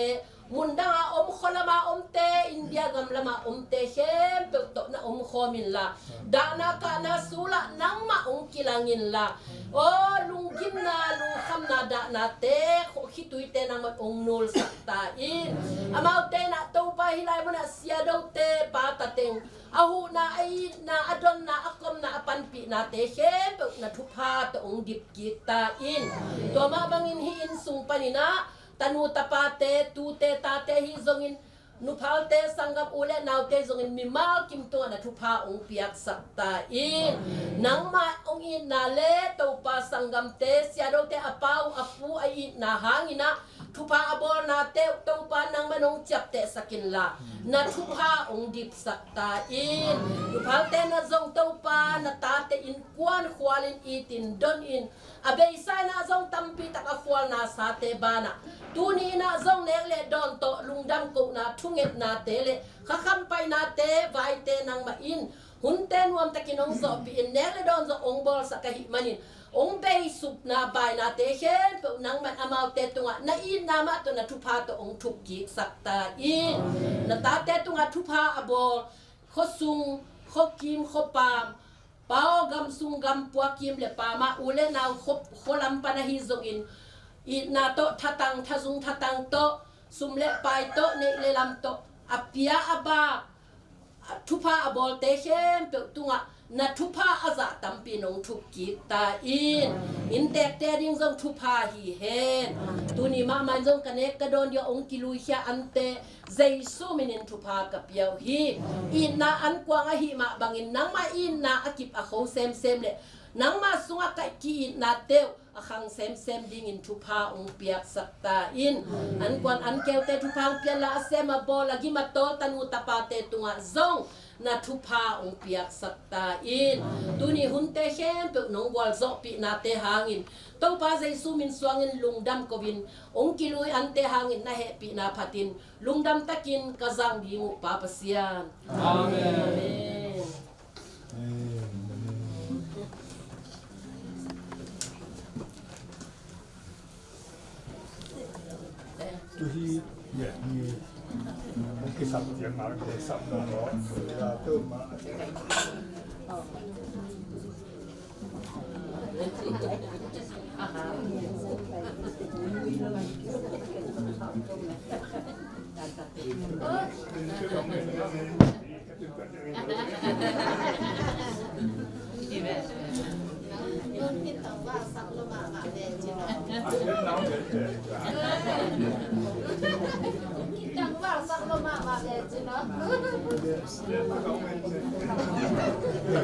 มุนดังขลมาเตอินเดียกัมลมาเตเข้มเปิดโตนะขอมินละดานาคานาสุละนังมากิลังินละโอ้ลุงกินนาลุงคำนาดานาเตขิตุยเตนังมันนูลสักตาอินอามาเตนะเต้าไปฮิไลมุนะเสียดาวเตปาตะเตงอาหูนาไอนาอดอนนาอักมนาปันปีนาเตเข้มเปิดนะทุพาตะดิบกิตาอินตัวมาบังอินฮิอินสุงปานินะtanu tapate tu te tate hi zongin nu phalte sangap ule naute zongin mimal kim to na thupa ong piak sakta in nangma ong in na le to pa sangam te siado te apau apu ai na hangina thupa abol na te to pa nang manong chap te sakin la na thupa ong dip sakta in nu phalte na zong to pa na tate in kwan khwalin itin don in abe isa na zong tampi tak akhwal na sa te bana tuni na zong nek le don to lungdam ko na thunget na te le khakham pai na te vai te nang ma in hun te nuam takinong zo pi in nek le don zo ong bol sa kahi manin ong bei sup na bai na te khen pe nang man amau te tunga na in na ma to na thupa to ong thuk ki sakta in na ta te tunga thupa abol khosung khokim khopam pao gam sung gam pua kim le pa ma ule na khop kholam panahi zongin i na to thatang thazung thatang to sumle pai to ne le lam to apia aba thupa abol te khem pe tunga na thupa aza tampi nong thuk ki ta in tek te ding zong thupa hi hen tuni ma man zong kanek ka don yo ong kilui hia ante jaisu minin thupa ka piau hi in na an kwang a hi ma bangin nang ma in na akip a kho sem sem le nang ma sunga kai ki na teu akhang sem ding in thupa ong piak sakta in an kwan an keu te thupa pian la asema bola gi ma tol tanu tapate tunga zong na thupa ong piak sakta in tuni hunte khem pe nong wal zo pi na te hangin to pa jaisu min swangin lungdam kovin ong kilui an te hangin na he pi na phatin lungdam takin kazang dingu pa pasian amen tu hi ye ni cái sập tiền mà cái sập nó là tôm mà Chẳng vào sắc lô mà để chứ nó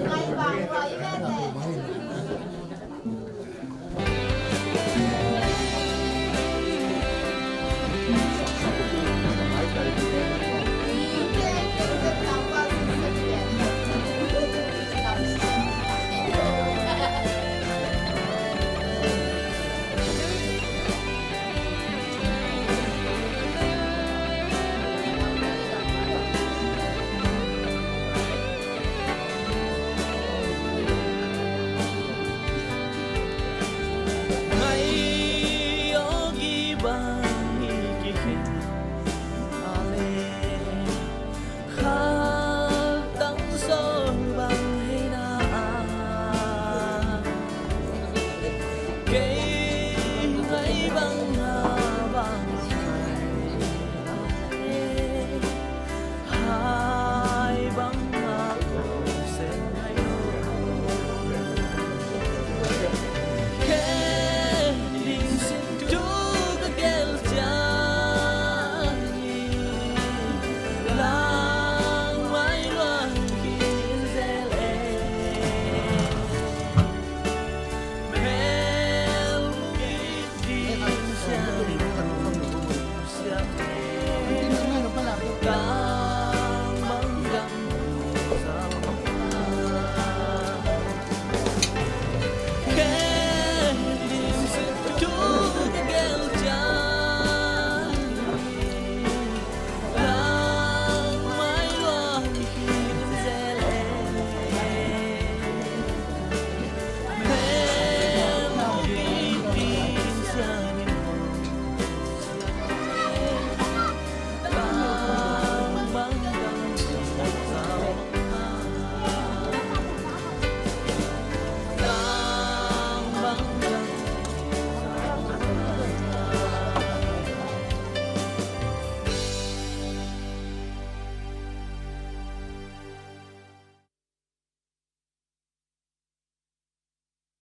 Ngày vàng rồi mẹ để